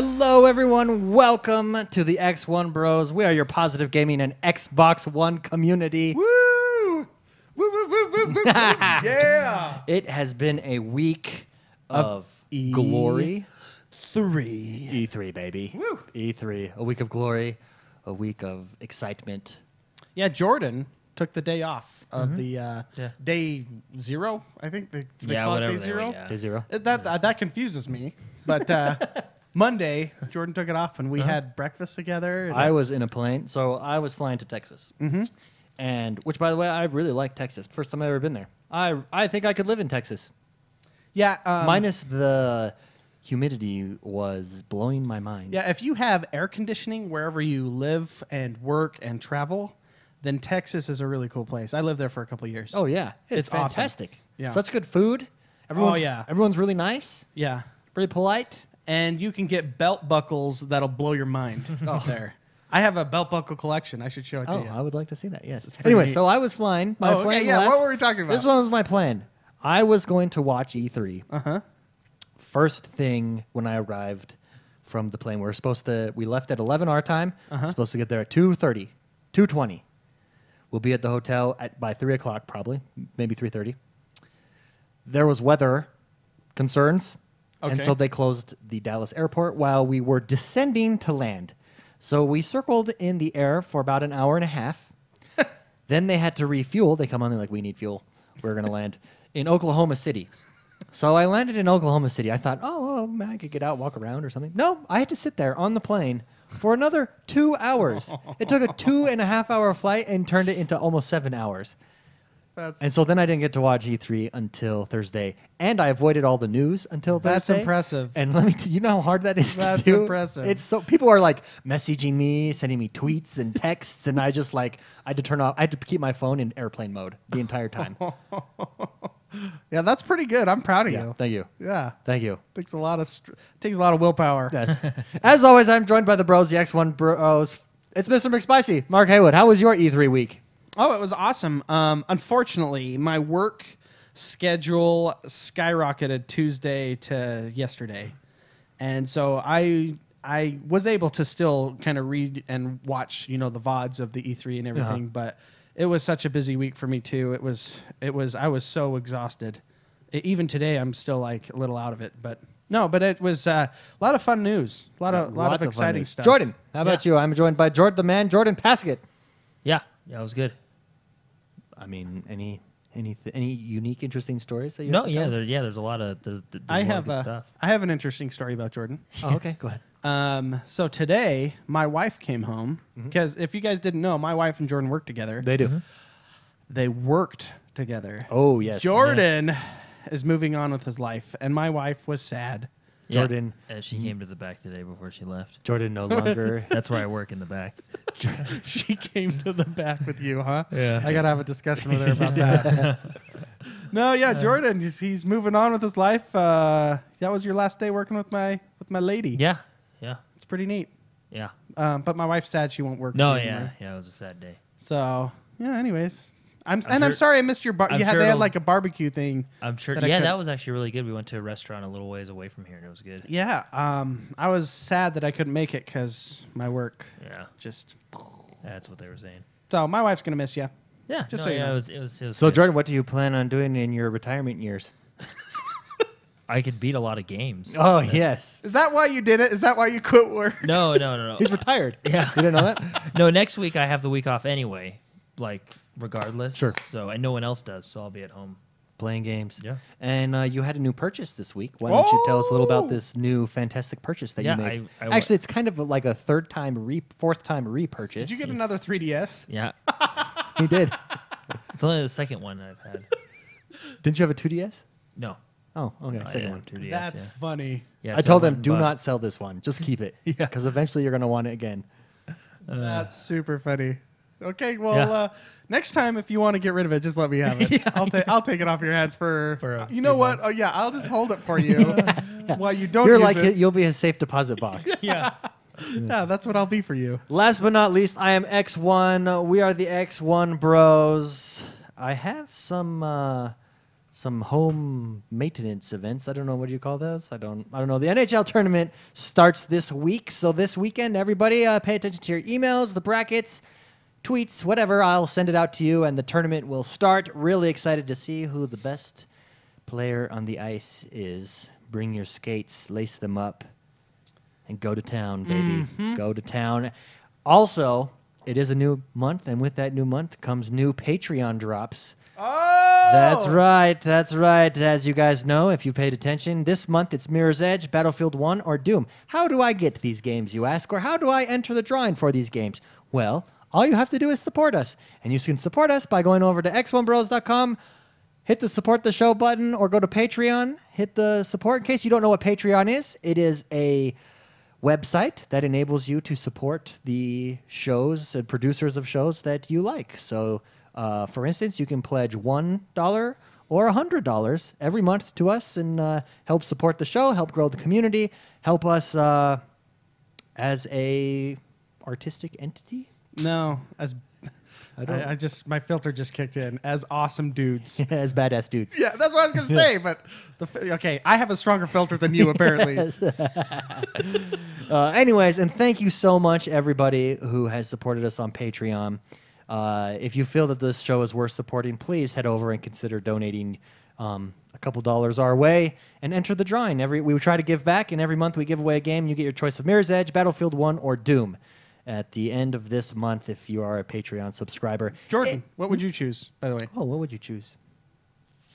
Hello, everyone. Welcome to the X1 Bros. We are your positive gaming and Xbox One community. Woo! Woo, woo, woo, woo, woo, woo. Yeah! It has been a week of glory. E3, baby. Woo. E3. A week of glory. A week of excitement. Yeah, Jordan took the day off of the day zero. I think they call it day zero. Day zero. That confuses me. But Monday, Jordan took it off, and we had breakfast together. I was in a plane, so I was flying to Texas. And, which, by the way, I really like Texas. First time I've ever been there. I think I could live in Texas. Yeah. Minus the humidity was blowing my mind. Yeah, if you have air conditioning wherever you live and work and travel, then Texas is a really cool place. I lived there for a couple of years. Oh, yeah. It's awesome. fantastic. Yeah. Such good food. Everyone's really nice. Yeah. Really polite. And you can get belt buckles that'll blow your mind there. I have a belt buckle collection. I should show it to you. I would like to see that, yes. pretty Anyway, neat. so I was flying. My plane left. What were we talking about? This one was my plan. I was going to watch E3. Uh-huh. First thing when I arrived from the plane, we left at 11 our time. Supposed to get there at 2:30, 2:20. We'll be at the hotel by 3 o'clock probably, maybe 3:30. There was weather concerns, and Okay. so they closed the Dallas airport while we were descending to land. So we circled in the air for about an hour and a half. Then they had to refuel. They come on, they're like, we need fuel. We're going to land in Oklahoma City. So I landed in Oklahoma City. I thought, man, I could get out, walk around or something. No, I had to sit there on the plane for another 2 hours. It took a 2.5 hour flight and turned it into almost 7 hours. And so then I didn't get to watch E3 until Thursday. And I avoided all the news until That's Thursday. impressive. And let me tell you know how hard that is That's to do? impressive. It's so people are like messaging me, sending me tweets and texts, and I just I had to turn off. I had to keep my phone in airplane mode the entire time. Yeah, that's pretty good. I'm proud of you. Thank you. Yeah. Thank you. Takes a lot of willpower. As always, I'm joined by the bros, the X1 Bros. It's Mr. McSpicy, Mark Haywood. How was your E3 week? Oh, it was awesome. Unfortunately, my work schedule skyrocketed Tuesday to yesterday. And so I was able to still kind of read and watch, the VODs of the E3 and everything, but it was such a busy week for me too. I was so exhausted. Even today I'm still a little out of it, but it was a lot of fun news. A lot of exciting stuff. Jordan, how about you? I'm joined by Jordan Paskett. Yeah, it was good. I mean, any unique, interesting stories that you No, have to tell us? there's a lot of there's I a lot of have good stuff. I have an interesting story about Jordan. Oh, okay, go ahead. So today my wife came home because if you guys didn't know, my wife and Jordan work together. They do. They worked together. Oh, yes. Jordan is moving on with his life, and my wife was sad. Jordan. Yeah, she came to the back today before she left. Jordan no longer. That's where I work in the back. She came to the back with you, huh? Yeah. I gotta have a discussion with her about that. No, yeah, Jordan, he's moving on with his life. That was your last day working with my lady. Yeah, It's pretty neat. yeah. But my wife's sad she won't work. No, with you anymore. yeah. It was a sad day. So yeah. Anyways, I'm sure- sorry I missed your I'm sure they had it'll- like a barbecue thing. I'm sure. That I Yeah, couldn't- that was actually really good. We went to a restaurant a little ways away from here, and it was good. Yeah. I was sad that I couldn't make it because my work Yeah, just. that's what they were saying. So my wife's gonna miss you. Yeah, Just no, so you know. it was So, good. Jordan, what do you plan on doing in your retirement years? I could beat a lot of games. Oh, yes. Is that why you did it? Is that why you quit work? No. He's retired. Yeah. You didn't know that? No, next week I have the week off anyway, regardless. Sure. So, and no one else does, so I'll be at home. Playing games. Yeah. And you had a new purchase this week. Why don't you tell us a little about this new fantastic purchase that Yeah, you made? I Actually, it's kind of like a fourth time repurchase. Did you get another 3DS? Yeah. He did. It's only the second one I've had. Didn't you have a 2DS? No. Oh, okay. I Second didn't one. have 2DS, That's yeah. funny. Yeah, I so told him, went do and not sell this one. Just keep it. Yeah. Because eventually you're going to want it again. That's super funny. Okay, well, Yeah. next time if you want to get rid of it, just let me have it. I'll take it off your hands for a you know few what? months. Oh yeah, I'll just hold it for you while you don't You're use like, it. you'll be his safe deposit box. Yeah. Yeah, that's what I'll be for you. Last but not least, I am X1. We are the X1 Bros. I have some some home maintenance events. I don't know what you call those. I don't know. The NHL tournament starts this week, so this weekend, everybody, pay attention to your emails, the brackets, tweets, whatever. I'll send it out to you, and the tournament will start. Really excited to see who the best player on the ice is. Bring your skates, lace them up, and go to town, baby. Go to town. Also, it is a new month, and with that new month comes new Patreon drops. Oh! That's right. That's right. As you guys know, if you paid attention, this month it's Mirror's Edge, Battlefield 1, or Doom. How do I get these games, you ask? Or how do I enter the drawing for these games? Well, all you have to do is support us. And you can support us by going over to x1bros.com, hit the support the show button, or go to Patreon, hit the support. In case you don't know what Patreon is, it is a website that enables you to support the shows and producers of shows that you like. So, for instance, you can pledge $1 or $100 every month to us and help support the show, help grow the community, help us as a artistic entity. No, as don't- I just my filter just kicked in as awesome dudes. As badass dudes. Yeah, that's what I was gonna say. But okay, I have a stronger filter than you apparently. Anyways, and thank you so much, everybody who has supported us on Patreon. If you feel that this show is worth supporting, please head over and consider donating a couple dollars our way and enter the drawing. We try to give back, and every month we give away a game. You get your choice of Mirror's Edge, Battlefield 1, or Doom at the end of this month if you are a Patreon subscriber. Jordan, what would you choose? By the way, Oh, what would you choose?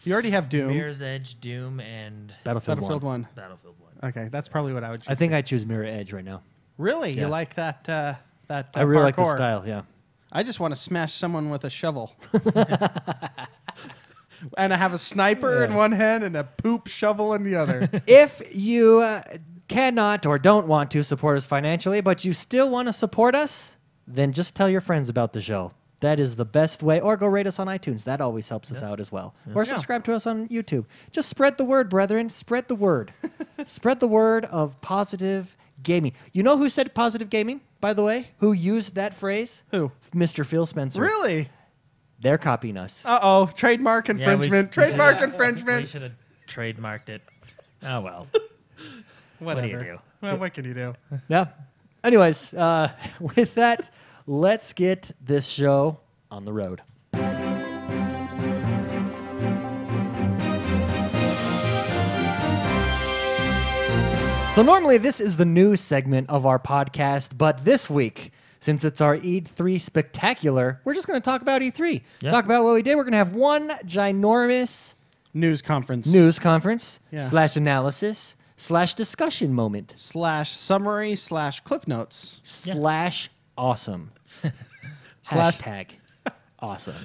you already have Doom. Mirror's Edge, Doom, and Battlefield 1. Battlefield 1. Okay, that's probably what I would choose. I think I choose Mirror Edge right now. Really, Yeah. you like that? I really like the parkour. style, yeah. I just want to smash someone with a shovel. And I have a sniper in one hand and a poop shovel in the other. If you cannot or don't want to support us financially, but you still want to support us, then just tell your friends about the show. That is the best way. Or go rate us on iTunes. That always helps us out as well. Or subscribe to us on YouTube. Just spread the word, brethren. Spread the word. Spread the word of positive gaming. You know who said positive gaming, by the way? Who used that phrase? Who? Mr. Phil Spencer. Really? They're copying us. Uh-oh. Trademark infringement. Trademark We infringement. should have trademarked it. Oh, well. Whatever. do you do? Well, what can you do? Yeah. Anyways, with that, let's get this show on the road. So normally this is the news segment of our podcast, but this week, since it's our E3 spectacular, we're just going to talk about E3. Yeah. Talk about what we did. We're going to have one ginormous News conference. news conference Yeah. / analysis / discussion moment / summary / cliff notes. / awesome. Slash- Hashtag awesome.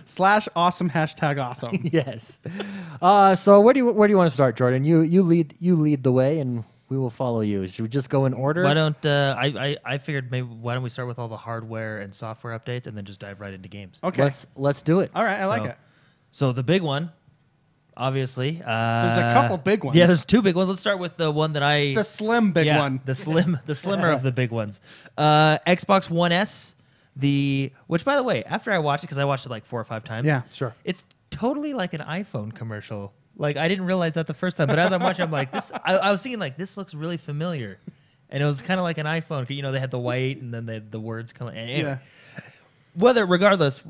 / awesome # awesome. Yes. So where do you want to start, Jordan? You lead the way, and we will follow you. Should we just go in order? Why don't I figured maybe why don't we start with all the hardware and software updates and then just dive right into games. Okay. Let's do it. All right. I like So- it. So the big one, obviously. There's a couple big ones. Yeah, there's two big ones. Let's start with the one that I The slim big yeah, one. the slimmer of the big ones. Xbox One S, which by the way, after I watched it, because I watched it like 4 or 5 times. Yeah. Sure. It's totally like an iPhone commercial. Like I didn't realize that the first time, but as I'm watching, I'm like, this. I was thinking like this looks really familiar, and it was kind of like an iPhone. You know, they had the white and then the words come. Anyway, regardless,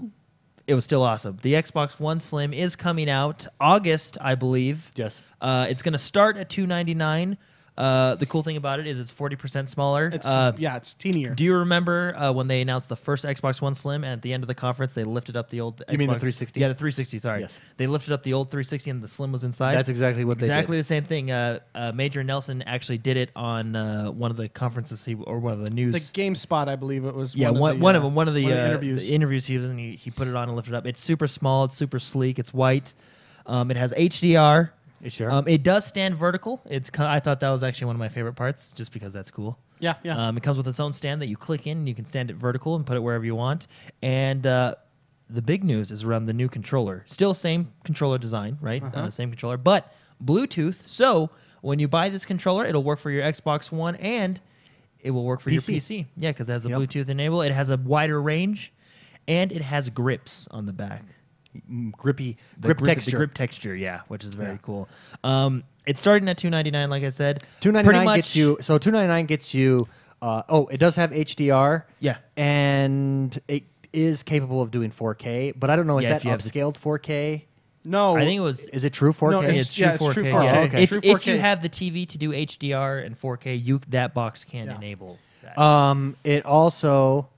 it was still awesome. The Xbox One Slim is coming out August, I believe. Yes. It's going to start at $299. The cool thing about it is it's 40% smaller. It's it's teenier. Do you remember when they announced the first Xbox One Slim, and at the end of the conference they lifted up the old? You mean the Xbox 360? Yeah, the 360. Sorry. Yes. They lifted up the old 360, and the Slim was inside. That's exactly what they did. Exactly the same thing. Major Nelson actually did it on one of the conferences or one of the news. The GameSpot, I believe it was. Yeah, one of them. One of the interviews. the interviews he was in, he put it on and lifted it up. It's super small. It's super sleek. It's white. It has HDR. Sure. It does stand vertical. I thought that was actually one of my favorite parts, just because that's cool. Yeah. It comes with its own stand that you click in, and you can stand it vertical and put it wherever you want. And the big news is around the new controller. Still same controller design, right? Same controller, but Bluetooth. So when you buy this controller, it'll work for your Xbox One and it will work for your PC. Yeah, because it has the Yep. Bluetooth enable. It has a wider range, and it has grips on the back. grippy The texture. the grip texture, yeah, which is very Yeah. cool. It's starting at $299, like I said. $299 Pretty much- gets you. So $299 gets you. It does have HDR. Yeah. and it is capable of doing 4K. But I don't know. Is Yeah, that if you have the- upscaled 4K? No, I think it was. Is it true 4K? No, It's true yeah, it's 4K. true yeah. 4K. Oh, okay. If, True if you 4K. have the TV to do HDR and 4K, that box can Yeah. enable that. It also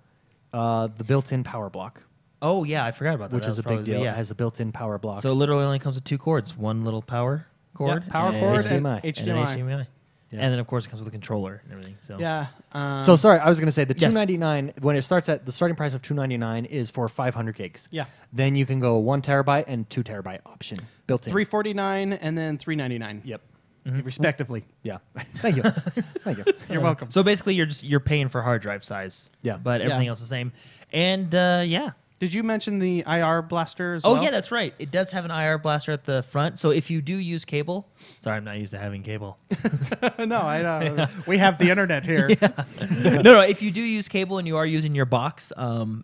the built-in power block, oh yeah, I forgot about that. which That is a was big probably- deal. Yeah. It has a built-in power block. So it literally only comes with 2 cords: one little power cord, Yeah, power and cord HDMI. and and an HDMI. HDMI. Yeah. And then of course it comes with a controller and everything. So Yeah. So sorry, I was going to say the Yes. $299 when it starts at the starting price of $299 is for 500 gigs. Yeah. Then you can go 1 terabyte and 2 terabyte option built in. $349 and then $399. Yep. Respectively. Yeah. Thank you. Thank you. You're welcome. So basically, you're paying for hard drive size. Yeah. But everything Yeah. else is the same. And yeah. Did you mention the IR blaster as Oh well? yeah, that's right. It does have an IR blaster at the front. So if you do use cable, sorry, I'm not used to having cable. No, I know. We have the internet here. no. If you do use cable and you are using your box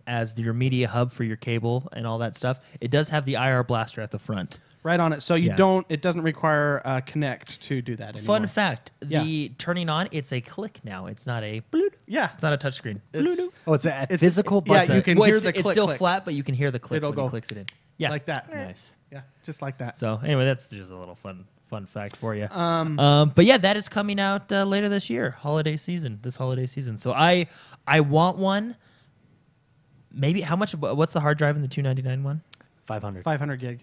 as your media hub for your cable and all that stuff, it does have the IR blaster at the front. Right on it. So you Yeah. don't. It doesn't require a Connect to do that anymore. Fun fact: Yeah. the turning on, it's a click now. It's not a bloop. Yeah. It's not a touchscreen. It's- Bloop. Oh, it's a It's- physical yeah, button. you can Well, hear it's, the it's click, still click. flat, but you can hear the click It'll when go he clicks it in. Yeah, Like that. Nice. Yeah. Just like that. So anyway, that's just a little fun fact for you. But yeah, that is coming out later this year, holiday season. So I want one. Maybe how much? What's the hard drive in the 299 one? 500. 500 gig.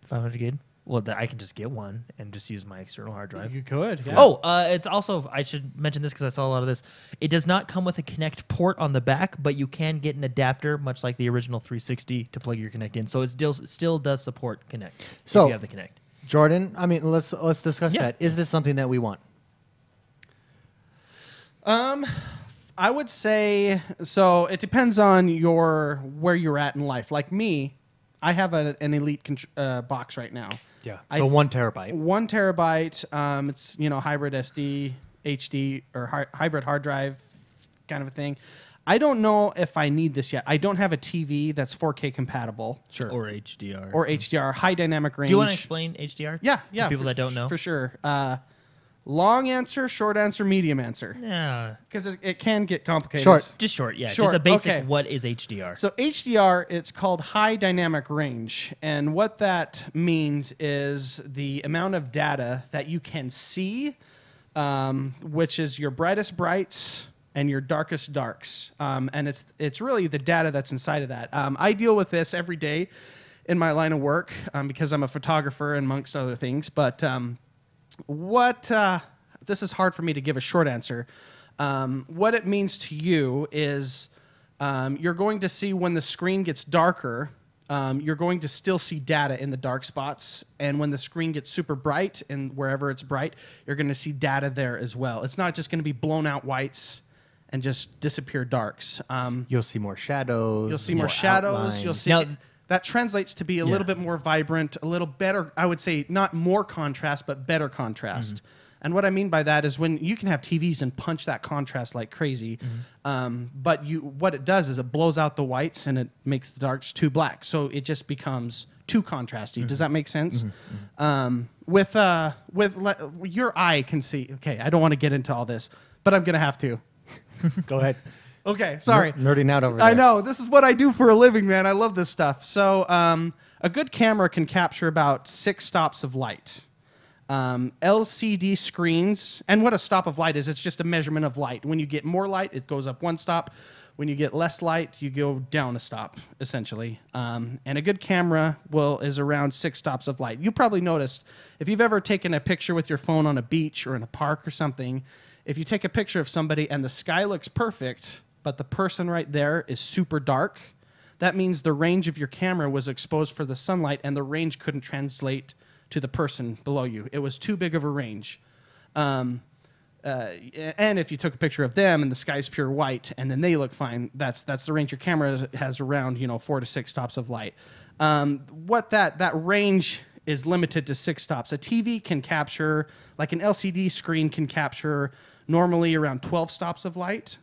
500 gig. Well, I can just get one and just use my external hard drive. You could. Yeah. Oh, it's also, I should mention this because I saw a lot of this. It does not come with a Connect port on the back, but you can get an adapter, much like the original 360, to plug your Connect in. So it still does support Connect So- if you have the Connect. Jordan, I mean, let's discuss Yeah. that. Is this something that we want? I would say so. It depends on where you're at in life. Like me, I have an Elite box right now. Yeah. I- So 1 terabyte. 1 terabyte. It's hybrid SD, HD, or hybrid hard drive kind of a thing. I don't know if I need this yet. I don't have a TV that's 4K compatible Sure. Or HDR. or HDR, high dynamic range. Do you want to explain HDR? Yeah, to yeah. people that don't know. for sure. Long answer, short answer, medium answer, Yeah. because it can get complicated. Short. Just short, yeah. Short, Just a basic, okay. what is HDR? So HDR, it's called high dynamic range, and what that means is the amount of data that you can see, which is your brightest brights and your darkest darks, and it's really the data that's inside of that. I deal with this every day in my line of work because I'm a photographer amongst other things, but this is hard for me to give a short answer. What it means to you is you're going to see when the screen gets darker, you're going to still see data in the dark spots. And when the screen gets super bright and wherever it's bright, you're going to see data there as well. It's not just going to be blown out whites and just disappear darks. You'll see more shadows. You'll see more shadows. outlines. You'll see Now- that translates to be a little bit more vibrant, a little better. I would say not more contrast, but better contrast. And what I mean by that is when you can have TVs and punch that contrast like crazy, but what it does is it blows out the whites and it makes the darks too black, so it just becomes too contrasty. Does that make sense? With your eye can see. Okay, I don't want to get into all this, but I'm gonna have to. Go ahead. Okay, sorry. Nerding out over there. I know. This is what I do for a living, man. I love this stuff. So a good camera can capture about 6 stops of light. LCD screens, and what a stop of light is, it's just a measurement of light. When you get more light, it goes up 1 stop. When you get less light, you go down a stop, essentially. And a good camera is around 6 stops of light. You probably noticed, if you've ever taken a picture with your phone on a beach or in a park or something, if you take a picture of somebody and the sky looks perfect, but the person right there is super dark, that means the range of your camera was exposed for the sunlight and the range couldn't translate to the person below you. It was too big of a range. And if you took a picture of them and the sky's pure white and then they look fine, that's the range your camera has around 4 to 6 stops of light. What that range is limited to 6 stops. A TV can capture, like an LCD screen can capture normally around 12 stops of light.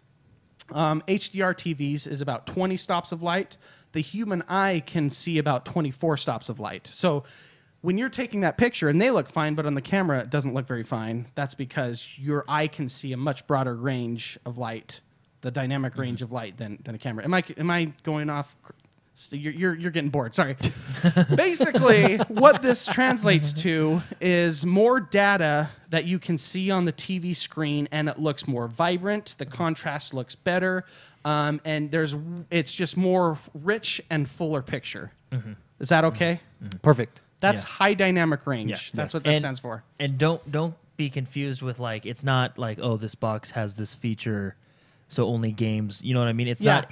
HDR TVs is about 20 stops of light. the human eye can see about 24 stops of light. So when you're taking that picture and they look fine, but on the camera it doesn't look very fine, that's because your eye can see a much broader range of light, the dynamic range of light than a camera. Am I going off? You're getting bored. Sorry. Basically, what this translates to is more data that you can see on the TV screen, and it looks more vibrant. The contrast looks better, and it's just more rich and fuller picture. Is that okay? Perfect. That's Yeah. high dynamic range. Yeah. That's what that stands for. And don't be confused with like it's not like, oh, this box has this feature, so only games. You know what I mean? It's Yeah. not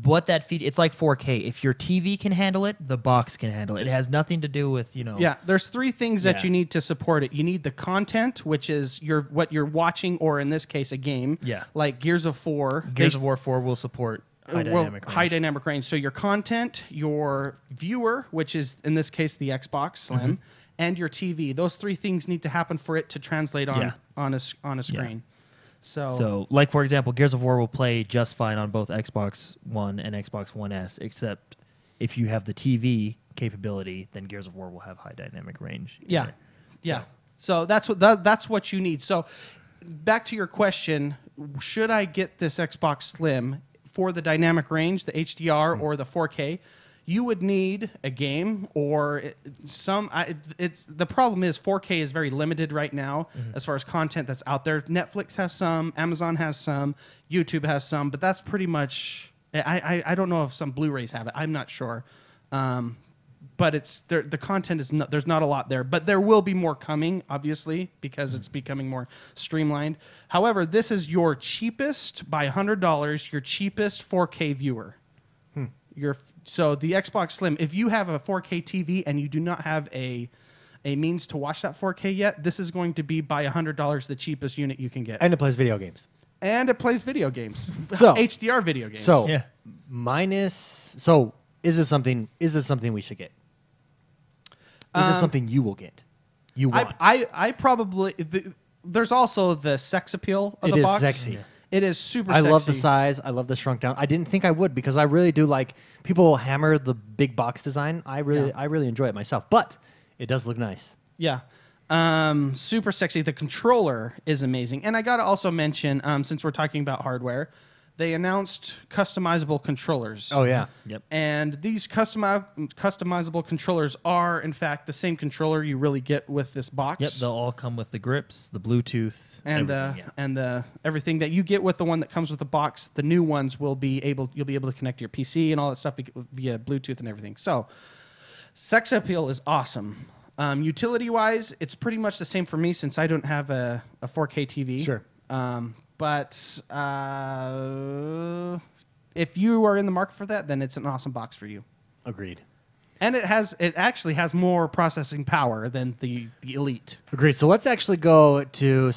what that feature. It's like 4K. If your TV can handle it, the box can handle it. It has nothing to do with Yeah, there's three things that Yeah. you need to support it. You need the content, which is what you're watching, or in this case, a game. Yeah. Like Gears of War. Gears of War 4 will support high dynamic range. High dynamic range. So your content, your viewer, which is in this case the Xbox Slim, and your TV. Those three things need to happen for it to translate on Yeah. on a screen. So, like for example, Gears of War will play just fine on both Xbox One and Xbox One S, except if you have the TV capability, then Gears of War will have high dynamic range. in Yeah, it. yeah. So that's what you need. So back to your question: should I get this Xbox Slim for the dynamic range, the HDR or the 4K? You would need a game or some. The problem is 4K is very limited right now as far as content that's out there. Netflix has some, Amazon has some, YouTube has some, but that's pretty much. I don't know if some Blu-rays have it. I'm not sure. But it's the content is not, there's not a lot there, but there will be more coming, obviously, because it's becoming more streamlined. However, this is your cheapest by $100, your cheapest 4K viewer. So the Xbox Slim, if you have a 4K TV and you do not have a means to watch that 4K yet, this is going to be by $100 the cheapest unit you can get, And it plays video games. and it plays video games, So- HDR video games. So Yeah. is this something we should get? Is this something you will get? You want? I probably there's also the sex appeal of It the is box. sexy. It is super. I sexy. love the size. I love the shrunk down. I didn't think I would because I really do like people hammer the big box design. I really enjoy it myself, but it does look nice. Yeah. Super sexy. The controller is amazing. And I got to also mention, since we're talking about hardware, they announced customizable controllers. Oh yeah. Yep. And these customizable controllers are, in fact, the same controller you really get with this box. Yep. They'll all come with the grips, the Bluetooth, and everything, the everything that you get with the one that comes with the box. The new ones you'll be able to connect to your PC and all that stuff via Bluetooth and everything. So, sex appeal is awesome. Utility wise, it's pretty much the same for me since I don't have a 4K TV. Sure. But if you are in the market for that, then it's an awesome box for you. Agreed. And it actually has more processing power than the Elite. Agreed. So let's actually go to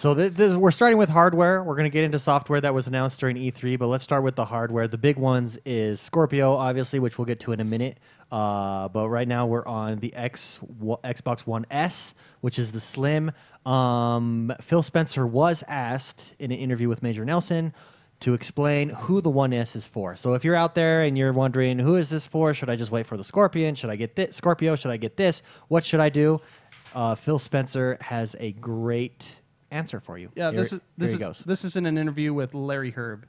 we're starting with hardware. We're going to get into software that was announced during E3, but let's start with the hardware. The big ones is Scorpio, obviously, which we'll get to in a minute. But right now we're on the Xbox One S, which is the Slim. Phil Spencer was asked in an interview with Major Nelson to explain who the One S is for. So if you're out there and you're wondering, who is this for? Should I just wait for the Scorpion? Should I get this Scorpio? Should I get this? What should I do? Phil Spencer has a great answer for you. Yeah, Here this he goes. is in an interview with Larry Herb.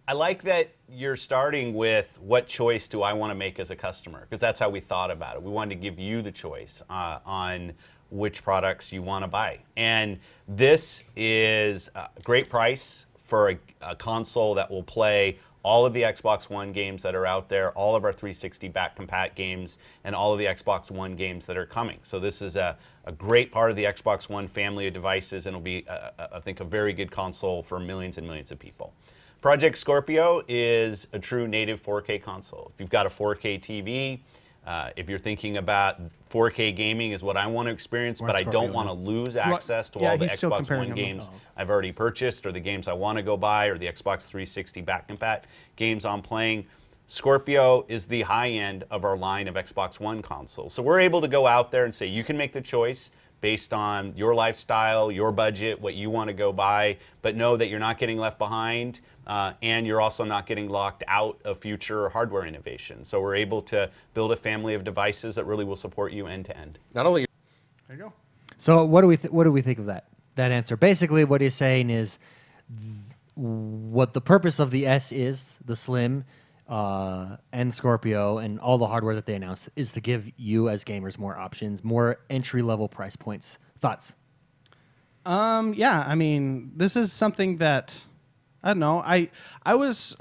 I like that you're starting with what choice do I want to make as a customer, because that's how we thought about it. We wanted to give you the choice on which products you want to buy. And this is a great price for a console that will play all of the Xbox One games that are out there, all of our 360 back compat games, and all of the Xbox One games that are coming. So this is a great part of the Xbox One family of devices, and it'll be, I think, a very good console for millions and millions of people. Project Scorpio is a true native 4K console. If you've got a 4K TV, if you're thinking about 4K gaming is what I want to experience, but I don't want to lose access to all the he's still Xbox comparing One them. games I've already purchased, or the games I want to go buy, or the Xbox 360 back compat games I'm playing, Scorpio is the high end of our line of Xbox One consoles. So we're able to go out there and say, you can make the choice based on your lifestyle, your budget, what you want to go buy, but know that you're not getting left behind and you're also not getting locked out of future hardware innovation. So we're able to build a family of devices that really will support you end to end. Not only There you go. So what do we think of that answer? Basically, what he's saying is what the purpose of the S is, the Slim and Scorpio and all the hardware that they announced is to give you as gamers more options, more entry-level price points. Thoughts? Yeah, I mean, this is something that I don't know. I was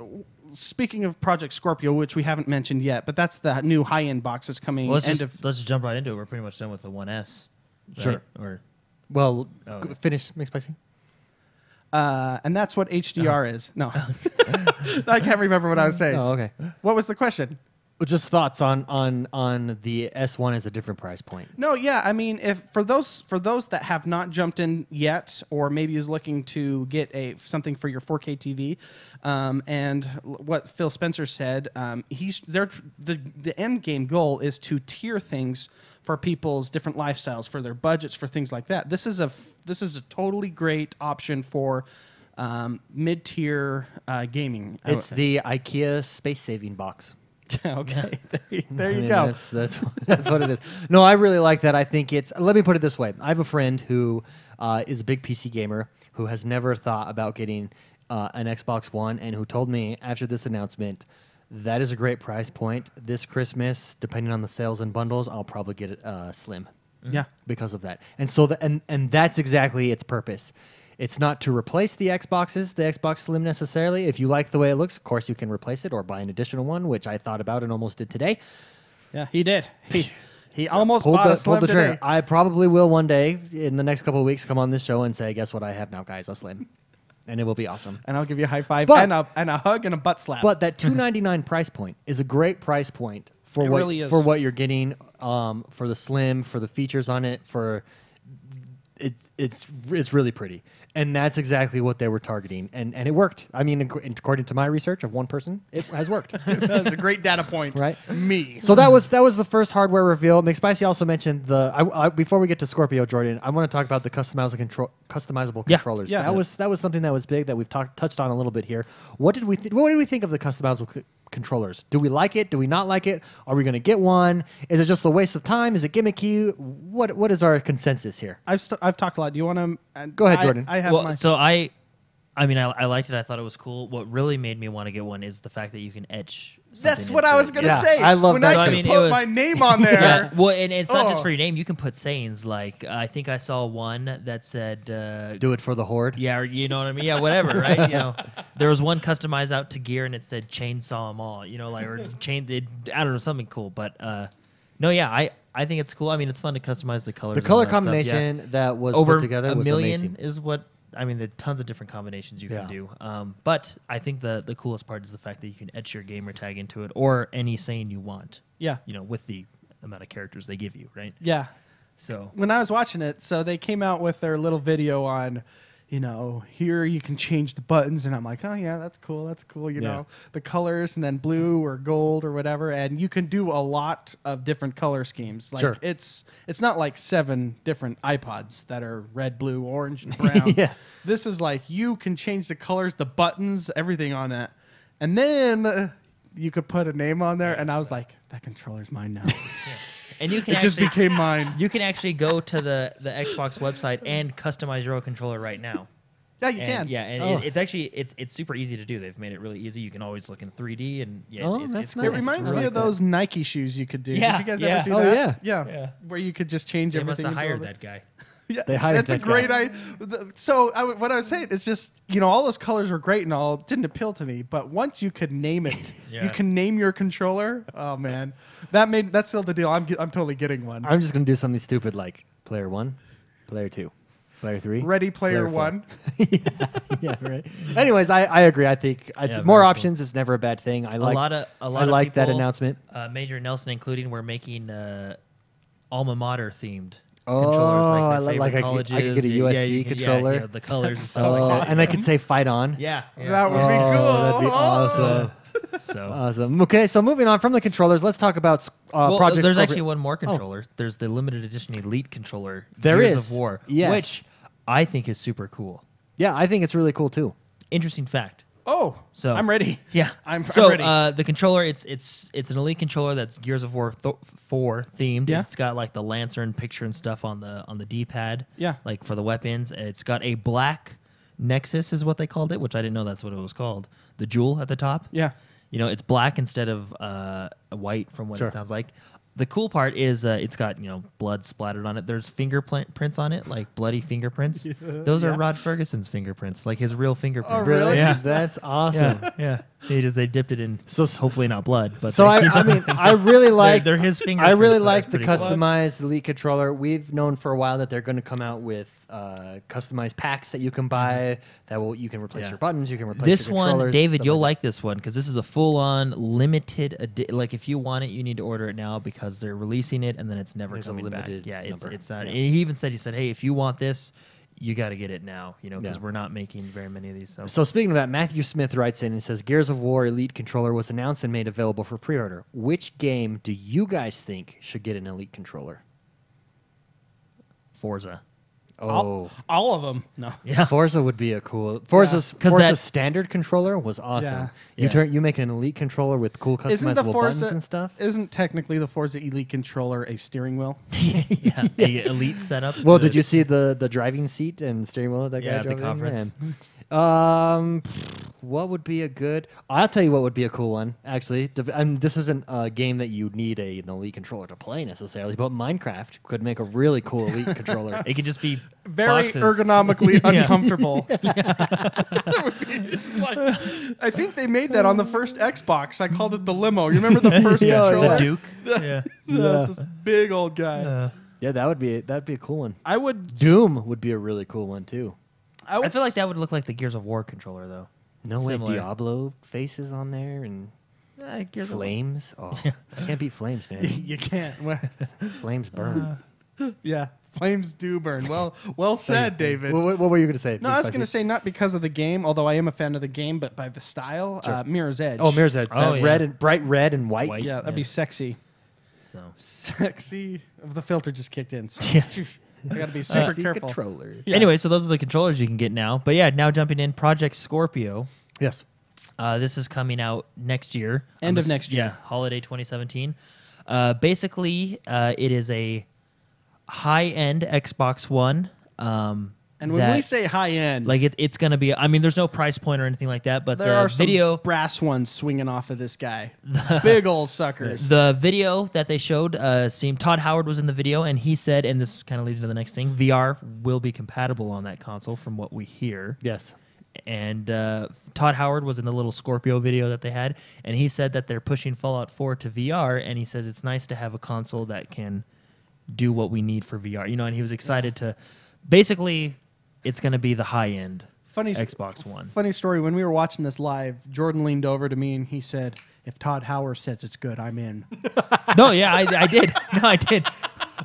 speaking of Project Scorpio, which we haven't mentioned yet, but that's the new high-end box that's coming. Well, let's just jump right into it. We're pretty much done with the 1S. Right? Sure. Or Well, Oh. finish McSpicy. and that's what HDR is. No, I can't remember what I was saying. Oh, okay. What was the question? Well, just thoughts on the S1 as a different price point. No, yeah, I mean, if for those that have not jumped in yet, or maybe is looking to get something for your 4K TV, and what Phil Spencer said, the end game goal is to tier things for people's different lifestyles, for their budgets, for things like that. This is a totally great option for mid-tier gaming. It's the IKEA space saving box. Okay, there I you mean, go. That's what it is. No, I really like that. I think it's. Let me put it this way. I have a friend who is a big PC gamer who has never thought about getting an Xbox One, and who told me after this announcement that is a great price point. This Christmas, depending on the sales and bundles, I'll probably get it Slim. Yeah. Because of that. And so and that's exactly its purpose. It's not to replace the Xbox Slim necessarily. If you like the way it looks, of course you can replace it or buy an additional one, which I thought about and almost did today. Yeah, he did. He almost bought a Slim hold the today. trigger. I probably will one day in the next couple of weeks come on this show and say, guess what I have now, guys? A Slim. And it will be awesome. And I'll give you a high five But- and a hug and a butt slap. But that $299 price point is a great price point for It what really is. for what you're getting for the Slim, for the features on it, for it's really pretty. And that's exactly what they were targeting, and it worked. I mean, according to my research of one person, it has worked. That's a great data point. Right? Me. So that was the first hardware reveal. McSpicy also mentioned before we get to Scorpio, Jordan, I want to talk about the customizable Yeah. controllers. Yeah. That was something that was big that we've touched on a little bit here. What did we think of the customizable controllers? Do we like it? Do we not like it? Are we going to get one? Is it just a waste of time? Is it gimmicky? What is our consensus here? I've talked a lot. Do you want to Go ahead, Jordan. I have Well, my. so I mean, I liked it. I thought it was cool. What really made me want to get one is the fact that you can etch. That's something what into I was it. gonna Yeah, say. I love when that I too. can I mean, it put was- my name on there. Yeah, well, and it's not just Oh. for your name. You can put sayings like I think I saw one that said Do it for the horde. yeah, or you know what I mean? Yeah, whatever, right? You know, there was one customized out to gear and it said chainsaw them all, you know, like, or I don't know, something cool. But no, yeah, I think it's cool. I mean, it's fun to customize the colors. The and color all that stuff, yeah. combination that was Over put together a was million amazing. is what, I mean, there are tons of different combinations you Yeah. can do. But I think the coolest part is the fact that you can etch your gamer tag into it or any saying you want, Yeah. you know, with the amount of characters they give you, right? Yeah. So When I was watching it, so they came out with their little video on, you know, here you can change the buttons, and I'm like, oh yeah, that's cool, you Yeah. know, the colors, and then blue or gold or whatever, and you can do a lot of different color schemes. Like Sure. it's not like 7 different iPods that are red, blue, orange, and brown. Yeah. This is like you can change the colors, the buttons, everything on that, and then you could put a name on there, and I was like, that controller's mine now. and you can It just actually, became mine. you can actually go to the Xbox website and customize your own controller right now. Yeah, you And, can. yeah, and Oh. it's actually it's super easy to do. They've made it really easy. You can always look in 3D and yeah, Oh, it's that's cool. It nice. reminds I me like of that. those Nike shoes you could do. Yeah, Did you guys yeah. ever do Oh, that? yeah. Yeah. Where you could just change They must everything. have into hired all that guy. Yeah, They hired that's that a great guy. idea. So what I was saying is just, you know, all those colors were great and all, didn't appeal to me. But once you could name it, Yeah. you can name your controller. Oh man, that's still the deal. I'm totally getting one. I'm just gonna do something stupid like player 1, player 2, player 3. Ready Player 4. One. Yeah, right. Anyways, I agree. I think Yeah, more very cool. options is never a bad thing. I A like lot of I like that people, announcement. Major and Nelson including, were making alma mater themed Oh, controllers. I Like, like- their like favorite I could colleges. get a Yeah, USC you can- controller. Yeah, the colors and That's stuff so like Oh, that. and I could say fight on. Yeah, That would be cool. Oh, that'd be awesome. So Awesome. Okay, so moving on from the controllers, let's talk about well, Project there's Scorpio. actually one more controller. There's the limited edition Elite controller. There Gears is. of War, Yes. which I think is super cool. Yeah, I think it's really cool too. Interesting fact. Oh, So I'm ready. Yeah, I'm so ready. the controller, it's an Elite controller that's Gears of War 4 themed. Yeah. It's got like the Lancer and picture and stuff on the D-pad. Yeah. like for the weapons. It's got a black Nexus is what they called it, which I didn't know that's what it was called. The jewel at the top. Yeah. You know, it's black instead of white from what Sure. it sounds like. The cool part is it's got, blood splattered on it. There's fingerprints on it, like bloody fingerprints. Those are Yeah. Rod Ferguson's fingerprints, like his real fingerprints. Oh, really? Yeah. That's awesome. Yeah. They dipped it in, So- hopefully not blood, but So they- I mean, I really like. they're his I fingerprints. really but like it's the pretty cool. customized Elite controller. We've known for a while that they're going to come out with customized packs that you can buy. You can replace Yeah. your buttons. You can replace This your one, controllers, David, stuff you'll like like this one because this is a full-on limited. Like if you want it, you need to order it now because they're releasing it and then it's never There's a coming limited back. Yeah, it's number. it's not. Yeah. He even said hey, if you want this, you got to get it now. Because Yeah. we're not making very many of these. So, So speaking of that, Matthew Smith writes in and says, Gears of War Elite controller was announced and made available for pre-order. Which game do you guys think should get an Elite controller? Forza. Oh, All of them. No. Yeah. Forza would be a cool. Forza's 'Cause Forza's that- standard controller was awesome. Yeah. You make an Elite controller with cool Isn't the customizable Forza buttons and stuff. Isn't technically the Forza Elite controller a steering wheel? yeah. The elite setup. Well, The- did you see the driving seat and steering wheel that guy Yeah, at the drove in? conference. What would be a good? I'll tell you what would be a cool one. Actually, this isn't a game that you need an Elite controller to play necessarily, but Minecraft could make a really cool Elite controller. It could just be Very boxes. ergonomically Yeah. uncomfortable. That would be just like, I think they made that on the first Xbox. I called it the limo. You remember the first Yeah, controller? The Duke. Yeah. That's this big old guy. Yeah, that'd be a cool one. I would Doom would be a really cool one too. I feel like that would look like the Gears of War controller, though. No way, Similar. Diablo faces on there and Gears of War. flames. Oh, I can't beat flames, man. you can't. Flames burn. Yeah, flames do burn. Well said, David. What were you gonna say? No, I was going to say not because of the game, although I am a fan of the game, but by the style. Mirror's Edge. Oh, Mirror's Edge. Oh, That yeah. red and bright red and white. White. Yeah, that'd be sexy. So. Sexy. The filter just kicked in. So Yeah. I got to be super Sexy careful. controller. Yeah. Anyway, so those are the controllers you can get now. But yeah, now jumping in, Project Scorpio. Yes. This is coming out next year. End of next year. Yeah, holiday 2017. Basically, it is a high-end Xbox One. And when we say high end, like it's going to be, I mean, there's no price point or anything like that, but there the are some video, brass ones swinging off of this guy. Big old suckers. the video that they showed seemed, Todd Howard was in the video, and he said, and this kind of leads to the next thing, VR will be compatible on that console from what we hear. Yes. And Todd Howard was in the little Scorpio video that they had, and he said that they're pushing Fallout 4 to VR, and he says it's nice to have a console that can do what we need for VR. And he was excited to, basically, it's going to be the high-end Xbox One. Funny story. When we were watching this live, Jordan leaned over to me and he said, "If Todd Howard says it's good, I'm in." No, yeah, I did. No, I did.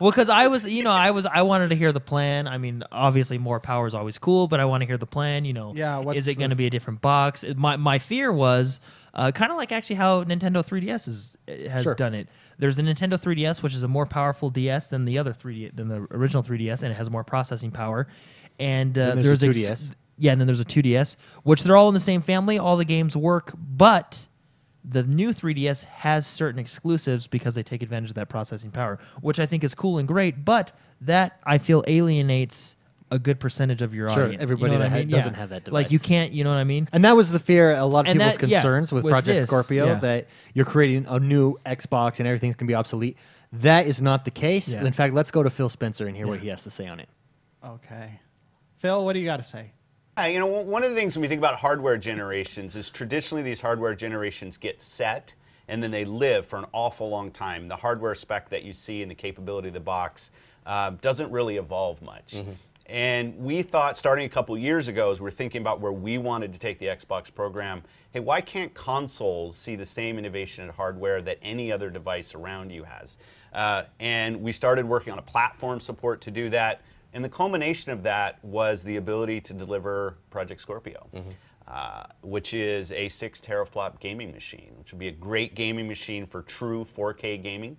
Well, because I wanted to hear the plan. I mean, obviously more power is always cool, but I want to hear the plan. Yeah, what's is it going to the- be a different box? My fear was kind of like actually how Nintendo 3DS has Sure. done it. There's the Nintendo 3DS, which is a more powerful DS than the original 3DS, and it has more processing power. And Then there's a 2DS. Yeah, and then there's a 2DS, which they're all in the same family. All the games work, but the new 3DS has certain exclusives because they take advantage of that processing power, which I think is cool and great, but that I feel alienates a good percentage of your Sure, audience. everybody you know what that I mean? doesn't have that Like you device. can't, you know what I mean? And that was the fear, a lot of And people's that- yeah, concerns with with Project this, Scorpio, yeah. that you're creating a new Xbox and everything's going to be obsolete. That is not the case. Yeah. In fact, let's go to Phil Spencer and hear what Yeah. he has to say on it. Okay. Phil, what do you got to say? One of the things when we think about hardware generations is traditionally these hardware generations get set and then they live for an awful long time. The hardware spec that you see and the capability of the box doesn't really evolve much. And we thought, starting a couple years ago, as we're thinking about where we wanted to take the Xbox program, hey, why can't consoles see the same innovation in hardware that any other device around you has? And we started working on a platform support to do that. And the culmination of that was the ability to deliver Project Scorpio. which is a 6 teraflop gaming machine, which would be a great gaming machine for true 4K gaming.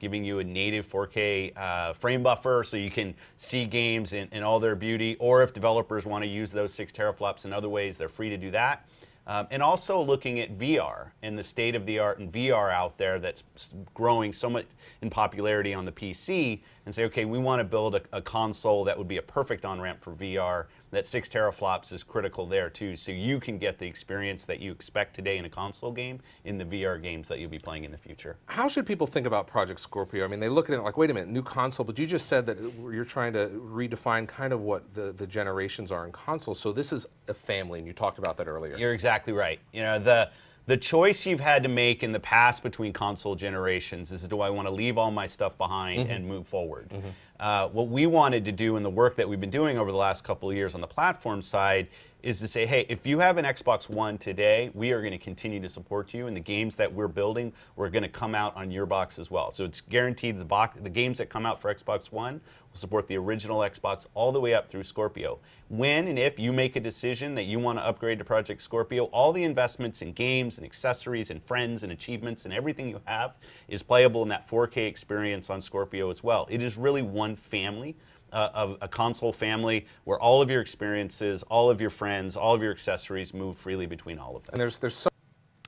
Giving you a native 4K frame buffer so you can see games in all their beauty, or if developers want to use those 6 teraflops in other ways, they're free to do that. And also looking at VR and the state of the art in VR out there that's growing so much in popularity on the PC, and say, okay, we want to build a console that would be a perfect on-ramp for VR. That 6 teraflops is critical there too, so you can get the experience that you expect today in a console game in the VR games that you'll be playing in the future. How should people think about Project Scorpio? I mean, they look at it like, wait a minute, new console, but you just said that you're trying to redefine kind of what the generations are in consoles. So this is a family, and you talked about that earlier. You're exactly right. You know, the choice you've had to make in the past between console generations is, do I want to leave all my stuff behind and move forward? What we wanted to do in the work that we've been doing over the last couple of years on the platform side is to say, hey, if you have an Xbox One today, we are going to continue to support you, and the games that we're building, we're going to come out on your box as well. So it's guaranteed the games that come out for Xbox One will support the original Xbox all the way up through Scorpio. When and if you make a decision that you want to upgrade to Project Scorpio, all the investments in games and accessories and friends and achievements and everything you have is playable in that 4K experience on Scorpio as well. It is really one family. Of a console family where all of your experiences, all of your friends, all of your accessories move freely between all of them. And there's so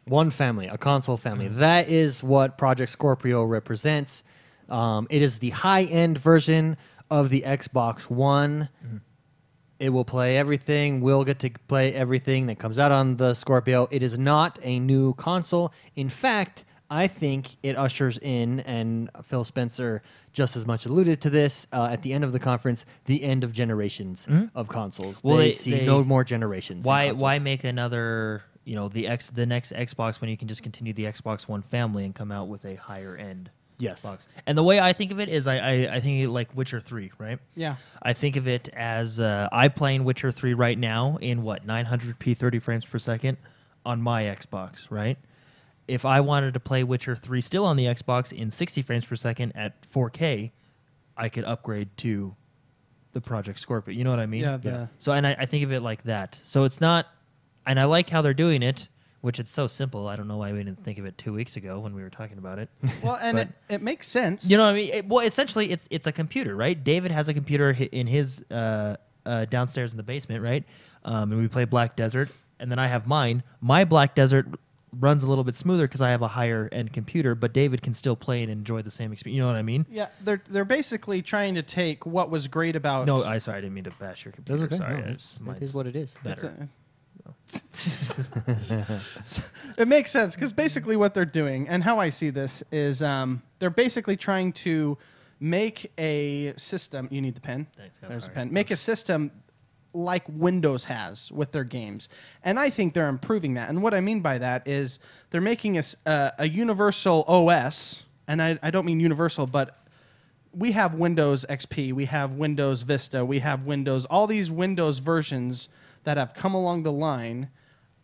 One family, a console family. That is what Project Scorpio represents. It is the high-end version of the Xbox One. It will play everything. We'll get to play everything that comes out on the Scorpio. It is not a new console. In fact, I think it ushers in, and Phil Spencer just as much alluded to this at the end of the conference, the end of generations of consoles. Well, they see no more generations. in Why consoles. make another, you know, the next Xbox when you can just continue the Xbox One family and come out with a higher end Yes. Xbox? And the way I think of it is I think of it like Witcher 3, right? Yeah. I think of it as I playing Witcher 3 right now in 900p 30 frames per second on my Xbox, right? If I wanted to play Witcher 3 still on the Xbox in 60 frames per second at 4K, I could upgrade to the Project Scorpio. You know what I mean? Yeah. So, and I think of it like that. So it's not, and I like how they're doing it, which it's so simple. I don't know why we didn't think of it 2 weeks ago when we were talking about it. Well, and But- it makes sense. You know what I mean? Well, essentially, it's a computer, right? David has a computer in his downstairs in the basement, right? And we play Black Desert, and then I have mine. My Black Desert runs a little bit smoother because I have a higher end computer, but David can still play and enjoy the same experience. You know what I mean? Yeah, they're basically trying to take what was great about. No, sorry, I didn't mean to bash your computer. That's okay. Sorry, No, it's it is what it is. better. It makes sense because basically what they're doing, and how I see this is, they're basically trying to make a system. You need the pen. Thanks, There's a sorry. pen. Make a system like Windows has with their games, and I think they're improving that. And what I mean by that is they're making a universal OS, and I don't mean universal, but we have Windows XP, we have Windows Vista, we have Windows, all these Windows versions that have come along the line.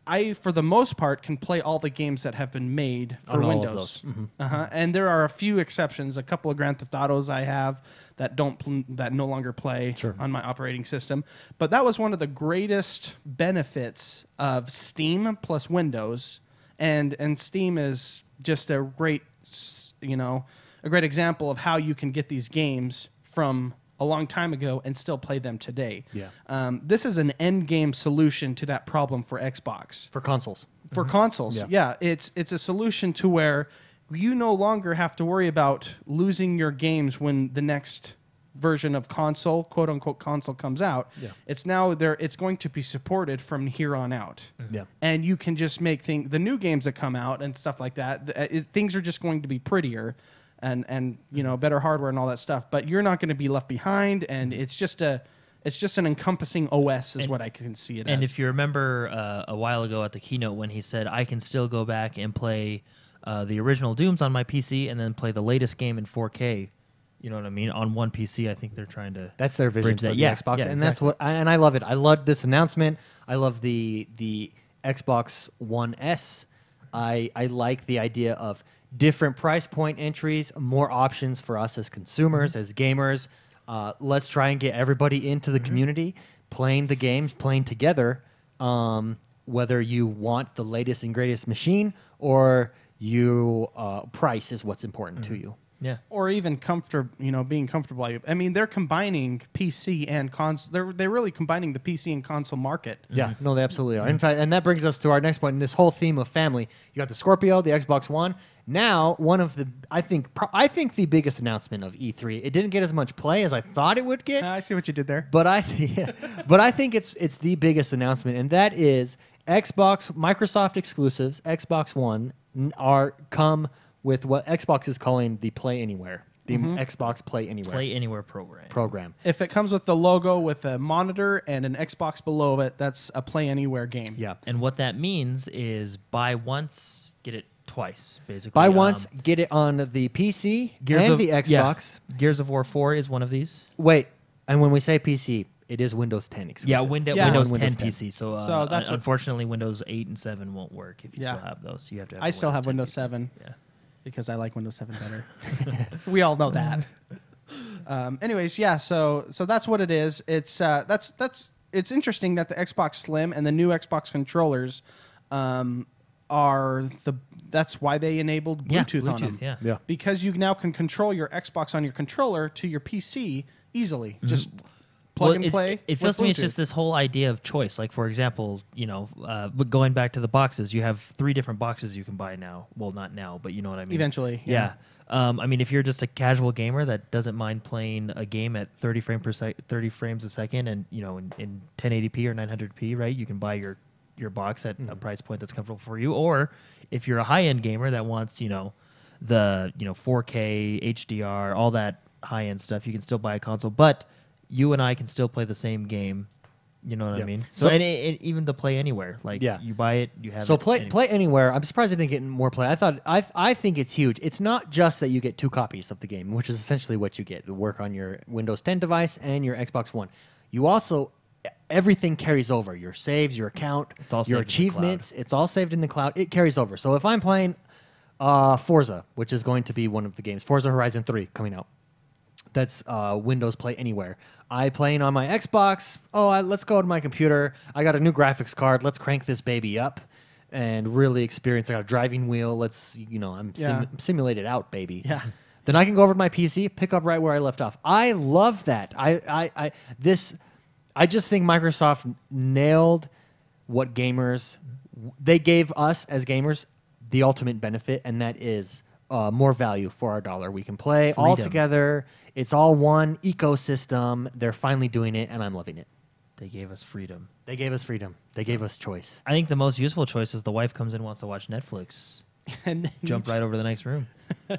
I, for the most part, can play all the games that have been made for On all of Windows. those. And there are a few exceptions. A couple of Grand Theft Autos I have that that no longer play on my operating system. But that was one of the greatest benefits of Steam plus Windows, and Steam is just a great, a great example of how you can get these games from a long time ago and still play them today. Yeah. This is an end game solution to that problem for Xbox. For consoles. For consoles, yeah. It's a solution to where you no longer have to worry about losing your games when the next version of console, quote unquote console, comes out. Yeah. It's now there. It's going to be supported from here on out. Yeah. And you can just make the new games that come out and stuff like that. Things are just going to be prettier, and better hardware and all that stuff. But you're not going to be left behind, and it's just an encompassing OS is what I can see it as. And if you remember a while ago at the keynote when he said, I can still go back and play the original Dooms on my PC and then play the latest game in 4K, you know what I mean, on one PC, I think they're trying to... That's their vision bridge for that. the Yeah, Xbox, yeah, and that's exactly. and I love it. I love this announcement. I love the Xbox One S. I like the idea of different price point entries, more options for us as consumers, as gamers. Let's try and get everybody into the community, playing the games, playing together. whether you want the latest and greatest machine or you price is what's important to you. Yeah. Or even being comfortable. I mean, they're combining PC and console. They're really combining the PC and console market. Yeah, no, they absolutely are. In fact, and that brings us to our next point in this whole theme of family. You got the Scorpio, the Xbox One. Now, one of the I think the biggest announcement of E3. It didn't get as much play as I thought it would get. I see what you did there. But I think it's the biggest announcement, and that is Microsoft exclusives, Xbox One come with what Xbox is calling the Play Anywhere, the Xbox Play Anywhere Play Anywhere program. If it comes with the logo with a monitor and an Xbox below it, that's a Play Anywhere game. Yeah. And what that means is buy once, get it twice, basically. Buy once, get it on the PC and the Xbox. Yeah. Gears of War 4 is one of these. Wait, and when we say PC, it is Windows 10 exclusive. Yeah, Windows Yeah. 10 Windows 10. PC. So, that's what- unfortunately, Windows 8 and 7 won't work if you Yeah. still have those. You have to. Have I a still have 10 Windows PC. 7 Yeah. because I like Windows 7 better. We all know that. Anyways, yeah. So that's what it is. It's it's interesting that the Xbox Slim and the new Xbox controllers that's why they enabled Yeah, Bluetooth on them. Bluetooth, yeah. Yeah. Because you now can control your Xbox on your controller to your PC easily. Just plug and play. It with feels to me it's Bluetooth. just this whole idea of choice. Like, for example, but going back to the boxes, you have 3 different boxes you can buy now. Well, not now, but you know what I mean. Eventually, Yeah. I mean, if you're just a casual gamer that doesn't mind playing a game at 30 frames a second, and in 1080p or 900p, right? You can buy your box at a price point that's comfortable for you. Or if you're a high-end gamer that wants the 4K HDR, all that high-end stuff, you can still buy a console. But you and I can still play the same game. You know what Yeah. I mean? So- So and even the Play Anywhere, like Yeah. you buy it, you have So it. play anywhere. I'm surprised it didn't get more play. I think it's huge. It's not just that you get 2 copies of the game, which is essentially what you get to work on your Windows 10 device and your Xbox One. You also everything carries over. Your saves, your account, It's all your saved in the cloud. achievements. It's all saved in the cloud. It carries over. So if I'm playing Forza, which is going to be one of the games, Forza Horizon 3 coming out. That's Windows Play Anywhere. I playing on my Xbox. Let's go to my computer. I got a new graphics card. Let's crank this baby up and really experience. I got a driving wheel. I'm simulated out, baby. Yeah. Then I can go over to my PC, pick up right where I left off. I love that. I just think Microsoft nailed what they gave us as gamers the ultimate benefit, and that is more value for our dollar. We can play all Freedom. together. It's all one ecosystem. They're finally doing it, and I'm loving it. They gave us freedom. They gave us freedom. They gave us choice. I think the most useful choice is the wife comes in, wants to watch Netflix. And then Jump right over to the next room.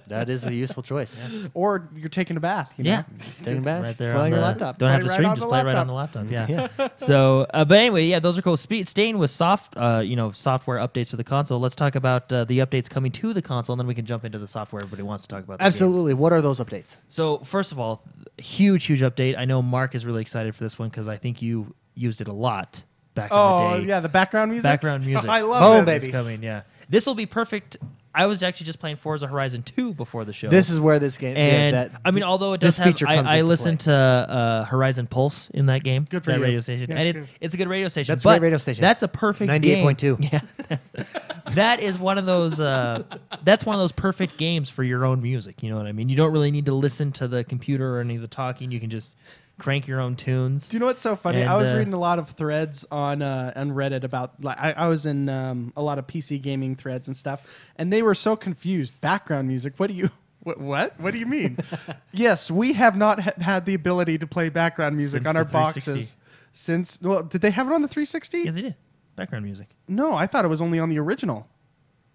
That is a useful choice. Or you're taking a bath. Yeah. Taking a bath, Right there play on your the- laptop. Don't have Play to right stream, on just the play right on the laptop. laptop. Yeah. So, but anyway, yeah, those are cool. Staying with software updates to the console. Let's talk about the updates coming to the console, and then we can jump into the software everybody wants to talk about. the games. Absolutely. What are those updates? So, first of all, huge update. I know Mark is really excited for this one because I think you used it a lot back in the day. yeah, the background music. Background music. I love Oh, this. baby. It's coming. Yeah, this will be perfect. I was actually just playing Forza Horizon 2 before the show. This is where this game. And I mean, although it does this have, feature comes I into listened play. to Horizon Pulse in that game. Good for that you. radio station, Yeah, and good. it's a good radio station. That's a great but radio station. That's a perfect 98.2. game. Yeah, that is one of those. That's one of those perfect games for your own music. You know what I mean? You don't really need to listen to the computer or any of the talking. You can just crank your own tunes. Do you know what's so funny? And, I was reading a lot of threads on Reddit about I was in a lot of PC gaming threads and stuff, and they were so confused. Background music. What do you? What do you mean? Yes, we have not had the ability to play background music Since on the our 360. boxes since. Well, did they have it on the 360? Yeah, they did background music. No, I thought it was only on the original.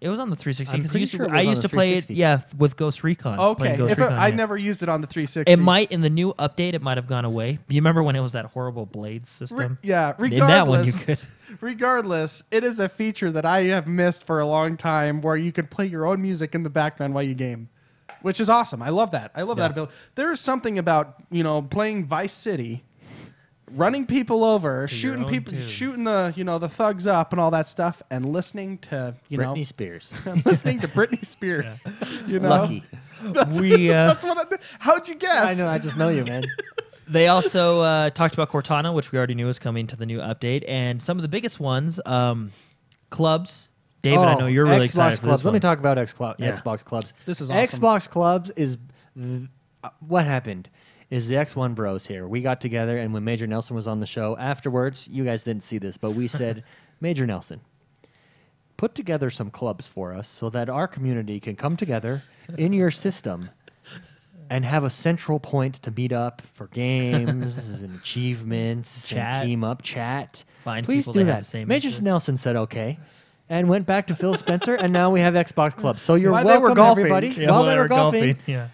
It was on the 360 I'm because pretty sure it was I on used the to play it. 360. Yeah, with Ghost Recon. Okay, playing Ghost if it, Recon, I yeah. never used it on the 360. It might in the new update. It might have gone away. You remember when it was that horrible Blade system? Yeah, In that one, you regardless, could. regardless, it is a feature that I have missed for a long time where you could play your own music in the background while you game, which is awesome. I love that. I love that ability. There is something about, playing Vice City, running people over, To your shooting own people, tunes. shooting the thugs up and all that stuff, and listening to, Britney Spears. listening to Britney Spears. Lucky. We That's what how'd you guess? I know. I just know you, man. They also talked about Cortana, which we already knew was coming to the new update, and some of the biggest ones, clubs. David, I know you're really Xbox excited for Clubs. this Let me one. talk about Yeah. Xbox Clubs. This is awesome. Xbox Clubs is what happened. Is the X1 Bros here? We got together, and when Major Nelson was on the show afterwards, you guys didn't see this, but we said, Major Nelson, put together some clubs for us so that our community can come together in your system and have a central point to meet up for games and achievements Chat. and team up chat. Find Please people do that have that. the same Major interests. Nelson said okay. And went back to Phil Spencer, and now we have Xbox Clubs. So you're While they were welcome, golfing. everybody. Yeah, While they were golfing. Yeah.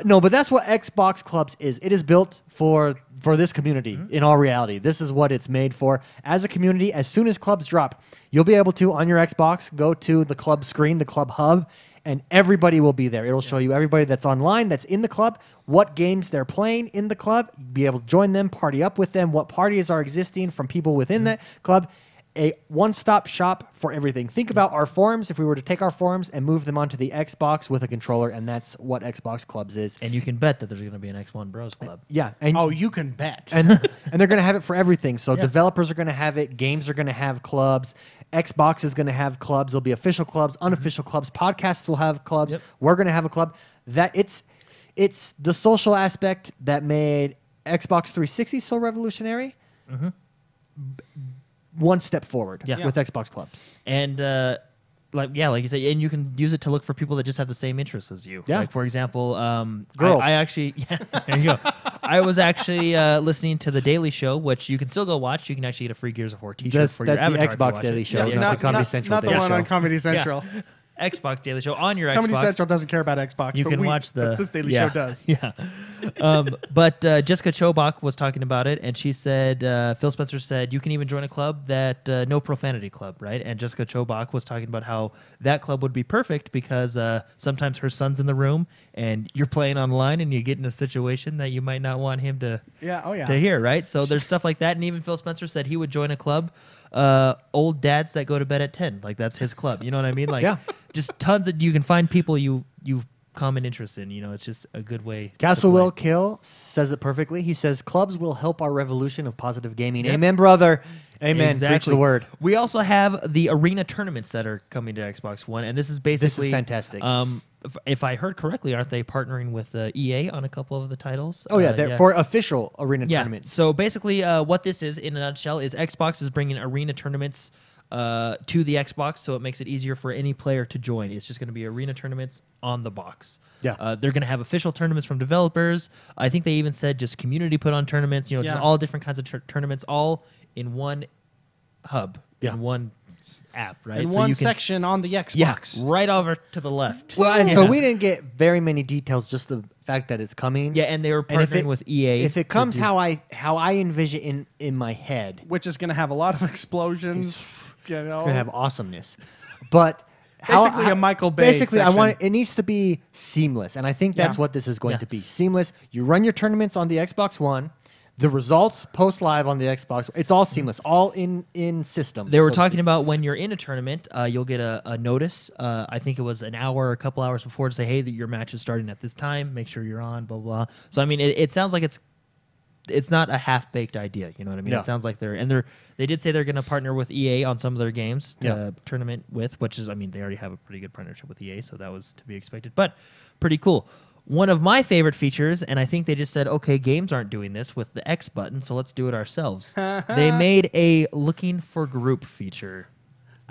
No, but that's what Xbox Clubs is. It is built for this community. In all reality, this is what it's made for. As a community, as soon as clubs drop, you'll be able to on your Xbox go to the club screen, the club hub, and everybody will be there. It'll show you everybody that's online, that's in the club, what games they're playing in the club. Be able to join them, party up with them, what parties are existing from people within that club. A one-stop shop for everything. Think about our forums. If we were to take our forums and move them onto the Xbox with a controller, and that's what Xbox Clubs is. And you can bet that there's going to be an X1 Bros Club. Yeah, and Oh, you can bet. and they're going to have it for everything. So Yeah. developers are going to have it. Games are going to have clubs. Xbox is going to have clubs. There'll be official clubs, unofficial clubs. Podcasts will have clubs. Yep. We're going to have a club. That it's the social aspect that made Xbox 360 so revolutionary. One step forward Yeah. with Xbox Clubs. And like you said, and you can use it to look for people that just have the same interests as you. Yeah. Like for example, Girls. I actually, yeah, there you go. I was actually listening to the Daily Show, which you can still go watch. You can actually get a free Gears of War T-shirt That's for the your avatar if you Xbox watch Daily it. Show, Yeah, not yeah. the Comedy Central not the Daily one Show. on Comedy Central. Xbox Daily Show on your Comedy Xbox. Central doesn't care about Xbox. You but can watch the. but this Daily yeah, Show does. Yeah. But Jessica Chobach was talking about it, and she said, Phil Spencer said, you can even join a club that no profanity club, right? And Jessica Chobach was talking about how that club would be perfect because sometimes her son's in the room, and you're playing online, and you get in a situation that you might not want him to Yeah. Oh yeah. to hear, right? So there's stuff like that, and even Phil Spencer said he would join a club, old dads that go to bed at 10, like that's his club. You know what I mean? Like, Yeah. just tons of you can find people you common interest in. You know, it's just a good way. Castle to play. Will Kill says it perfectly. He says clubs will help our revolution of positive gaming. Yep. Amen, brother. Amen. Preach Exactly. the word. We also have the arena tournaments that are coming to Xbox One, and this is basically fantastic. If I heard correctly, aren't they partnering with EA on a couple of the titles? Oh yeah, they're for official arena Yeah. tournaments. So basically, what this is in a nutshell is Xbox is bringing arena tournaments to the Xbox, so it makes it easier for any player to join. It's just going to be arena tournaments on the box. Yeah. They're going to have official tournaments from developers. I think they even said just community put on tournaments. You know, Yeah. just all different kinds of tournaments, all in one hub, Yeah. in one app, right? In So one you can- section on the Yeah, Xbox. right over to the left. Well, and so Yeah. we didn't get very many details, just the fact that it's coming. Yeah, and they were And if partnering it- with EA. If it to comes do- how I envision it in my head, Which is going to have a lot of explosions. You know, it's gonna have awesomeness. But Basically a Michael Bay Basically, I want section. it needs to be seamless, and I think that's Yeah. what this is going Yeah. to be. Seamless. You run your tournaments on the Xbox One. The results post live on the Xbox. It's all seamless, all in system. They were so to talking speak. about when you're in a tournament, you'll get a notice. I think it was an hour or a couple hours before to say, hey, that your match is starting at this time. Make sure you're on, blah, blah. So, I mean, it sounds like it's not a half-baked idea. You know what I mean? Yeah. It sounds like they did say they're going to partner with EA on some of their games to Yeah. tournament with, which is, I mean, they already have a pretty good partnership with EA, so that was to be expected. But pretty cool. One of my favorite features, and I think they just said, okay, games aren't doing this with the X button, so let's do it ourselves. They made a looking for group feature.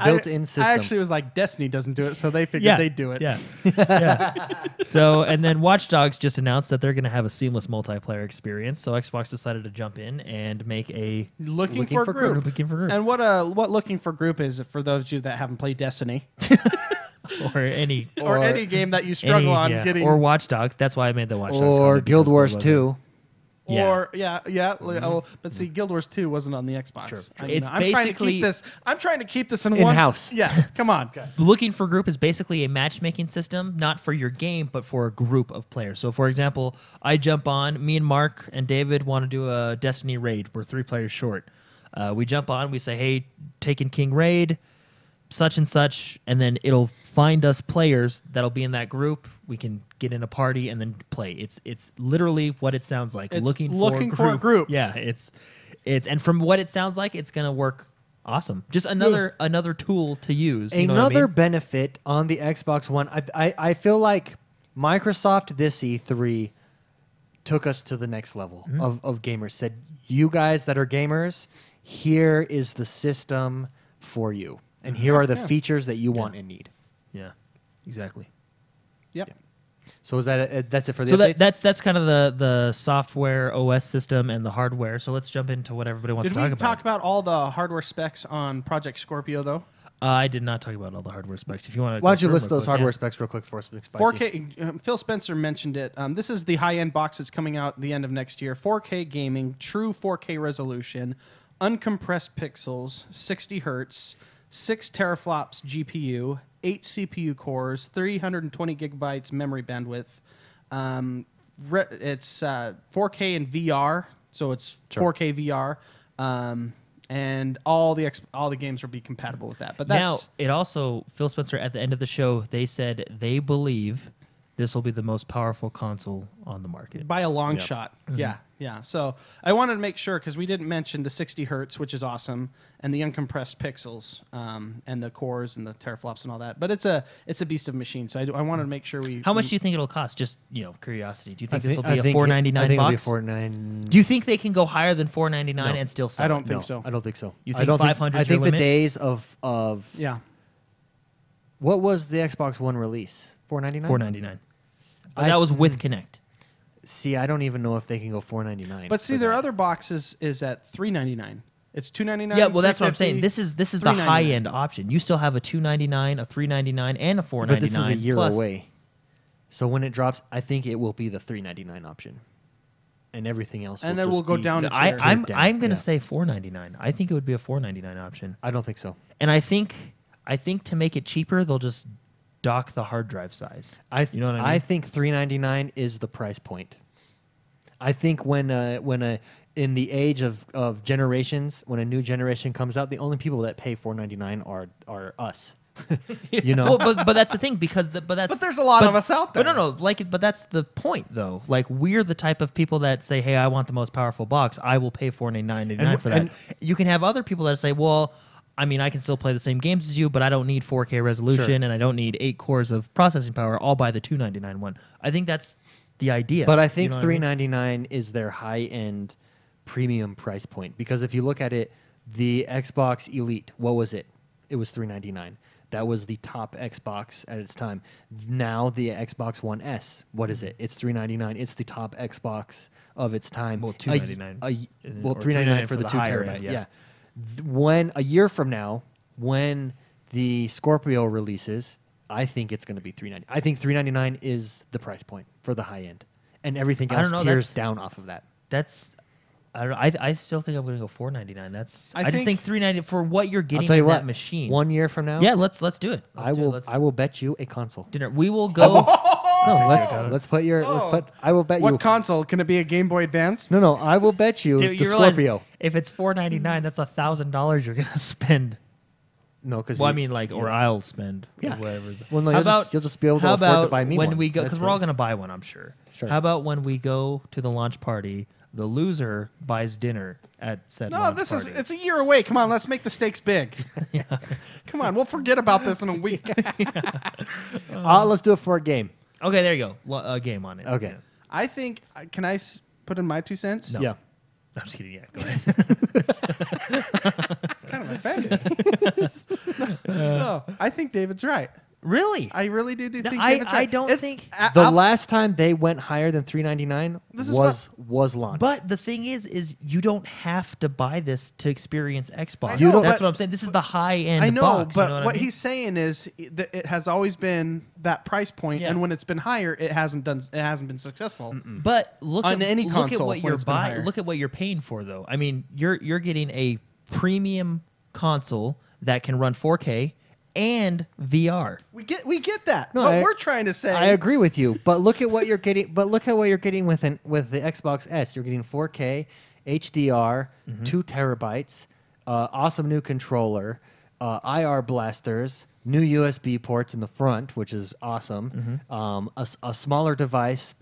built-in system. I actually was like, Destiny doesn't do it, so they figured they'd do it. Yeah. Yeah. So, and then Watch Dogs just announced that they're going to have a seamless multiplayer experience. So Xbox decided to jump in and make a Looking, Looking for, for group. group. looking for group And what looking for group is for those of you that haven't played Destiny or any or any game that you struggle on yeah. getting or Watch Dogs. That's why I made the Watch Dogs. or comment, Guild because Wars there 2. wasn't- Yeah. Or oh, but see, Guild Wars 2 wasn't on the Xbox. True. I, It's I'm trying to basically- keep this. I'm trying to keep this in In-house. one. Yeah, come on. Looking for group is basically a matchmaking system, not for your game, but for a group of players. So, for example, I jump on, me and Mark and David want to do a Destiny raid. We're 3 players short. We jump on, we say, hey, Taken King raid, such and such, and then it'll find us players that'll be in that group. We can get in a party and then play. It's literally what it sounds like. It's looking for a group. Yeah, it's and from what it sounds like, it's gonna work awesome. Just another tool to use. You know what I Another mean? benefit on the Xbox One, I feel like Microsoft this E3 took us to the next level of gamers. Said, you guys that are gamers, here is the system for you. And here are the features that you want and need. Yeah, exactly. Yep. So is that that's it for the So updates? that's kind of the software OS system and the hardware. So let's jump into what everybody wants Did to we talk talk about. about all the hardware specs on Project Scorpio though? I did not talk about all the hardware specs. If you want to, Why don't you list those hardware specs real quick for us, Big Spicy? 4K. Phil Spencer mentioned it. This is the high-end box that's coming out the end of next year. 4K gaming, true 4K resolution, uncompressed pixels, 60 hertz, 6 teraflops GPU, 8 CPU cores, 320 gigabytes memory bandwidth. It's 4K in VR, so it's Sure. 4K VR, and all the games will be compatible with that. But that's Now, it also, Phil Spencer, at the end of the show, they said they believe this will be the most powerful console on the market. by a long shot. Yeah. So I wanted to make sure because we didn't mention the 60 hertz, which is awesome, and the uncompressed pixels, and the cores and the teraflops and all that. But it's a beast of a machine. So I wanted to make sure we. How much do you think it'll cost? Just curiosity. Do you think this will I be a think $4.99 I think box? it'll be $4.99. Do you think they can go higher than $4.99 No. and still sell? I don't it? think so. I don't think so. You I think don't 500 I is think your the limit? days of Yeah. what was the Xbox One release? $4.99. $4.99. But I- that was with Kinect. See, I don't even know if they can go $4.99. But see, for their that. other boxes is at $3.99. It's $2.99. Yeah, well, that's what I'm $3.50, saying. This is the $3.99. high end option. You still have a $2.99, a $3.99, and a $4.99. But this is a year plus. away. So when it drops, I think it will be the $3.99 option, and everything else. And will then we'll just go be down to I, tier. I'm down. I'm gonna Yeah. say $4.99. I think it would be a $4.99 option, I don't think so. and I think to make it cheaper, they'll just dock the hard drive size. You know what I mean? I think $3.99 is the price point. I think when in the age of generations, when a new generation comes out, the only people that pay $4.99 are us. You know. Well, but that's the thing because But there's a lot of us out there. But no, but that's the point though. Like we're the type of people that say, "Hey, I want the most powerful box. I will pay $4.99 for that." and- You can have other people that say, "Well, I mean, I can still play the same games as you, but I don't need 4K resolution Sure. and I don't need 8 cores of processing power. I'll buy the $2.99 one." I think that's the idea. But I think You know what I mean? $3.99 is their high end premium price point because if you look at it, the Xbox Elite, what was it? It was $3.99. That was the top Xbox at its time. Now the Xbox One S, what is it? It's $3.99. It's the top Xbox of its time. Well, $2.99. Well, Or $3.99 for the the 2 higher terabyte. end, Yeah. yeah. When a year from now, when the Scorpio releases, I think it's going to be $3.99. I think $3.99 is the price point for the high end, and everything I don't else know, tears that's- down off of that. That's I don't. I still think I'm going to go $4.99. That's. I I just think- think $3.99 for what you're I'll getting tell you in what. that machine. 1 year from now, Yeah, let's do it. I will bet you a console. Dinner. We will go. No, let's put your let's Oh. put. I will bet What you. console? Can it be a Game Boy Advance? No, I will bet you Dude, the you realize Scorpio. if it's $4.99, that's $1,000 you're gonna spend. No, because Well, I mean, like, or I'll spend. Yeah. Or whatever. Well, no, How you'll just be able to how afford to about buy me when one. we go? That's Because we're all it. gonna buy one, I'm sure. Sure. How about when we go to the launch party? The loser buys dinner at said No, launch this party. is it's a year away. Come on, let's make the stakes big. Come on, we'll forget about this in a week. Let's do it for a game. Okay, there you go. A game on it. Okay. Yeah. I think. Can I put in my 2 cents? No. Yeah. I'm just kidding. Yeah, go ahead. Kind of offended. No, I think David's right. Really? I really do think No, David's I right. don't It's- think- The I'll- last time they went higher than $3.99 This is was launch. But the thing is you don't have to buy this to experience Xbox. I know, That's but- what I'm saying. This is the high end. I know, box, but you know what I mean? he's saying is that it has always been that price point, Yeah. and when it's been higher, it hasn't been successful. But look On at any look console at what when you're it's been buying. higher. Look at what you're paying for, though. I mean, you're getting a premium console that can run 4K and VR. We get that. No, what we're trying to say. I agree with you, but look at what you're getting. But look at what you're getting with the Xbox S. You're getting 4K, HDR, 2 terabytes, awesome new controller, IR blasters, new USB ports in the front, which is awesome. A smaller device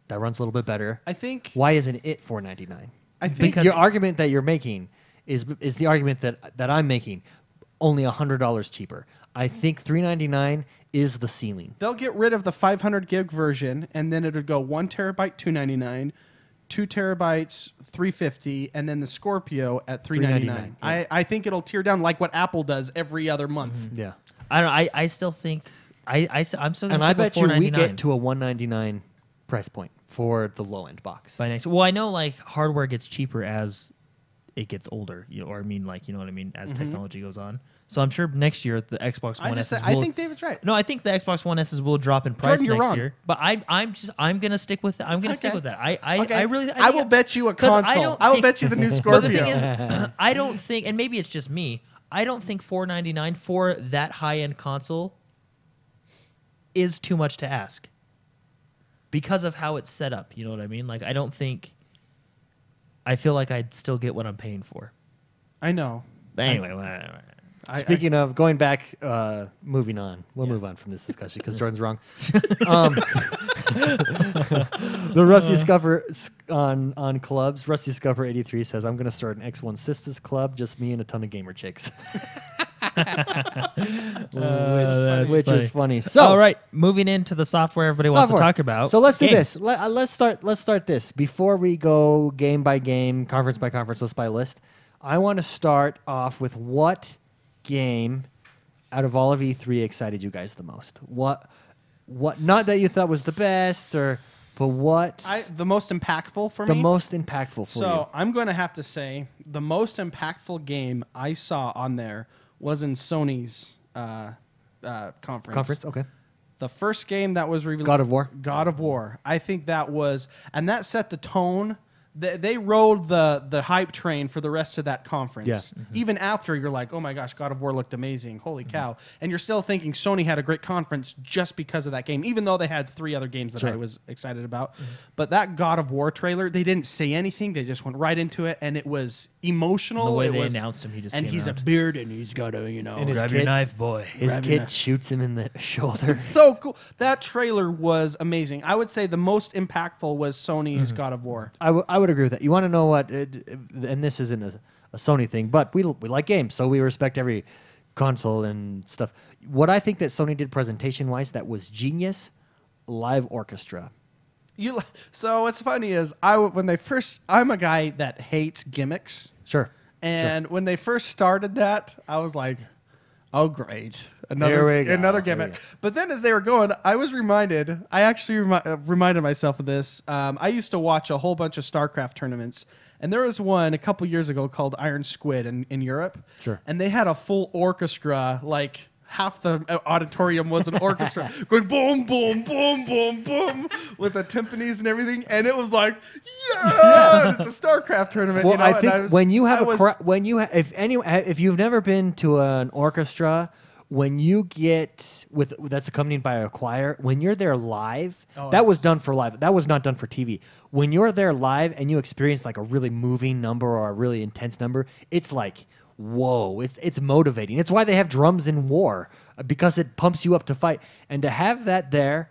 that runs a little bit better. I think Why isn't it $499? I think Because- Your argument that you're making is the argument that I'm making. Only $100 cheaper. I think $399 is the ceiling. they'll get rid of the 500 gig version, and then it would go 1 terabyte $299, 2 terabytes $350, and then the Scorpio at $399. $399, I think it'll tear down like what Apple does every other month. Yeah. I don't. I still think. I'm still. Gonna And I stick with bet you we $499 get to a $199 price point for the low end box. by next. Well, I know like hardware gets cheaper as it gets older. Or I mean, like, you know what I mean, as technology goes on. So I'm sure next year the Xbox One S. I think David's right. No, I think the Xbox One S's will drop in price Jordan, you're next wrong. year. But I'm gonna stick with that. I'm gonna stick Okay. with that. I Okay. really I will bet you a 'cause I console. don't I will think- bet you the new But Scorpio. the thing is, I don't think, and maybe it's just me. I don't think $499 for that high end console is too much to ask because of how it's set up. You know what I mean? Like, I don't think. I feel like I'd still get what I'm paying for. I know. But anyway, whatever. Speaking of going back, moving on. We'll move on from this discussion because Jordan's wrong. The Rusty Scupper on clubs. Rusty Scupper 83 says, "I'm going to start an X1 Sisters club, just me and a ton of gamer chicks," That's which funny. is funny. So, All right, moving into the software everybody wants to software. talk about. So let's do Games. this. Let's start this before we go game by game, conference by conference, list by list. I want to start off with what game out of all of E3 excited you guys the most? What not that you thought was the best, but what The most impactful for the me. most impactful for So I'm going to have to say the most impactful game I saw on there was in Sony's conference. you? Conference, okay. The first game that was revealed, God of War? God of War. I think that was, and that set the tone. They rode the hype train for the rest of that conference. Yeah. Even after you're like, oh my gosh, God of War looked amazing. Holy cow. And you're still thinking Sony had a great conference just because of that game, even though they had 3 other games that Sure. I was excited about. But that God of War trailer, they didn't say anything. They just went right into it, and it was emotional. The way It they was- announced him, he just and came he's out. a beard, and he's got a, And his Grab kid- your knife, boy. His Grabbing kid a- shoots him in the shoulder. so cool. That trailer was amazing. I would say the most impactful was Sony's God of War. I would agree with that. You want to know what? And this isn't a Sony thing, but we like games, so we respect every console and stuff. What I think that Sony did presentation wise that was genius, live orchestra. So what's funny is I'm a guy that hates gimmicks, Sure. and when they first started that, I was like, "Oh great, Here we go. another Here we gimmick." go. But then as they were going, I was reminded. I actually reminded myself of this. I used to watch a whole bunch of StarCraft tournaments, and there was one a couple years ago called Iron Squid in Europe. Sure. And they had a full orchestra, like half the auditorium was an orchestra going boom, boom, boom, boom, boom with the timpanis and everything, and it was like, yeah, and it's a StarCraft tournament. Well, you know? I and think was- when you I have was- if you've never been to an orchestra, when you get that's accompanied by a choir, when you're there live, Oh, that was it's- done for live. That was not done for TV. When you're there live and you experience like a really moving number or a really intense number, it's like, whoa, it's motivating. It's why they have drums in war, because it pumps you up to fight. And to have that there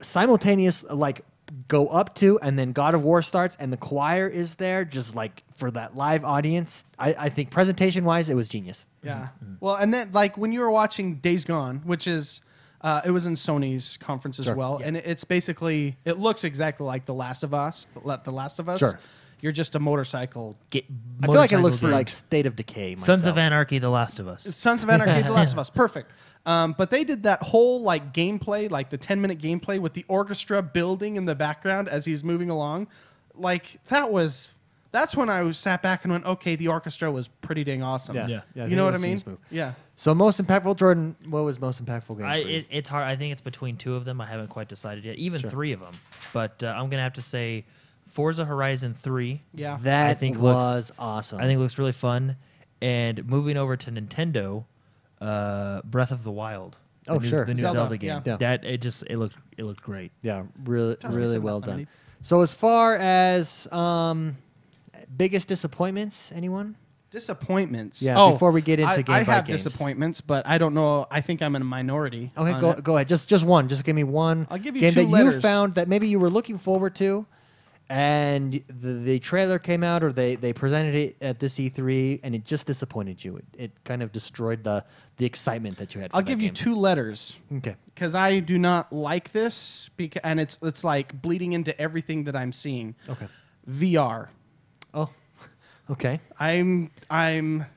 simultaneous, like go up to, and then God of War starts and the choir is there just like for that live audience, I think presentation wise it was genius. Yeah. Well, and then like when you were watching Days Gone, which is it was in Sony's conference as Sure. well, and it's basically it looks exactly like The Last of Us. The Last of Us. Sure. You're just a motorcycle. I feel like it looks Motorcycle like game. State of Decay. Sons of myself. Anarchy, The Last of Us. Sons of Anarchy, The Last of Us. Perfect. But they did that whole like gameplay, like the 10-minute gameplay with the orchestra building in the background as he's moving along. Like that's when I sat back and went, okay, the orchestra was pretty dang awesome. Yeah. Yeah. I You think know it what I was a mean? genius move. Yeah. So most impactful, Jordan. What was most impactful game? for you? It's hard. I think it's between 2 of them. I haven't quite decided yet. Even Sure. 3 of them. But I'm gonna have to say, Forza Horizon 3. Yeah. That I think was awesome. I think it looks really fun. And moving over to Nintendo, Breath of the Wild. Oh, the new, sure. the new Zelda, Zelda, game. yeah. Yeah. That it looked great. Yeah, really, Sounds really like well something I done. need. So as far as biggest disappointments, anyone? Disappointments. Yeah, before we get into Game I by have games. disappointments, but I don't know. I think I'm in a minority. Okay, on go it. ahead. Just one. Just give me one. I'll give you game two that letters. you found that maybe you were looking forward to, and the trailer came out or they presented it at this E3 and it just disappointed you. It kind of destroyed the excitement that you had. For I'll that give you game. 2 letters Okay. because I do not like this, and it's like bleeding into everything that I'm seeing. Okay. VR. Oh. Okay. I'm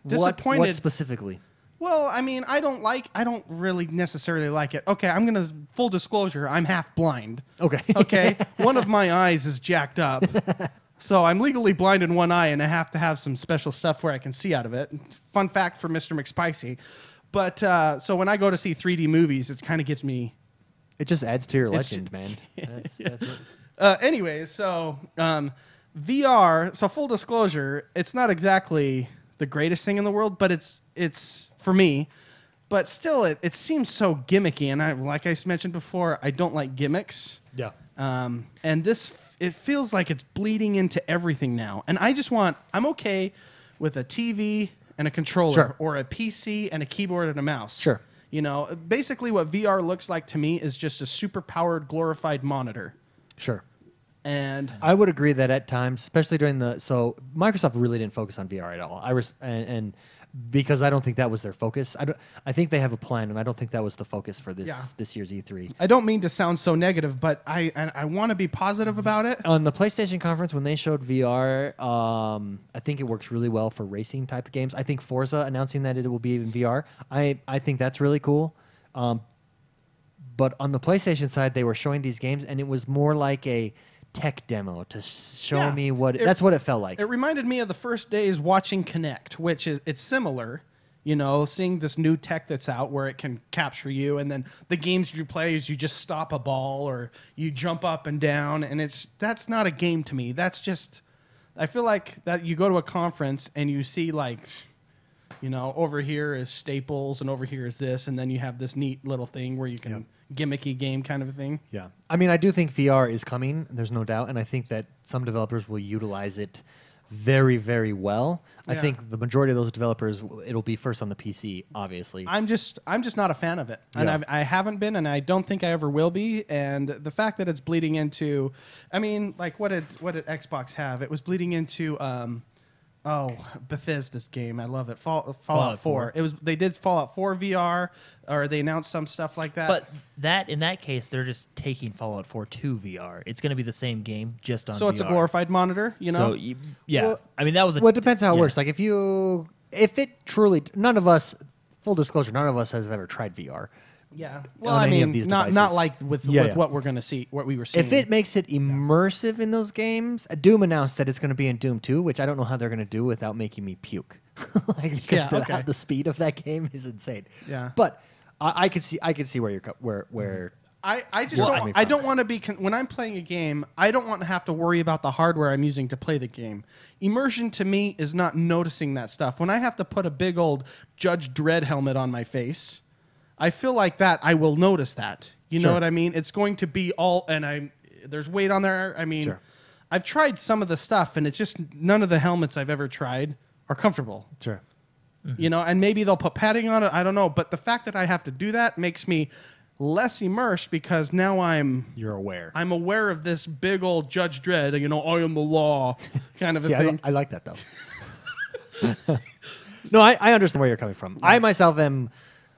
disappointed. What specifically? Well, I mean, I don't really necessarily like it. Okay, I'm gonna full disclosure. I'm half blind. Okay. Okay, one of my eyes is jacked up, so I'm legally blind in one eye, and I have to have some special stuff where I can see out of it. Fun fact for Mr. McSpicy. But so when I go to see 3D movies, it kind of gives me. It just adds to your It's legend, man. That's it. Anyways, so VR. So full disclosure, it's not exactly the greatest thing in the world, but it's for me. But still, it seems so gimmicky, and like I mentioned before, I don't like gimmicks. Yeah. And this, it feels like it's bleeding into everything now. And I'm okay with a TV and a controller, Sure. or a PC and a keyboard and a mouse. Sure. You know, basically what VR looks like to me is just a super powered, glorified monitor. Sure. And I would agree that at times, especially during so Microsoft really didn't focus on VR at all. And because I don't think that was their focus. I think they have a plan, and I don't think that was the focus for this Yeah. this year's E3. I don't mean to sound so negative, but I want to be positive about it. On the PlayStation conference, when they showed VR, I think it works really well for racing type of games. I think Forza announcing that it will be in VR, I think that's really cool. But on the PlayStation side, they were showing these games, and it was more like a tech demo to show Yeah. me that's what it felt like. It reminded me of the first days watching Kinect, which it's similar. You know, seeing this new tech that's out where it can capture you, and then the games you play is you just stop a ball or you jump up and down, and that's not a game to me. That's just, I feel like that you go to a conference and you see like, you know, over here is Staples and over here is this, and then you have this neat little thing where you can gimmicky game kind of a thing. Yeah. I mean, I do think VR is coming, there's no doubt, and I think that some developers will utilize it very, very well. I Yeah. think the majority of those developers, it'll be first on the PC, obviously. I'm just not a fan of it, and Yeah. I haven't been, and I don't think I ever will be. And the fact that it's bleeding into, I mean, like what did Xbox have? It was bleeding into, Bethesda's game. I love it. Fallout 4. They did Fallout 4 VR, or they announced some stuff like that. But in that case, they're just taking Fallout 4 to VR. It's going to be the same game, just on so it's a VR. glorified monitor, you know. So yeah, Well- I mean that was. Well, it depends how it yeah. works. Like if it truly, none of us, full disclosure, none of us has ever tried VR. Yeah. Well, on I any of mean, these not devices. like with Yeah. what we're gonna see, what we were seeing. If it makes it immersive in those games, Doom announced that it's going to be in Doom 2, which I don't know how they're going to do without making me puke. Like, because Yeah, okay. the speed of that game is insane. Yeah. But I could see where you're where I just Well, don't. I mean, I don't want to be when I'm playing a game. I don't want to have to worry about the hardware I'm using to play the game. Immersion to me is not noticing that stuff. When I have to put a big old Judge Dredd helmet on my face, I feel like that I will notice that. You know Sure. what I mean? It's going to be there's weight on there. I mean, Sure. I've tried some of the stuff, and it's just none of the helmets I've ever tried are comfortable. sure. You know, and maybe they'll put padding on it. I don't know, but the fact that I have to do that makes me less immersed because now You're aware. I'm aware of this big old Judge Dredd, you know, I am the law kind of a See, thing. I like that though. No, I understand where you're coming from. I myself am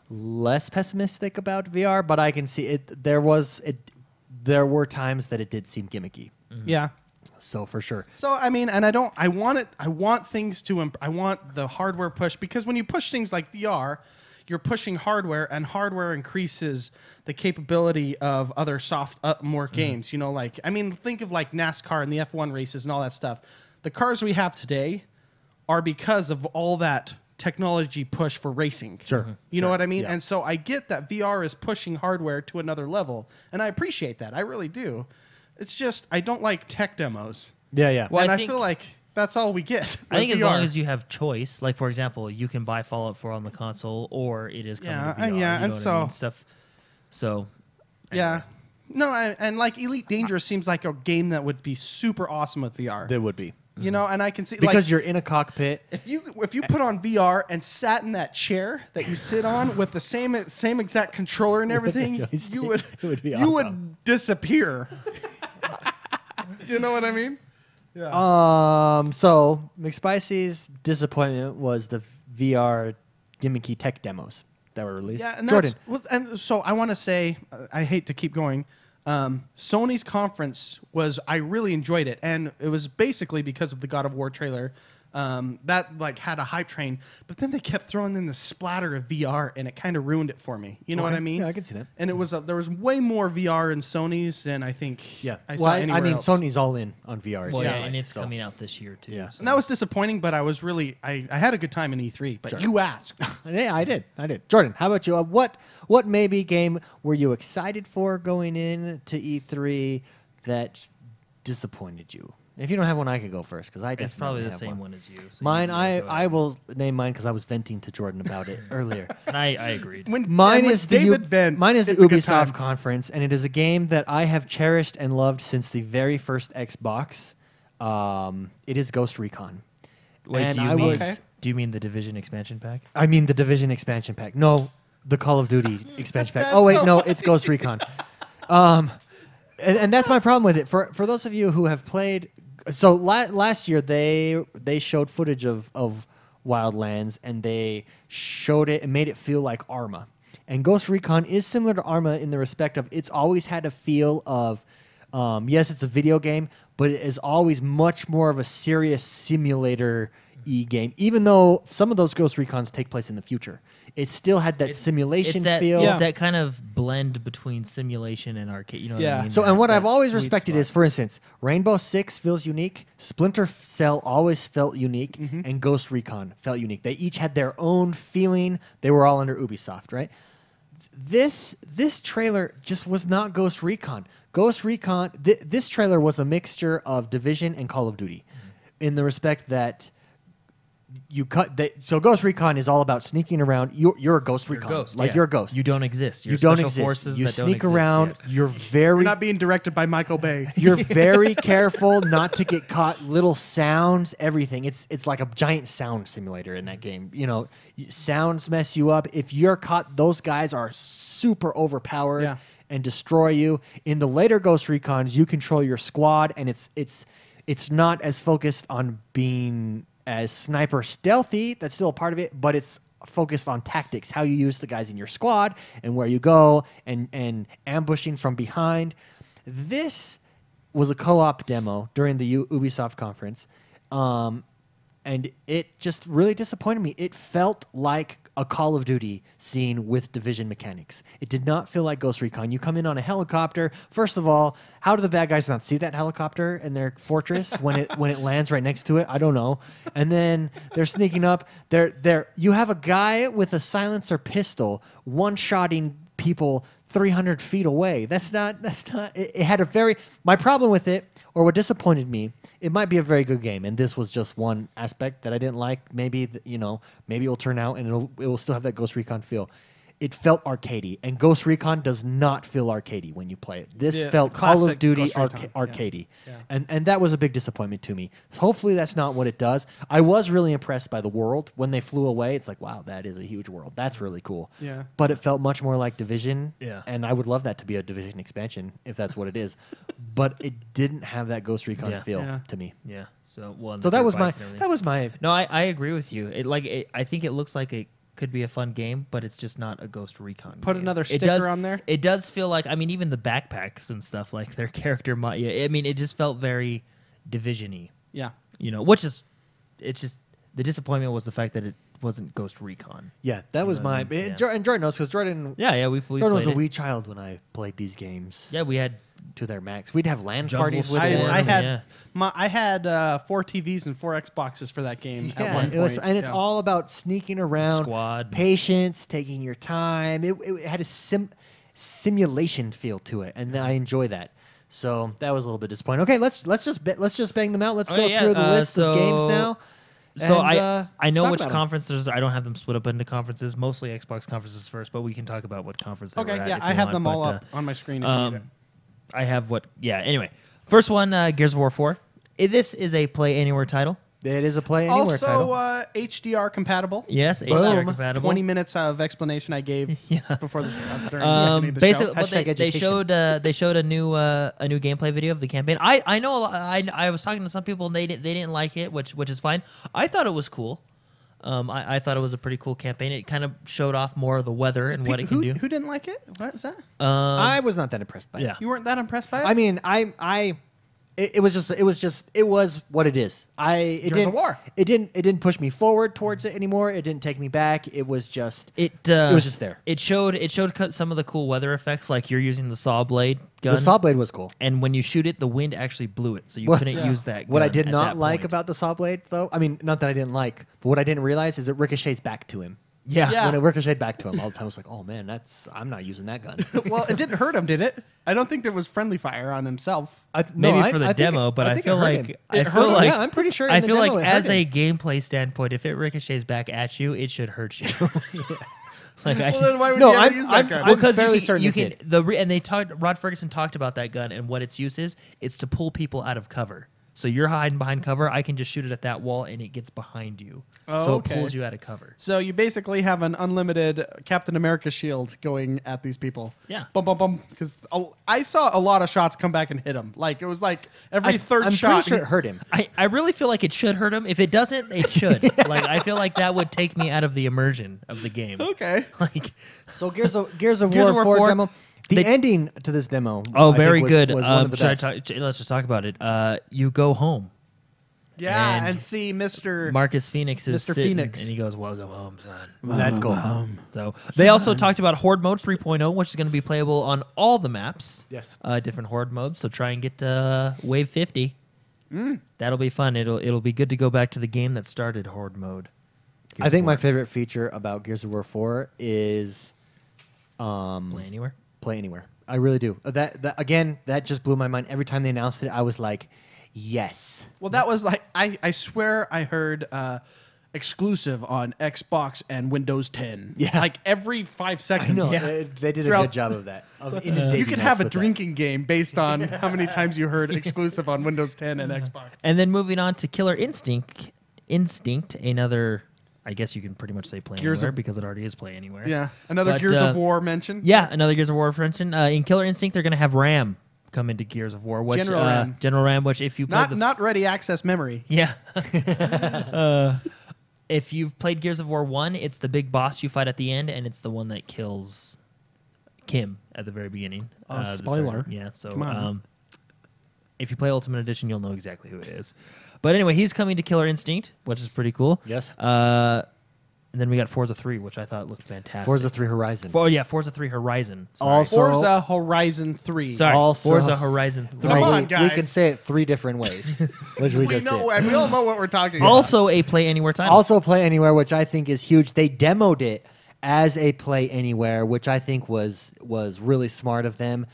less pessimistic about VR, but I can see it. There were times that it did seem gimmicky. Yeah. So for sure. So I mean, and I want things to I want the hardware push, because when you push things like VR, you're pushing hardware, and hardware increases the capability of other more games. You know, like, I mean, think of like NASCAR and the F1 races and all that stuff. The cars we have today are because of all that technology push for racing. Sure. You know what I mean? Yeah. And so I get that VR is pushing hardware to another level, and I appreciate that. I really do. It's just I don't like tech demos. Yeah. Well, And I I think- feel like that's all we get. I think with as long VR. as you have choice, like for example, you can buy Fallout 4 on the console, or it is coming Yeah, to VR. yeah, you know and what I so- mean? Stuff. So Yeah. No, and like Elite Dangerous seems like a game that would be super awesome with VR. There would be. You know, and I can see Because like, you're in a cockpit. if you put on VR and sat in that chair that you sit on with the same exact controller and everything, joystick, you would it would be you awesome. would disappear. You know what I mean? So McSpicy's disappointment was the VR gimmicky tech demos that were released. Yeah, and Jordan, and so I want to say, I hate to keep going. Sony's conference I really enjoyed it, and it was basically because of the God of War trailer. That like had a hype train, but then they kept throwing in the splatter of VR, and it kind of ruined it for me. You know what Okay. I mean? Yeah, I can see that. And it was there was way more VR in Sony's than I think. yeah. I well, saw I anywhere mean, else. Sony's all in on VR. Well, it yeah, sounds and like, it's so. coming out this year too. Yeah. so. And that was disappointing, but I was really I had a good time in E3. But you asked. Yeah, I did. Jordan, how about you? What maybe game were you excited for going in to E3 that disappointed you? If you don't have one, I could go first because I It's definitely probably the have same one as you. So Mine, you go I ahead. will name mine because I was venting to Jordan about it earlier. And I agreed. Mine when is the David vents, mine is the it's a good Ubisoft time. conference, and it is a game that I have cherished and loved since the very first Xbox. It is Ghost Recon. Wait, and do you I mean was- do you mean the Division expansion pack? I mean the Division expansion pack. No, the Call of Duty expansion pack. That's Oh wait, so no, it's Ghost Recon. And that's my problem with it. For those of you who have played, so last year they showed footage of Wildlands, and they showed it and made it feel like Arma. And Ghost Recon is similar to Arma in the respect of it's always had a feel of, yes, it's a video game, but it is always much more of a serious simulator-y game. Even though some of those Ghost Recons take place in the future, it still had that simulation It's that, feel. It's that kind of blend between simulation and arcade. You know what Yeah. I mean? So, and That- what I've that always sweet respected spot. is, for instance, Rainbow Six feels unique, Splinter Cell always felt unique, and Ghost Recon felt unique. They each had their own feeling. They were all under Ubisoft, right? This trailer just was not Ghost Recon. Ghost Recon, this trailer was a mixture of Division and Call of Duty, in the respect that so Ghost Recon is all about sneaking around. You're a Ghost You're a Recon, ghost, like yeah. you're a ghost. You don't exist. You're You don't special exist. Forces You that don't sneak exist around. yet. You're very You're not being directed by Michael Bay. you're very careful not to get caught. Little sounds, everything. It's like a giant sound simulator in that game. You know, sounds mess you up. If you're caught, those guys are super overpowered Yeah. and destroy you. In the later Ghost Recons, you control your squad, and it's not as focused on being as sniper stealthy. That's still a part of it, but it's focused on tactics, how you use the guys in your squad and where you go, and ambushing from behind. This was a co-op demo during the Ubisoft conference, and it just really disappointed me. It felt like a Call of Duty scene with Division mechanics. It did not feel like Ghost Recon. You come in on a helicopter. First of all, how do the bad guys not see that helicopter in their fortress when it lands right next to it? I don't know. And then they're sneaking up. You have a guy with a silencer pistol one-shotting people 300 feet away. That's not. It had a very. My problem with it, or what disappointed me, it might be a very good game, and this was just one aspect that I didn't like. Maybe maybe it will turn out and it will still have that Ghost Recon feel. It felt arcadey, and Ghost Recon does not feel arcadey when you play it. This Yeah, felt Call of classic Duty Ghost Recon, yeah. arcadey, Yeah. and that was a big disappointment to me. Hopefully, that's not what it does. I was really impressed by the world when they flew away. It's like, wow, that is a huge world. That's really cool. Yeah. But it felt much more like Division. Yeah. And I would love that to be a Division expansion if that's what it is. But it didn't have that Ghost Recon Yeah. feel Yeah. to me. Yeah. So well. and So the that dirt was my bikes and everything. that was my No, I agree with you. I think it looks like it could be a fun game, but it's just not a Ghost Recon. Put game. another It sticker does- on there? It does feel like, I mean, even the backpacks and stuff, like their character. I mean, it just felt very Division-y. Yeah. You know, which is, it's just the disappointment was the fact that it wasn't Ghost Recon. yeah. That was my Yeah. and Jordan knows because Jordan Yeah, we Jordan was played a it. wee child when I played these games Yeah, we had to their max. We'd have LAN Jungle parties with Storm. it. I had Yeah. I had 4 TVs and 4 Xboxes for that game at Yeah, one it was, point. and it's Yeah. all about sneaking around, Squad. patience, taking your time. It had a simulation feel to it, and I enjoy that. So that was a little bit disappointing. Okay, let's just bang them out. Let's Okay, go yeah, through the list of games so- now. So and, I know talk which about 'em. conferences. I don't have them split up into conferences. Mostly Xbox conferences first, but we can talk about what conference they Okay, were at yeah, if I you have want, them all but, up on my screen. If you need it. I have what? Yeah. Anyway, first one, Gears of War 4. This is a Play Anywhere title. It is a Play Anywhere Also, title. HDR compatible. Yes, Boom. HDR compatible. 20 minutes of explanation I gave Yeah. before the during the beginning of the Basically, show. but Hashtag they education. showed a new gameplay video of the campaign. I know a lot, I was talking to some people and they didn't like it, which is fine. I thought it was cool. I thought it was a pretty cool campaign. It kind of showed off more of the weather and what it can who, do. who didn't like it? What was that? I was not that impressed by it. yeah. You weren't that impressed by it? I mean, it was what it is. It Gears didn't of War. It didn't push me forward towards it anymore. It didn't take me back. It was just It was just there. It showed some of the cool weather effects, like you're using the saw blade gun. The saw blade was cool. And when you shoot it, the wind actually blew it, so you What- couldn't use that. What I gun did at not that like point. about the saw blade, though, I mean, not that I didn't like, but what I didn't realize is it ricochets back to him. Yeah. Yeah. When it ricocheted back to him, all the time I was like, "Oh man, I'm not using that gun." well, it didn't hurt him, did it? I don't think there was friendly fire on himself. Maybe for the demo, but I think feel it hurt like him. I It feel hurt him. like Yeah, I'm pretty sure. In I the feel demo like it hurt as him. a gameplay standpoint, if it ricochets back at you, it should hurt you. Like I Well, then why would No, you ever I'm- use I'm- that gun? I'm because fairly you can, certain you it can did. and they talked. Rod Ferguson talked about that gun and what its use is. It's to pull people out of cover. So you're hiding behind cover. I can just shoot it at that wall, and it gets behind you. Oh, so okay. it pulls you out of cover. So you basically have an unlimited Captain America shield going at these people. Yeah. Bum, bum, bum. Because I saw a lot of shots come back and hit him. Like, it was like every third I'm shot. pretty sure it hurt him. I really feel like it should hurt him. If it doesn't, it should. Like I feel like that would take me out of the immersion of the game. Okay. Like So Gears of Gears War of War 4 4, demo. The they- ending to this demo. oh, I very think was, good. Was one of the should I best. let's just talk about it. You go home. Yeah, And and see Mr. Marcus Phoenix is Mr. sitting, Phoenix. and he goes, "Welcome home, son." That's cool. So they also talked about Horde Mode 3.0, which is going to be playable on all the maps. Yes. Different Horde modes. So try and get Wave 50. That'll be fun. It'll be good to go back to the game that started Horde Mode. I think my favorite feature about Gears of War 4 is Play anywhere. play anywhere. I really do. That just blew my mind. Every time they announced it, I was like, yes. Well, that was like, I swear I heard exclusive on Xbox and Windows 10. Yeah. Like every 5 seconds. I know. Yeah. They did a Throughout- good job of that. Of You could have a inundating us with that. drinking game based on how many times you heard exclusive on Windows 10 and Xbox. And then moving on to Killer Instinct. Another, I guess you can pretty much say Play Gears Anywhere of- because it already is Play Anywhere. Yeah. Another But, Gears of War mention. Yeah, another Gears of War mention. In Killer Instinct, they're going to have RAM come into Gears of War. Which, General RAM. General RAM, which if you played Not ready access memory. Yeah. If you've played Gears of War 1, it's the big boss you fight at the end, and it's the one that kills Kim at the very beginning. Oh, The spoiler. sergeant. Yeah, so Come on. if you play Ultimate Edition, you'll know exactly who it is. But anyway, he's coming to Killer Instinct, which is pretty cool. Yes. And then we got Forza 3, which I thought looked fantastic. Forza 3 Horizon. Forza 3 Horizon. Sorry. Also- Forza Horizon 3. Sorry, also- Forza Horizon 3. Come on, We guys. can say it 3 different ways, which we We just know, did. and we all know what we're talking about. Also a Play Anywhere title. Also Play Anywhere, which I think is huge. They demoed it as a Play Anywhere, which I think was really smart of them.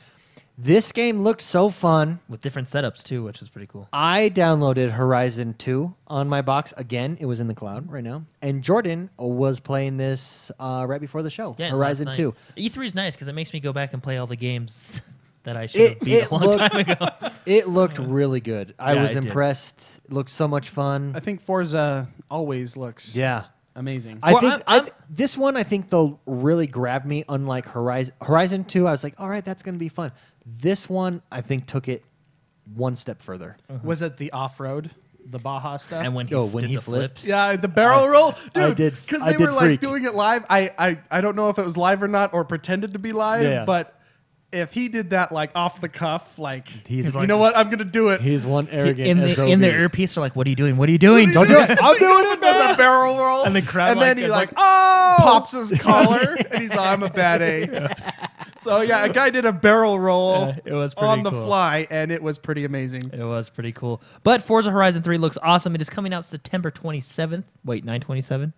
This game looked so fun. with different setups, too, which is pretty cool. I downloaded Horizon 2 on my box. Again, it was in the cloud right now. And Jordan was playing this right before the show. Yeah, Horizon last 2. night. E3 is nice because it makes me go back and play all the games that I should have beat a long looked, time ago. It looked really good. I Yeah, was it did. impressed. It looked so much fun. I think Forza always looks Yeah. amazing. I Well, think I'm- this one, I think, though, really grabbed me. Unlike Horizon 2, I was like, all right, that's going to be fun. This one, I think, took it one step further. Was it the off-road, the Baja stuff? And when he, Oh, when did he the flipped? flip. yeah, the barrel roll, I dude. did- Because I they did were like freak. doing it live. I don't know if it was live or not, or pretended to be live. Yeah. But if he did that like off the cuff, like He's you like- know what, I'm gonna do it. He's one arrogant In the SOB. earpiece, they're like, "What are you doing? What are you doing? Don't do it. I'm doing it, Does a man. barrel roll, And the crowd and then like he is like, like, "Oh!" pops his collar, and he's I'm a bad A. So yeah, a guy did a barrel roll It was pretty on the cool. fly, and it was pretty amazing. It was pretty cool. But Forza Horizon 3 looks awesome. It is coming out September 27th. Wait, 9/27?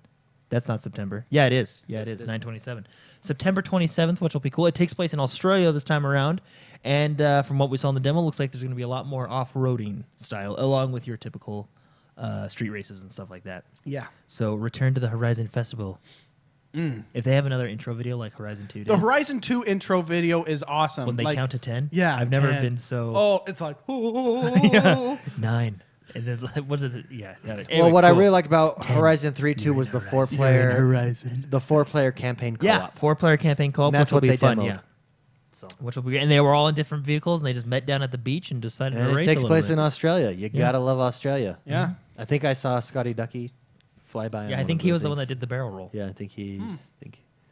That's not September. Yeah, it is. Yeah, Yes, it it is. is. 9/27. September 27th, which will be cool. It takes place in Australia this time around. And from what we saw in the demo, looks like there's going to be a lot more off-roading style, along with your typical street races and stuff like that. Yeah. So return to the Horizon Festival. If they have another intro video like Horizon 2 did, The Horizon 2 intro video is awesome. when they Like, count to 10, yeah, I've never 10. been so... Oh, it's like Yeah. 9, And then what is it? Yeah. Well, Anyway, what I cool. really liked about Horizon 3.2 was the four-player campaign co-op. Yeah, 4-player campaign co-op, And that's which will what be they fun. demoed. Yeah. So. Which will be great. And they were all in different vehicles, and they just met down at the beach and decided to And race it takes a little place bit. in Australia. You gotta love Australia. Yeah. I think I saw Scotty Ducky fly by. on Yeah, I one think of he the was the one that things. did the barrel roll. Yeah, I think he.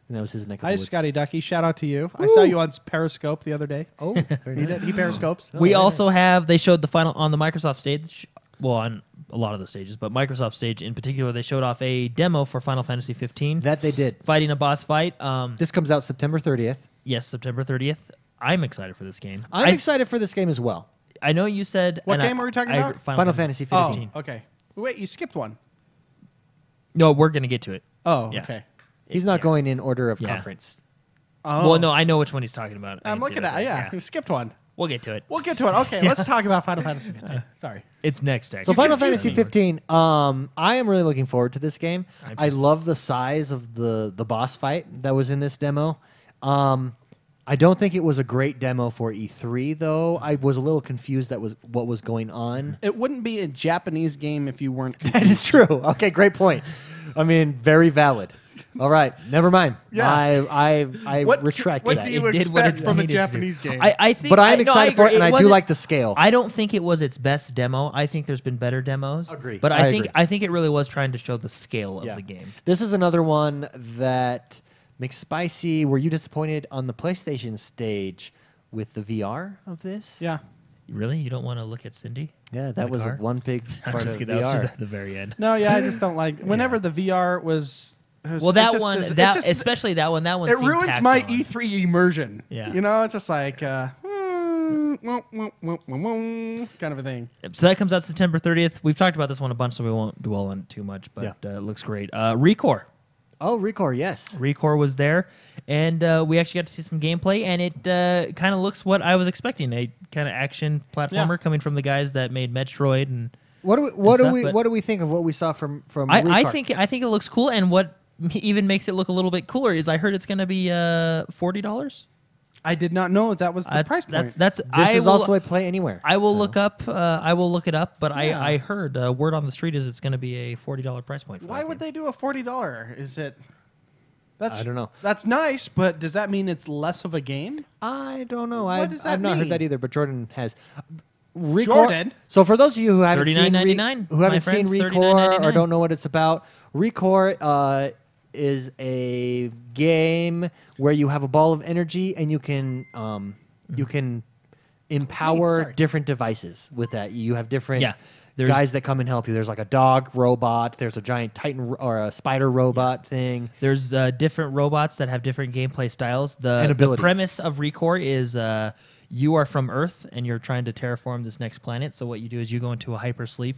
And that was his neck of the Hi, woods. Scotty Ducky. Shout out to you. I saw you on Periscope the other day. Oh, very nice. He periscopes. We also have, they showed the final on the Microsoft stage, well, on a lot of the stages, but Microsoft stage in particular, they showed off a demo for Final Fantasy 15. That they did. Fighting a boss fight. This comes out September 30th. Yes, September 30th. I'm excited for this game. I'm excited for this game as well. I know you said. What and game are we talking about? Final Fantasy 15. Oh, okay. Wait, you skipped one. No, we're going to get to it. Oh, Yeah. okay. He's not Yeah. going in order of Yeah. conference. Oh. Well, no, I know which one he's talking about. I I'm didn't see looking that at it. thing. Yeah, you skipped one. We'll get to it. We'll get to it. Okay, let's talk about Final Fantasy 15. Sorry. It's next, So actually. Final Fantasy 15, I am really looking forward to this game. I'm I love the size of the boss fight that was in this demo. I don't think it was a great demo for E3 though. I was a little confused that was what was going on. It wouldn't be a Japanese game if you weren't confused. That is true. Okay, great point. I mean, very valid. All right, never mind. Yeah. I retract what that. do you It did what expect it from a needed to do. Japanese game? I think, But I'm no, excited for it, agree. and I do wasn't- like the scale. I don't think it was its best demo. I think there's been better demos. Agree. But I think agree. I think it really was trying to show the scale of Yeah. the game. This is another one that McSpicy. Were you disappointed on the PlayStation stage with the VR of this? yeah. Really, you don't want to look at Cindy? Yeah, in that the was car? one big I'm part just of kidding, that was VR. just at the very end. No, yeah, I just don't like. Whenever the VR was. Well, that one, especially that one It seemed ruins tacked my on. E3 immersion. Yeah. You know, it's just like kind of a thing. So that comes out September 30th. We've talked about this one a bunch, so we won't dwell on it too much. But it looks great. Recore. Oh, Recore, yes. Recore was there, and we actually got to see some gameplay, and it kind of looks what I was expecting, a kind of action platformer coming from the guys that made Metroid. And What do we what do we think of what we saw from I Recore? think it looks cool, and what even makes it look a little bit cooler is I heard it's going to be $40. I did not know that was the price point. That's This is also a Play Anywhere. I will look up. I will look it up, but Yeah. I heard word on the street is it's going to be a $40 price point. For Why would they do a $40? Is it? That's I don't know. That's nice, but does that mean it's less of a game? I don't know. What does that I've not mean? heard that either, but Jordan has. Recore, Jordan? So for those of you who haven't seen $39.99, who haven't my seen friends, Recore or $39.99. don't know what it's about, Recore is a game where you have a ball of energy and you can empower Sorry. different devices with that. You have different Yeah, there's- guys that come and help you. There's like a dog robot. There's a giant Titan or a spider robot thing. There's different robots that have different gameplay styles. And The abilities. premise of Recore is you are from Earth and you're trying to terraform this next planet. So what you do is you go into a hypersleep,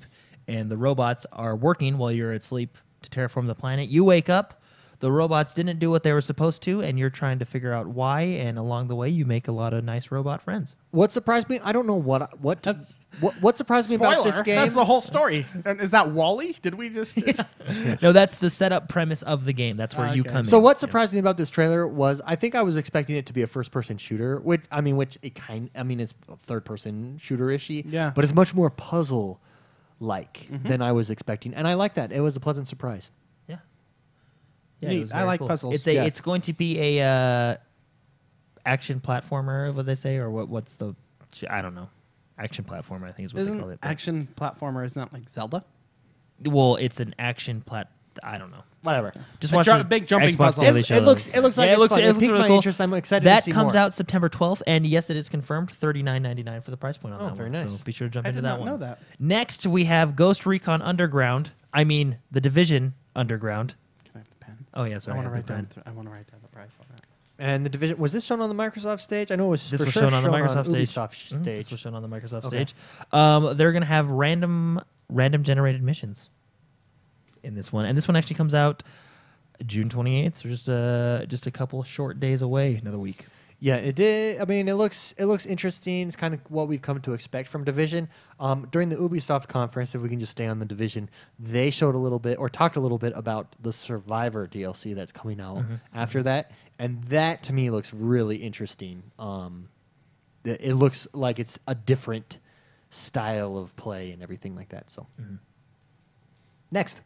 and the robots are working while you're asleep to terraform the planet. You wake up. The robots didn't do what they were supposed to, and you're trying to figure out why. And along the way, you make a lot of nice robot friends. What surprised me? I don't know what That's- what surprised me about this Spoiler, game. that's the whole story. And is that Wally? Did we just? No, that's the setup premise of the game. That's where you Okay. come in. So what surprised me about this trailer was I think I was expecting it to be a first-person shooter, which it's a third-person shooter-ishy, Yeah. but it's much more puzzle-like than I was expecting, and I like that. It was a pleasant surprise. Yeah. Yeah, Neat. it was I very like cool. puzzles. Yeah. It's going to be a action platformer, what they say, or what's the I don't know. Action platformer, I think is what they call Isn't it. action platformer? Isn't that like Zelda? Well, it's an action I don't know. Whatever. Just A watch ju- the big jumping Xbox puzzle. Daily It Show. looks like it's fun. It looks piqued really my cool. interest. I'm excited That to see comes more. out September 12th, and yes, it is confirmed $39.99 for the price point on Oh, that very one. nice. So be sure to jump I into did that not one. know that. Next, we have Ghost Recon Underground. I mean, The Division Underground. Can I have the pen? Oh yeah, sorry. I want I to have write the down. pen. I want to write down the price on that. And the division was this shown on the Microsoft stage? I know it was This for was sure shown on the Microsoft stage. Ubisoft Mhm, stage. This was shown on the Microsoft Okay. stage. They're going to have random generated missions in this one, and this one actually comes out June 28th, so just a couple short days away, another week. Yeah, it did. I mean, it looks interesting. It's kind of what we've come to expect from Division. During the Ubisoft conference, if we can just stay on the Division, they showed a little bit or talked a little bit about the Survivor DLC that's coming out after that, and that to me looks really interesting. It looks like it's a different style of play and everything like that. So, next.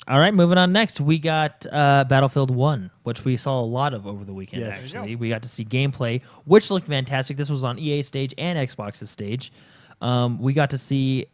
All right, moving on. Next, we got Battlefield 1, which we saw a lot of over the weekend, Yes. actually. We got to see gameplay, which looked fantastic. This was on EA stage and Xbox's stage. We got to see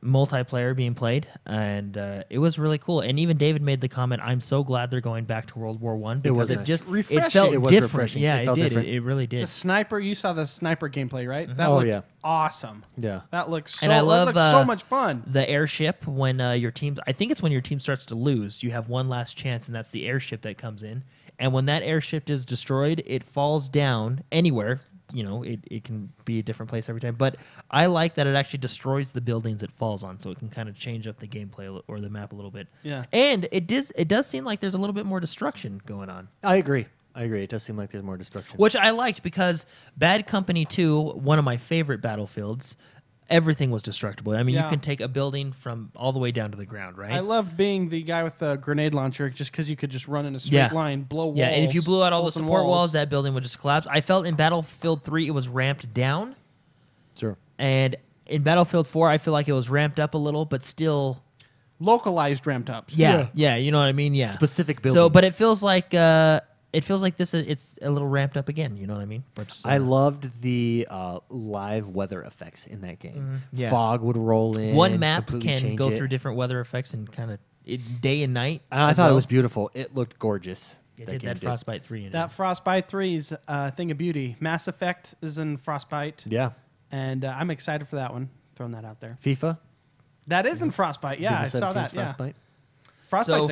multiplayer being played, and it was really cool. And even David made the comment, I'm so glad they're going back to World War One, because was it nice. just Refreshing. it felt It was different. refreshing. Yeah, It it, felt did. different. It really did. The sniper, you saw the sniper gameplay, right? That Oh, looked yeah. awesome. Yeah. That looks so, And I love, that looks so much fun. The airship, when your team, I think it's when your team starts to lose, you have one last chance, and that's the airship that comes in. And when that airship is destroyed, it falls down anywhere. You know, it can be a different place every time. But I like that it actually destroys the buildings it falls on, so it can kind of change up the gameplay or the map a little bit. Yeah. And it does seem like there's a little bit more destruction going on, I agree. It does seem like there's more destruction. which I liked, because Bad Company 2, one of my favorite Battlefields, everything was destructible. I mean, Yeah. you can take a building from all the way down to the ground, right? I loved being the guy with the grenade launcher just because you could just run in a straight Yeah. line, blow walls. Yeah, and if you blew out all the open support walls, that building would just collapse. I felt in Battlefield 3 it was ramped down, Sure. and in Battlefield 4 I feel like it was ramped up a little, but still, localized ramped up. yeah, you know what I mean? Yeah, Specific So, buildings. but it feels like this. It's a little ramped up again. You know what I mean? Which, I loved the live weather effects in that game. Yeah. Fog would roll in. one map completely can change go it. through different weather effects and kind of day and night. I as thought it well. was beautiful. It looked gorgeous. It that did game that Frostbite 3 in That it. Frostbite 3 is a thing of beauty. Mass Effect is in Frostbite, Yeah. and I'm excited for that one. Throwing that out there. FIFA. That is in Frostbite. Yeah, FIFA I saw 17's that. Yeah, Frostbite. Frostbite's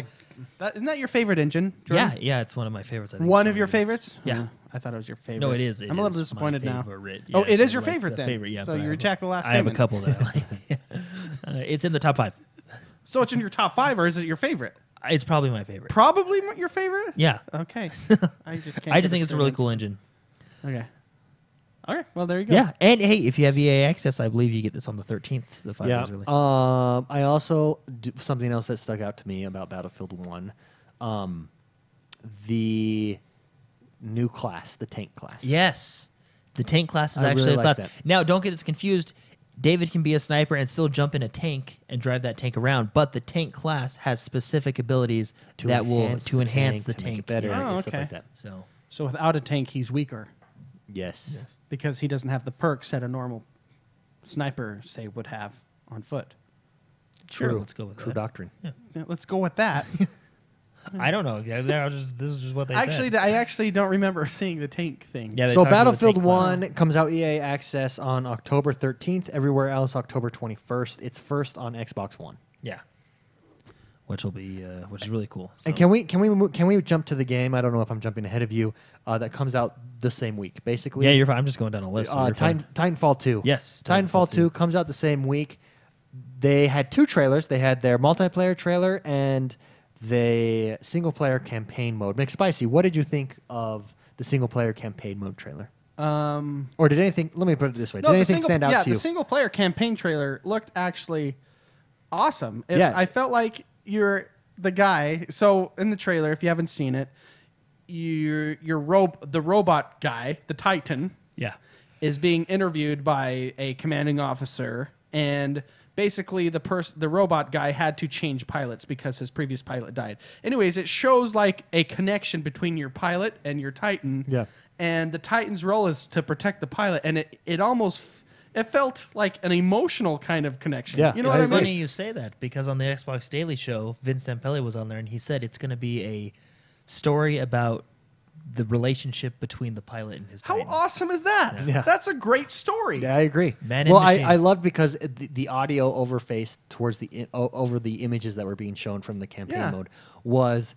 So- isn't that your favorite engine? Yeah, Jordan? yeah, it's one of my favorites. I think One it's of your the- favorites? Yeah. I thought it was your favorite. No, it is. I'm a little disappointed now. favorite. Oh, it is I your like favorite the then. Favorite, yeah. So but you I have- reject the last I have a statement. couple that I like. It's in the top 5. So it's in your top 5, or is it your favorite? It's probably my favorite. Probably your favorite. Yeah. Okay. I just can't. I get just think it's a straight really answer. cool engine. Okay. All right. Well, there you go. Yeah. And hey, if you have EA access, I believe you get this on the 13th, the 5 Yeah. days early. I also something else that stuck out to me about Battlefield 1, the new class, the tank class. Yes. The tank class is I actually really a like class. that. Now, don't get this confused. David can be a sniper and still jump in a tank and drive that tank around, but the tank class has specific abilities that will enhance the to make tank it better, Oh, and stuff okay. like that. So, So without a tank, he's weaker Yes. because he doesn't have the perks that a normal sniper, say, would have on foot. sure, True. let's go with True that. doctrine. Yeah, let's go with that. I don't know. Yeah, this is just what they Actually, said. I actually don't remember seeing the tank thing. Yeah, they So talked about the Battlefield tank class. 1 comes out EA access on October 13th. Everywhere else, October 21st. It's first on Xbox One. Yeah. Which will be which is really cool. And So- can we jump to the game? I don't know if I'm jumping ahead of you. That comes out the same week, basically. Yeah, you're fine. I'm just going down a list. So you're fine. Titanfall 2. Yes, Titanfall 2 comes out the same week. They had 2 trailers. They had their multiplayer trailer and the single player campaign mode. McSpicy, what did you think of the single player campaign mode trailer? Or did anything? Let me put it this way: did anything stand out to you? The single player campaign trailer looked actually awesome. Yeah. I felt like you're the guy. So in the trailer, if you haven't seen it, the robot guy, the Titan, Yeah. is being interviewed by a commanding officer, and basically the robot guy had to change pilots because his previous pilot died. Anyways, it shows like a connection between your pilot and your Titan. Yeah. And the Titan's role is to protect the pilot, and it almost it felt like an emotional kind of connection. Yeah, You know It's what I mean? funny you say that because on the Xbox Daily Show, Vince Zampelli was on there and he said it's going to be a story about the relationship between the pilot and his How Titan. awesome is that? Yeah. That's a great story. Yeah, I agree. Man in well, machine. I love because the audio overfaced towards over the images that were being shown from the campaign Yeah. mode was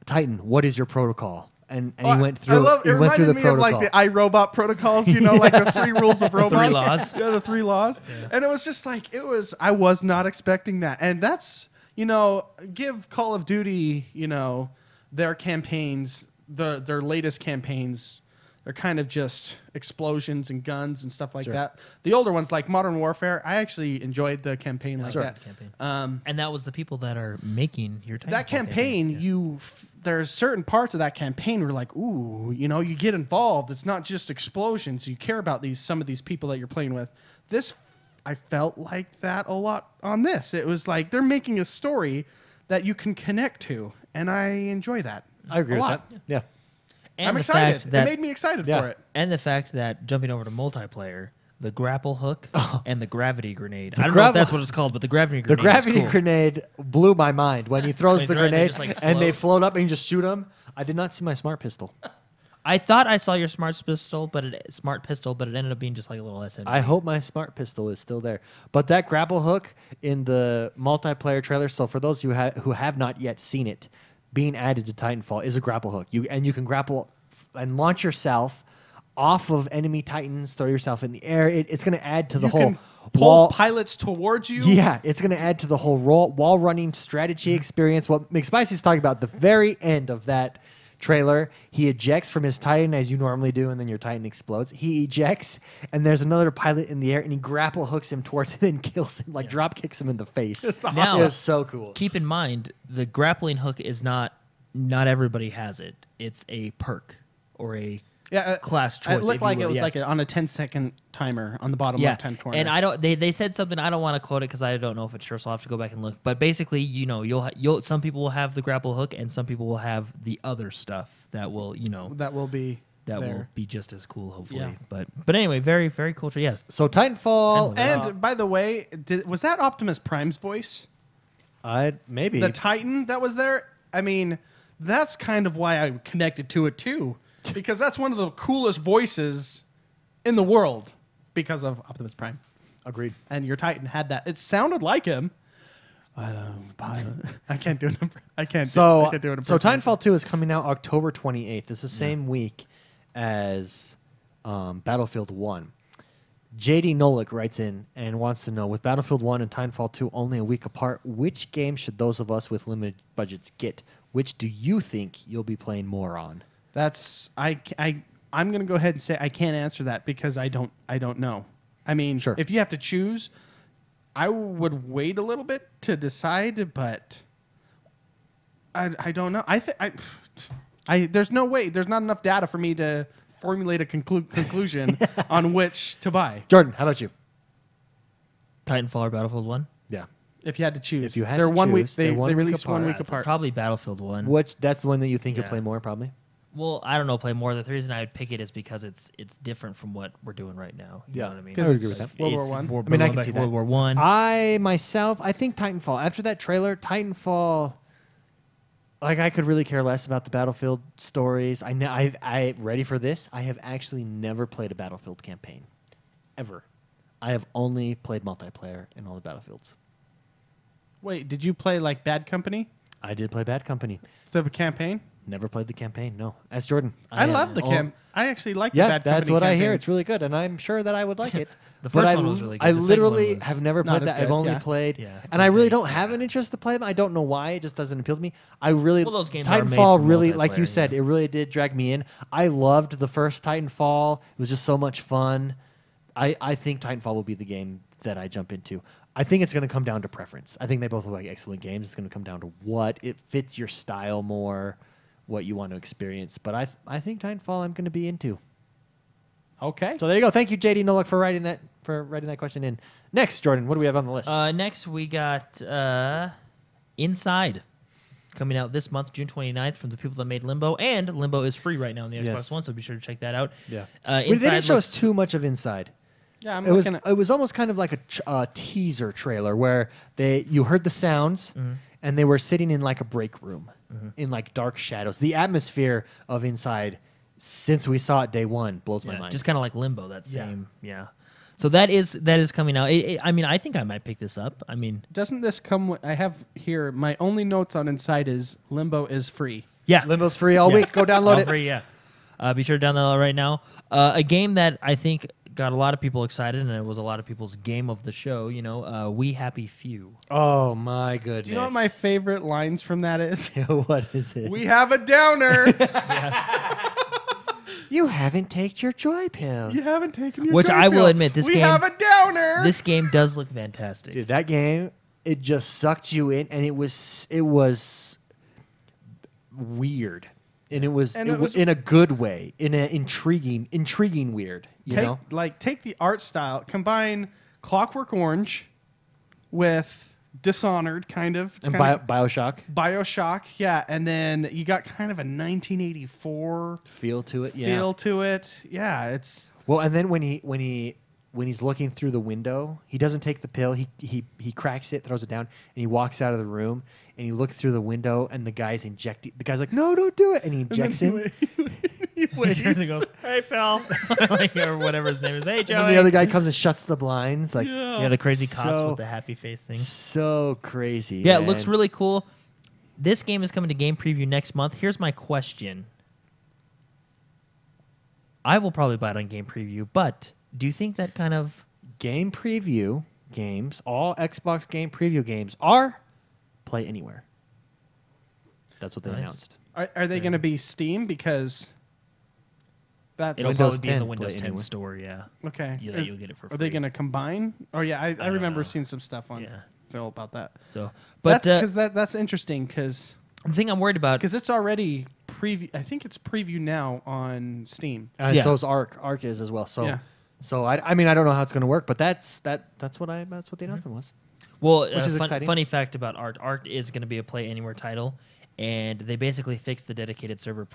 Titan. What is your protocol? And Oh, he went through. it he went through reminded the me protocol. of like the iRobot protocols, you know, like the 3 rules of robots. 3 laws. Yeah, the 3 laws. And it was just like I was not expecting that. And that's, give Call of Duty, their campaigns, their latest campaigns, they're kind of just explosions and guns and stuff like Sure. that. The older ones like Modern Warfare, I actually enjoyed the campaign like Sure. that. Campaign. Um, And that was the people that are making your Titanfall that campaign, Yeah. there's certain parts of that campaign where like, ooh, you get involved. It's not just explosions. You care about some of these people that you're playing with. this, I felt like that a lot on this. It was like they're making a story that you can connect to, and I enjoy that. I agree a with lot. that. Yeah. And I'm the excited. fact that, It made me excited Yeah. for it. and the fact that jumping over to multiplayer, the grapple hook and the gravity grenade. I don't know if grapple- that's what it's called, but the gravity The grenade. gravity is cool. grenade blew my mind when he throws When the he throws it, they grenade just, like, and they float. float up and you just shoot them. I did not see my smart pistol. I thought I saw your smart pistol, but it ended up being just like a little SMG. I hope my smart pistol is still there. But that grapple hook in the multiplayer trailer, so for those who have not yet seen it, being added to Titanfall is a grapple hook. You can grapple and launch yourself off of enemy titans, throw yourself in the air. It's going to add to the You whole can pull wall. pilots towards you. Yeah, it's going to add to the whole wall running strategy experience. What McSpicy's talking about, the very end of that trailer, he ejects from his Titan as you normally do, and then your Titan explodes. He ejects, and there's another pilot in the air, and he grapple hooks him towards him and kills him, like drop kicks him in the face. Now- It was so cool. Keep in mind, the grappling hook is not everybody has it. It's a perk or a Yeah, class choice. It looked if you like will, it was yeah. like on a 10-second timer on the bottom left-hand corner. And I don't. They said something. I don't want to quote it because I don't know if it's true. So I'll have to go back and look. But basically, you'll some people will have the grapple hook, and some people will have the other stuff that will that will be that will there. be just as cool, hopefully. Yeah. But anyway, very very cool. Yes. So Titanfall, And by the way, was that Optimus Prime's voice? maybe The Titan that was there? I mean, that's kind of why I connected to it too. Because that's one of the coolest voices in the world because of Optimus Prime. agreed. And your Titan had that. It sounded like him. I can't do it. I can't So do it. Titanfall 2 is coming out October 28th. It's the same week as Battlefield 1. JD Nolik writes in and wants to know, with Battlefield 1 and Titanfall 2 only a week apart, which game should those of us with limited budgets get? Which do you think you'll be playing more on? That's I'm gonna go ahead and say I can't answer that because I don't know. I mean, Sure. if you have to choose, I would wait a little bit to decide, but I don't know. I there's no way. There's not enough data for me to formulate a conclusion on which to buy. Jordan, how about you? Titanfall or Battlefield 1? Yeah. If you had to choose, If you had they're to 1 week. choose, They they're 1 week released 1 week apart. apart. Probably Battlefield 1. Which that's the one that you think you'll Yeah. play more, probably? Well, I don't know. Play more. The reason I would pick it is because it's different from what we're doing right now. You Yeah. know what I mean? 'Cause I would agree with that. World War It's One. War- I mean, I going can back see to that. World War One. I think Titanfall. After that trailer, Titanfall. Like, I could really care less about the Battlefield stories. I ready for this. I have actually never played a Battlefield campaign, ever. I have only played multiplayer in all the Battlefields. Wait, did you play like Bad Company, I did play Bad Company. the campaign? Never played the campaign. No, as Jordan. I love the oh, camp. I actually like the Yeah, Bad that's Company what I hear. campaigns. It's really good, and I'm sure that I would like it. The But first I, one was really good. I The second literally one was have never not played as that. I've good, only yeah. played, Yeah. and I really don't Yeah. have an interest to play them. I don't know why. It just doesn't appeal to me. I really Well, those games are made Titanfall for really, like you multiplayer, said, yeah. it really did drag me in. I loved the first Titanfall. It was just so much fun. I think Titanfall will be the game that I jump into. I think it's going to come down to preference. I think they both look like excellent games. It's going to come down to what it fits your style more, what you want to experience. But I think Titanfall I'm going to be into. Okay. So there you go. Thank you, JD Nolik, for writing that question in. Next, Jordan, what do we have on the list? Next, we got Inside coming out this month, June 29th, from the people that made Limbo. And Limbo is free right now on the Xbox Yes. One, so be sure to check that out. yeah, Inside they didn't show us looks- too much of Inside. Yeah, I'm It was looking at. it was almost kind of like a teaser trailer where you heard the sounds and they were sitting in like a break room in like dark shadows. The atmosphere of Inside, since we saw it day one, blows my Yeah, mind. just kind of like Limbo, that Yeah. same, yeah. So that is coming out. I mean, I think I might pick this up. I mean, Doesn't this come? I have here. My only notes on Inside is Limbo is free. yeah. Limbo's free all Yeah. week. Go download All it. free, yeah. Be sure to download it right now. A game that I think got a lot of people excited, and it was a lot of people's game of the show. We Happy Few. Oh my goodness! Do you know what my favorite lines from that is? what is it? We have a downer. You haven't taken your joy pill. You haven't taken your Which joy I will pill. admit, this we game- have a downer. This game does look fantastic. Dude, that game, it just sucked you in, and it was weird, and it was in a good way, in an intriguing weird. You know, Take the art style, combine Clockwork Orange with Dishonored, kind of. It's And kind of Bioshock BioShock, yeah. And then you got kind of a 1984 feel to it. Yeah. feel to it. Yeah, it's... Well, and then when he's looking through the window, he doesn't take the pill. He cracks it, throws it down, and he walks out of the room. And he looks through the window, and the guy's injecting. The guy's like, "No, don't do it!" And he injects him. He waits. He turns and goes, "Hey, Phil," Like, or whatever his name is. Hey, Joey. And then the other guy comes and shuts the blinds. Like, Yeah. Yeah, the crazy cops So- with the happy face thing. so crazy. Yeah, it looks man. really cool. This game is coming to game preview next month. Here's my question. I will probably buy it on game preview, but do you think that kind of Game preview games. All Xbox game preview games are play anywhere. That's what they Nice. announced. Are they going to be Steam? Because that's... it'll Windows probably be in the 10 Windows play 10 anywhere. store, yeah. Okay. You'll get it for free. Are they going to combine? Oh, yeah, I don't remember know. seeing some stuff on Yeah. Phil about that. So, but That's interesting because the thing I'm worried about it's already preview. I think it's preview now on Steam. And Yeah. so is Arc. Arc is as well. So, Yeah. so I mean, I don't know how it's going to work, but that's what the announcement was. Well, Which is exciting. funny fact about Art. Art is going to be a Play Anywhere title, and they basically fixed the dedicated server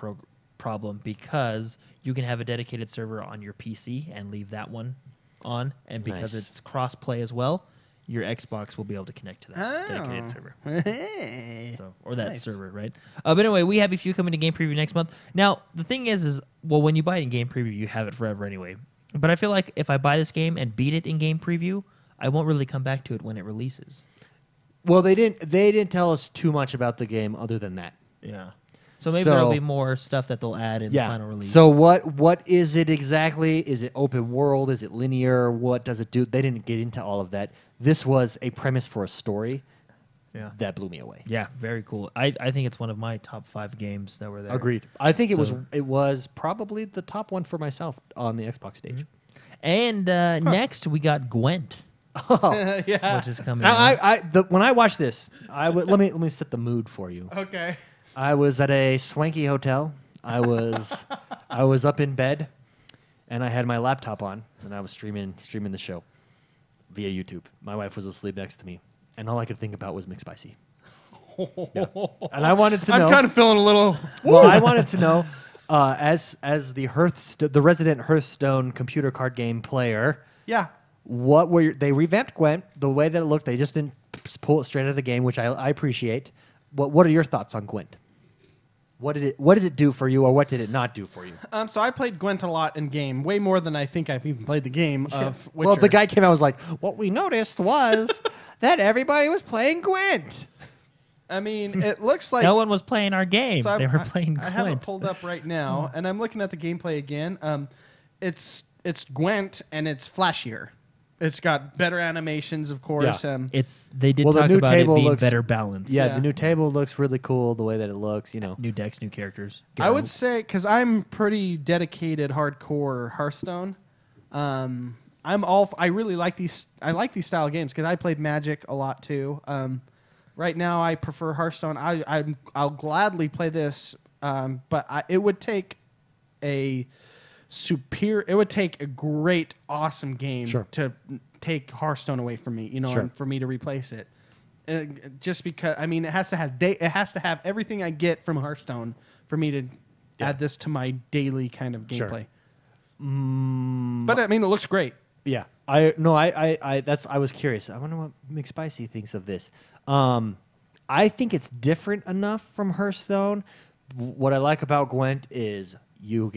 problem because you can have a dedicated server on your PC and leave that one on, and because Nice. it's cross-play as well, your Xbox will be able to connect to that dedicated server. Hey. So, or that Nice. server, right? But anyway, We Happy Few coming to game preview next month. Now, the thing is well, when you buy it in game preview, you have it forever anyway. But I feel like if I buy this game and beat it in game preview, I won't really come back to it when it releases. Well, they didn't tell us too much about the game other than that. Yeah. So maybe So- there'll be more stuff that they'll add in the Yeah. final release. So what is it exactly? Is it open world? Is it linear? What does it do? They didn't get into all of that. This was a premise for a story yeah. that blew me away. Yeah, very cool. I think it's one of my top 5 games that were there. Agreed. I think it So- was probably the top one for myself on the Xbox stage. And next we got Gwent, Yeah. which is coming. Now, out. when I watched this, let me set the mood for you. Okay. I was at a swanky hotel. I was up in bed, and I had my laptop on, and I was streaming the show via YouTube. My wife was asleep next to me, and all I could think about was McSpicy. Yeah. And I wanted to know. I'm kind of feeling a little... Well, I wanted to know, as the resident Hearthstone computer card game player, Yeah. what were they revamped Gwent the way that it looked? They just didn't pull it straight out of the game, which I appreciate. What are your thoughts on Gwent? What did it do for you, or what did it not do for you? So I played Gwent a lot in game, way more than I think I've even played the game of Witcher. Well, the guy came out and was like, "What we noticed was that everybody was playing Gwent." I mean, it looks like... no one was playing our game. So They were playing I have it Gwent. pulled up right now, and I'm looking at the gameplay again. It's Gwent, and it's flashier. It's got better animations, of course. Yeah. They did Well, the talk new about it table being looks- better balanced. Yeah, Yeah. the new table looks really cool. The way that it looks, New decks, new characters. I would say, because I'm pretty dedicated hardcore Hearthstone. I really like these. I like these style games because I played Magic a lot too. Right now, I prefer Hearthstone. I'll gladly play this, but it would take a great, awesome game Sure. to take Hearthstone away from me. Sure. And for me to replace it. Just because, I mean, it has to have everything I get from Hearthstone for me to add this to my daily kind of Sure. gameplay. But I mean, it looks great. Yeah, I was curious. I wonder what McSpicy thinks of this. I think it's different enough from Hearthstone. What I like about Gwent is you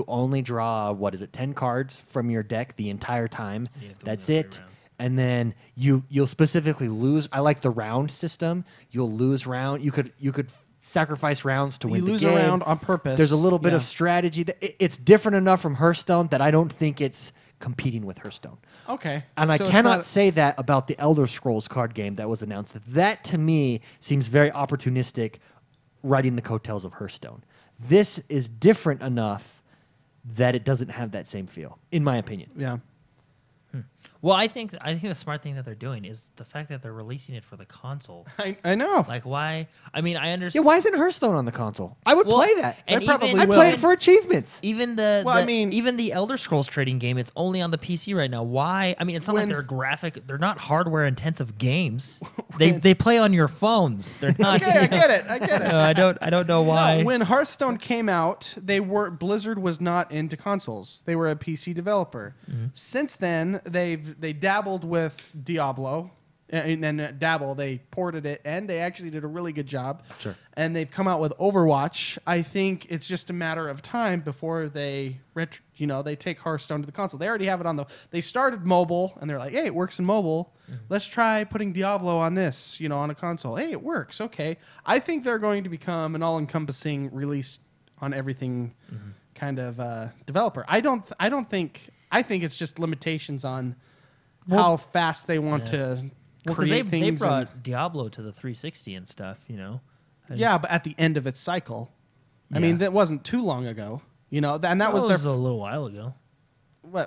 only draw 10 cards from your deck the entire time. You have to win That's the 3 it. rounds. And then you'll specifically lose. I like the round system. You'll lose round. You could sacrifice rounds to win You the lose game. a round on purpose. There's a little bit Yeah. of strategy. It's different enough from Hearthstone that I don't think it's competing with Hearthstone. Okay. And I So it's cannot not- say that about the Elder Scrolls card game that was announced. That to me seems very opportunistic, riding the coattails of Hearthstone. This is different enough that it doesn't have that same feel, in my opinion. Yeah. Well, I think the smart thing that they're doing is the fact that they're releasing it for the console. I know. Like, why? I mean, I Yeah, understand. why isn't Hearthstone on the console? I would Well, play that. and I probably even- I'd will. play it for achievements. Even the, Well, I mean- even the Elder Scrolls trading game, it's only on the PC right now. Why? I mean, it's not like they're not hardware intensive games. They play on your phones. They're not. Okay, I get it. I get it. No, I don't know why. No, when Hearthstone came out, Blizzard was not into consoles. They were a PC developer. Since then, they dabbled with Diablo, and Dabble. They ported it, and they actually did a really good job. Sure. And they've come out with Overwatch. I think it's just a matter of time before they take Hearthstone to the console. They already have it on They started mobile, and they're like, hey, it works in mobile. Let's try putting Diablo on this, on a console. Hey, it works. Okay. I think they're going to become an all-encompassing release on everything kind of developer. I think it's just limitations on how fast they want to Well, because create they things. brought Diablo to the 360 and stuff. Yeah, but at the end of its cycle. I Yeah. mean, that wasn't too long ago. And that was was their a little while ago.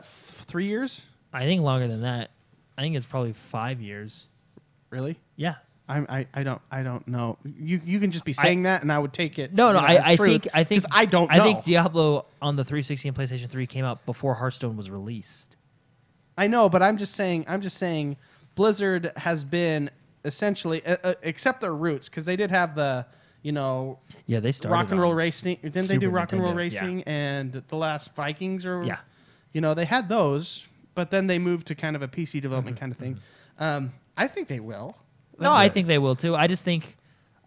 3 years? I think longer than that. I think it's probably 5 years. Really? Yeah. I don't know. You can just be saying that, and I would take it. No, as I true, think 'cause I don't know. I think Diablo on the 360 and PlayStation 3 came out before Hearthstone was released. I know, but I'm just saying, Blizzard has been essentially, except their roots, because they did have the, Yeah, they started rock and roll on racing. Didn't they Super do rock and roll Nintendo, racing and the Last Vikings or? Yeah. They had those, but then they moved to kind of a PC development Mm-hmm, kind of thing. I think they will. No, I think they will too. I just think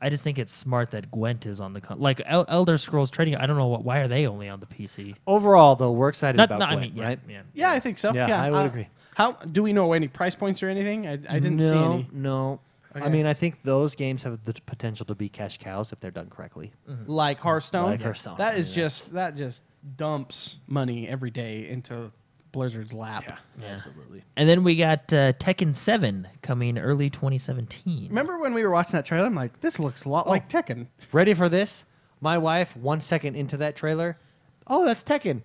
it's smart that Gwent is on the Elder Scrolls Trading. I don't know why are they only on the PC? Overall, though, we're excited Not, about not I Gwent, mean, right? Yeah, I think so. Yeah, I would agree. How do we know any price points or anything? I didn't see any. No. Okay. I mean, I think those games have the potential to be cash cows if they're done correctly. Like Hearthstone. Like Hearthstone. That is Yeah. that just dumps money every day into Blizzard's lap. Yeah. Absolutely. And then we got Tekken 7 coming early 2017. Remember when we were watching that trailer? I'm like, this looks a lot like Tekken. Ready for this? My wife, 1 second into that trailer, oh, that's Tekken.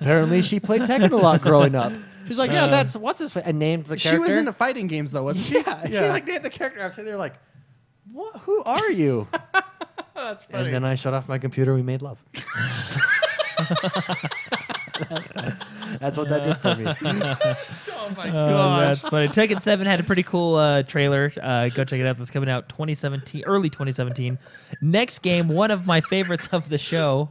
Apparently, she played Tekken a lot growing up. She's like, yeah, that's what's his and named the She character. was into fighting games though, wasn't she? yeah, she like named the character. I was sitting there like, what? Who are you? That's funny. And then I shut off my computer. We made love. that's what that did for me. oh my Oh, gosh. that's funny. Tekken 7 had a pretty cool trailer. Go check it out. That's coming out early 2017. Next game, one of my favorites of the show,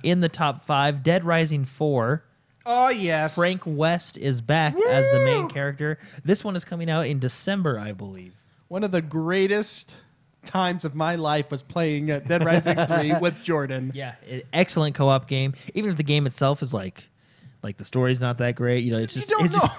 in the top 5, Dead Rising 4. Oh yes. Frank West is back as the main character. This one is coming out in December, I believe. One of the greatest times of my life was playing Dead Rising 3 with Jordan. Yeah, excellent co-op game. Even if the game itself is like the story's not that great, it's just. don't it's just- know.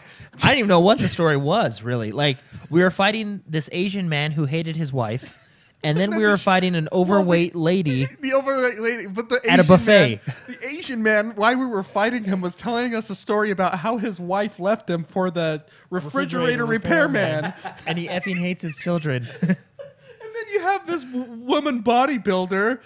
I didn't even know what the story was really. Like we were fighting this Asian man who hated his wife, and then we were fighting an overweight lady. The overweight lady, but the At a Asian buffet. Man, the Asian man, while we were fighing him, was telling us a story about how his wife left him for the refrigerator repairman. And he effing hates his children. And then you have this woman bodybuilder,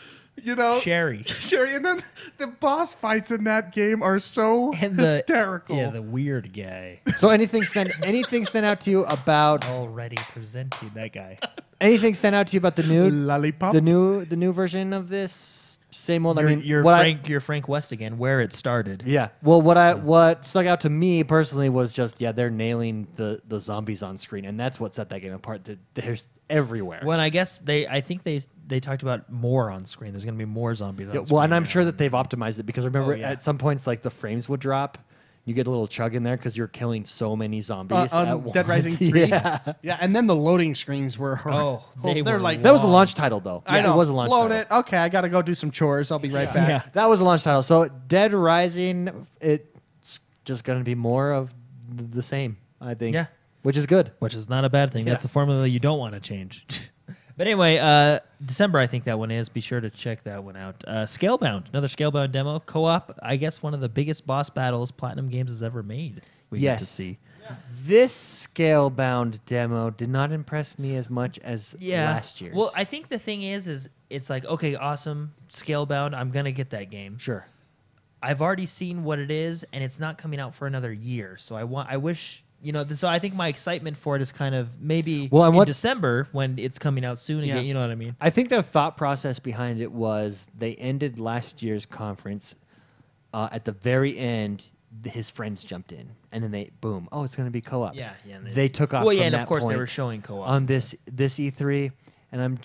Sherry. Sherry, and then the boss fights in that game are so And hysterical. the weird guy. So anything stand out to you about Already presenting that guy. anything stand out to you about the new Lollipop. the new version of this? Same old. You're Frank West again, where it started. Yeah. Well, what stuck out to me personally was just they're nailing the zombies on screen, and that's what set that game apart. There's everywhere. Well, and I guess I think they talked about more on screen. There's going to be more zombies on Yeah, screen. well, and I'm sure that they've optimized it because remember yeah. at some points like the frames would drop. You get a little chug in there because you're killing so many zombies at on once. Dead Rising 3. Yeah. Yeah, and then the loading screens were they they're were like That was a launch title though. I know. It was a launch Load title. it. Okay, I got to go do some chores. I'll be right back. Yeah. That was a launch title. So Dead Rising, it's just going to be more of the same, I think. Yeah. Which is good. which is not a bad thing. That's Yeah. the formula you don't want to change. But anyway, December I think that one is. Be sure to check that one out. Scalebound, another Scalebound demo. Co-op, I guess one of the biggest boss battles Platinum Games has ever made. We get to Yes. see. This Scalebound demo did not impress me as much as last year's. Well, I think the thing is it's like, okay, awesome, Scalebound, I'm going to get that game. Sure. I've already seen what it is, and it's not coming out for another year. So I wish, so I think my excitement for it is kind of maybe in December when it's coming out soon again. You know what I mean? I think the thought process behind it was they ended last year's conference. At the very end, his friends jumped in, and then they boom. Oh, it's going to be co-op. Yeah. They took off. Well, from and that of course they point were showing co-op on this E3, and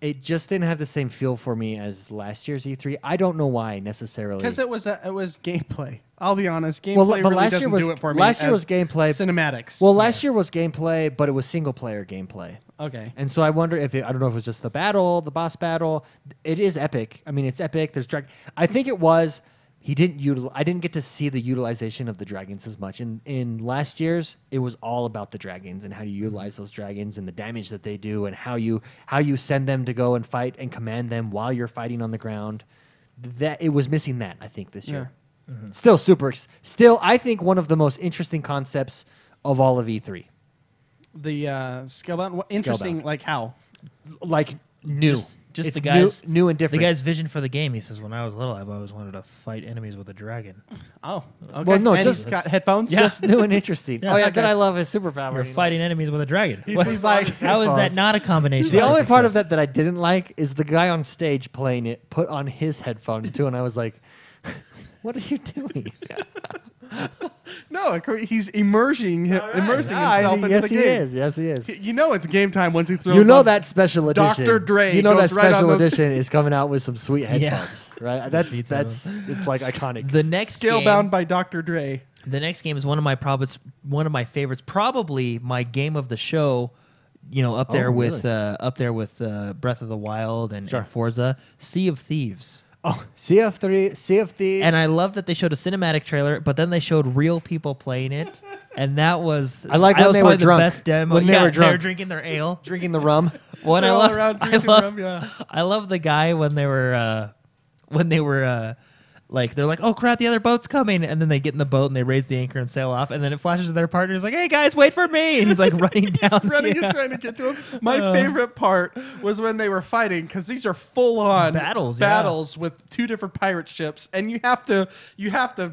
it just didn't have the same feel for me as last year's E3. I don't know why necessarily. Because it was gameplay. I'll be honest. Gameplay but really last doesn't year was do it for me. last year as was gameplay. Cinematics. Well, last year was gameplay, but it was single player gameplay. Okay. And so I wonder if I don't know if it was just the boss battle. It is epic. I mean, it's epic. There's I think it was. I didn't get to see the utilization of the dragons as much. In last year's, it was all about the dragons and how you utilize those dragons and the damage that they do and how you send them to go and fight and command them while you're fighting on the ground. That it was missing that, I think, this year. Mm-hmm. Still, I think one of the most interesting concepts of all of E3. The Scalebound. Interesting, Scalebound. like how? Like new. Just It's the guy's new and different. The guy's vision for the game. He says, "When I was little, I've always wanted to fight enemies with a dragon." Oh, okay. Well, no, And just- he's got headphones. just new and interesting. Yeah. Oh yeah, Okay. then I love his superpower. You're fighting enemies with a dragon. He's like, How is that not a combination? The for only part of success? that I didn't like is the guy on stage playing it put on his headphones too, and I was like, "What are you doing?" no, he's immersing himself into yes, the he game. is. Yes, he is. You know it's game time once he throws. You know on that special edition. Dr. Dre You know that goes right on special those- edition is coming out with some sweet Yeah. headphones, right? That's it's like iconic. The next Scalebound game, by Dr. Dre. the next game is one of my favorites, probably my game of the show. Up there with Breath of the Wild and Forza, Sea of Thieves. Oh, Sea of Thieves. And I love that they showed a cinematic trailer, but then they showed real people playing it, and that was I like that when was they probably were drunk. The best demo. When they Yeah, were drunk. they were drinking their ale. drinking the rum. What They're I all love, around I drinking love, rum, yeah. I love the guy when they were like they're like, oh crap, the other boat's coming, and then they get in the boat and they raise the anchor and sail off, and then it flashes to their partner. He's like, hey guys, wait for me, and he's like running down, Running yeah. and trying to get to him. My favorite part was when they were fighting, because these are full-on Battles, with two different pirate ships, and you have to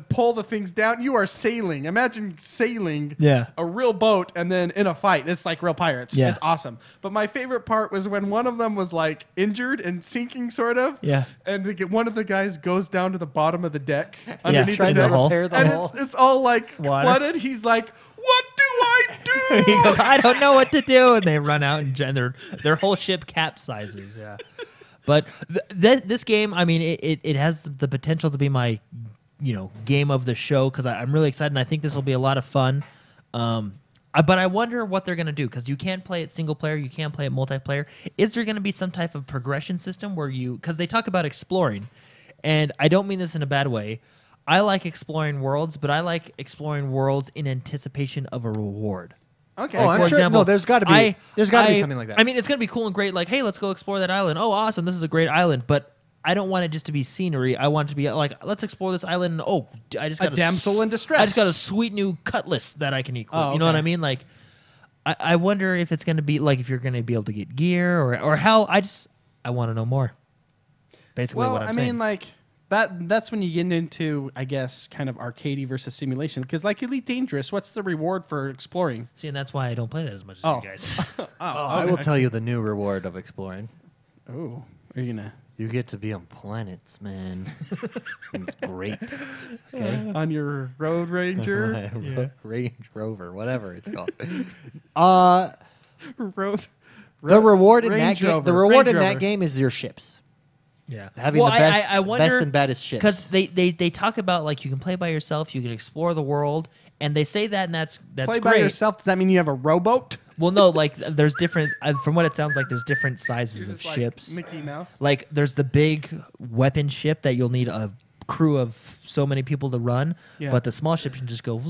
pull the things down. You are sailing. Imagine sailing a real boat and then in a fight. It's like real pirates. Yeah. It's awesome. But my favorite part was when one of them was like injured and sinking, sort of. Yeah. And one of the guys goes down to the bottom of the deck underneath the trying to deck, hole. repair the and hole. it's all like Water. flooded. He's like, "What do I do?" He goes, I don't know what to do, and they run out, and their whole ship capsizes. Yeah, but this game, I mean, it has the potential to be my, game of the show because I'm really excited, and I think this will be a lot of fun. But I wonder what they're going to do because you can't play it single player, you can't play it multiplayer. Is there going to be some type of progression system where because they talk about exploring, and I don't mean this in a bad way. I like exploring worlds, but I like exploring worlds in anticipation of a reward. Okay. Oh, I'm For sure. example, No, there's got to be. There's got to be something like that. I mean, it's going to be cool and great. Like, hey, let's go explore that island. Oh, awesome! This is a great island. But I don't want it just to be scenery. I want it to be like, let's explore this island. And, oh, I just got A damsel in distress. I just got a sweet new cutlass that I can equip. Oh, You know what okay. I mean? Like, I wonder if it's going to be like if you're going to be able to get gear or how. I want to know more. Basically, Well, what I'm I saying. mean, like that's when you get into, I guess, kind of arcadey versus simulation. Because like Elite Dangerous, what's the reward for exploring? See, and that's why I don't play that as much as Oh. you guys. I will tell you the new reward of exploring. Oh, are you gonna You get to be on planets, man. It's great. Okay. on your Road Ranger? Range Rover, whatever it's called. Road. The reward in Range that game. Rover, The reward in Range that Rover. game is your ships. Yeah, Having the best, best and baddest ships. because they talk about like you can play by yourself, you can explore the world, and they say that, and that's Play great. by yourself. Does that mean you have a rowboat? Well, no, like there's different. From what it sounds like, there's different sizes of Just like ships. Mickey Mouse. Like there's the big weapon ship that you'll need a crew of so many people to run, Yeah. but the small ship can just go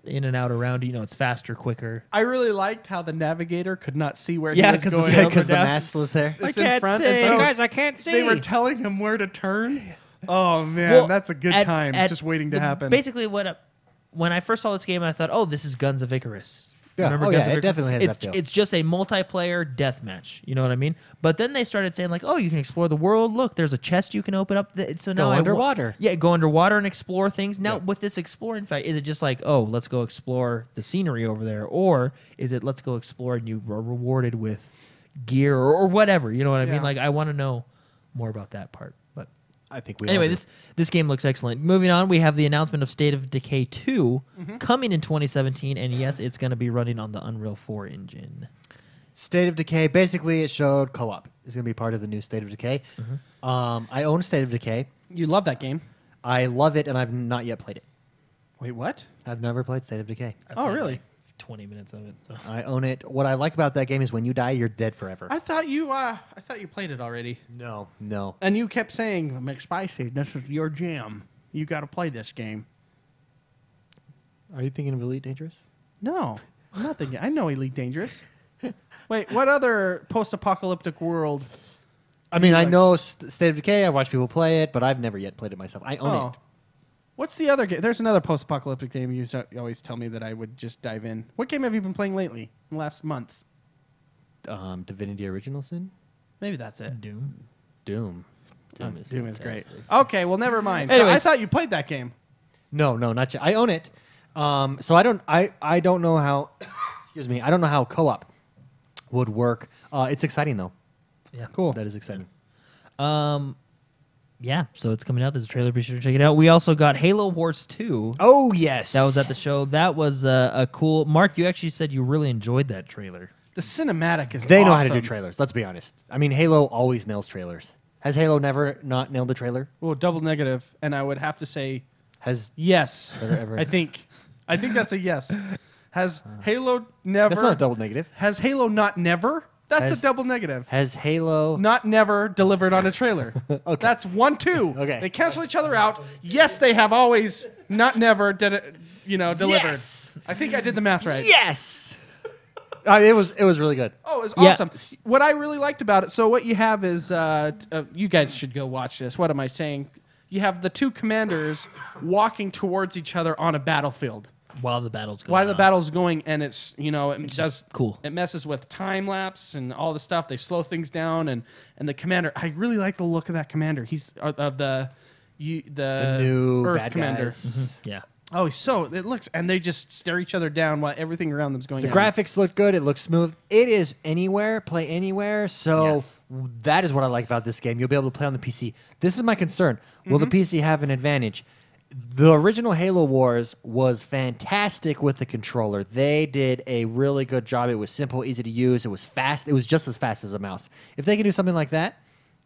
in and out around. It's faster, quicker. I really liked how the navigator could not see where Yeah, he was 'cause the going. sails because the down. mast was there. It's in front. And so I can't see. they were telling him where to turn. Oh man, Well, that's a good time just waiting to happen. Basically, when I first saw this game, I thought, oh, this is Guns of Icarus. Yeah. Remember Oh, Guns yeah, of it definitely has it's, that feel. It's just a multiplayer deathmatch. You know what I mean? But then they started saying like, oh, you can explore the world. Look, there's a chest you can open up. So now Go I underwater. Yeah, go underwater and explore things. Now Yeah. with this exploring fact, is it just like, oh, let's go explore the scenery over there, or is it let's go explore and you are rewarded with gear or whatever? You know what I Yeah. mean? Like I want to know more about that part. But I think we. anyway, all do. this game looks excellent. Moving on, we have the announcement of State of Decay 2 coming in 2017, and yes, it's going to be running on the Unreal 4 engine. State of Decay. Basically, it showed co-op. It's going to be part of the new State of Decay. I own State of Decay. You love that game. I love it, and I've not yet played it. Wait, what? I've never played State of Decay. I've Oh, played, really? like, 20 minutes of it. So. I own it. What I like about that game is when you die, you're dead forever. I thought you played it already. No. And you kept saying, McSpicy, this is your jam. You got to play this game. Are you thinking of Elite Dangerous? No, I'm not thinking. I know Elite Dangerous. Wait, what other post-apocalyptic world? I mean, I like- know State of Decay. I've watched people play it, but I've never yet played it myself. I own it. What's the other game? There's another post-apocalyptic game you always tell me that I would just dive in. What game have you been playing lately? Last month? Divinity Original Sin? Maybe that's it. Doom. Doom. Doom is great. fantastic. Okay, well, never mind. So I Anyways. thought you played that game. No, not yet. I own it. So I don't know how excuse me, I don't know how co-op would work. It's exciting though. Yeah. Cool. That is exciting. Yeah, so it's coming out. There's a trailer. Be sure to check it out. We also got Halo Wars 2. Oh yes. That was at the show. That was a cool. Mark, you actually said you really enjoyed that trailer. The cinematic is They know how to do awesome. trailers, let's be honest. I mean, Halo always nails trailers. Has Halo never not nailed a trailer? Well, double negative, and I would have to say Has yes. Ever- I think that's a yes. Has Halo never? That's not a double negative. Has Halo not never? That's Has- a double negative. Has Halo Not never delivered on a trailer. Okay. That's 1-2. Okay. They cancel each other out. Yes, they have always not never delivered. Yes! I think I did the math right. Yes. It was really good. Oh, it was Yeah. awesome. What I really liked about it, so what you have is, you guys should go watch this. What am I saying? You have the two commanders walking towards each other on a battlefield. While the battle's going While the on. battle's going, and it is does cool. It messes with time lapse and all the stuff. They slow things down, and the commander. I really like the look of that commander. He's of the new Earth bad commander. guys. Yeah. Oh, he's so it looks, and they just stare each other down while everything around them's going. The on. graphics look good. It looks smooth. It is anywhere, play anywhere. So that is what I like about this game. You'll be able to play on the PC. This is my concern. Will the PC have an advantage? The original Halo Wars was fantastic with the controller. They did a really good job. It was simple, easy to use. It was fast. It was just as fast as a mouse. If they can do something like that,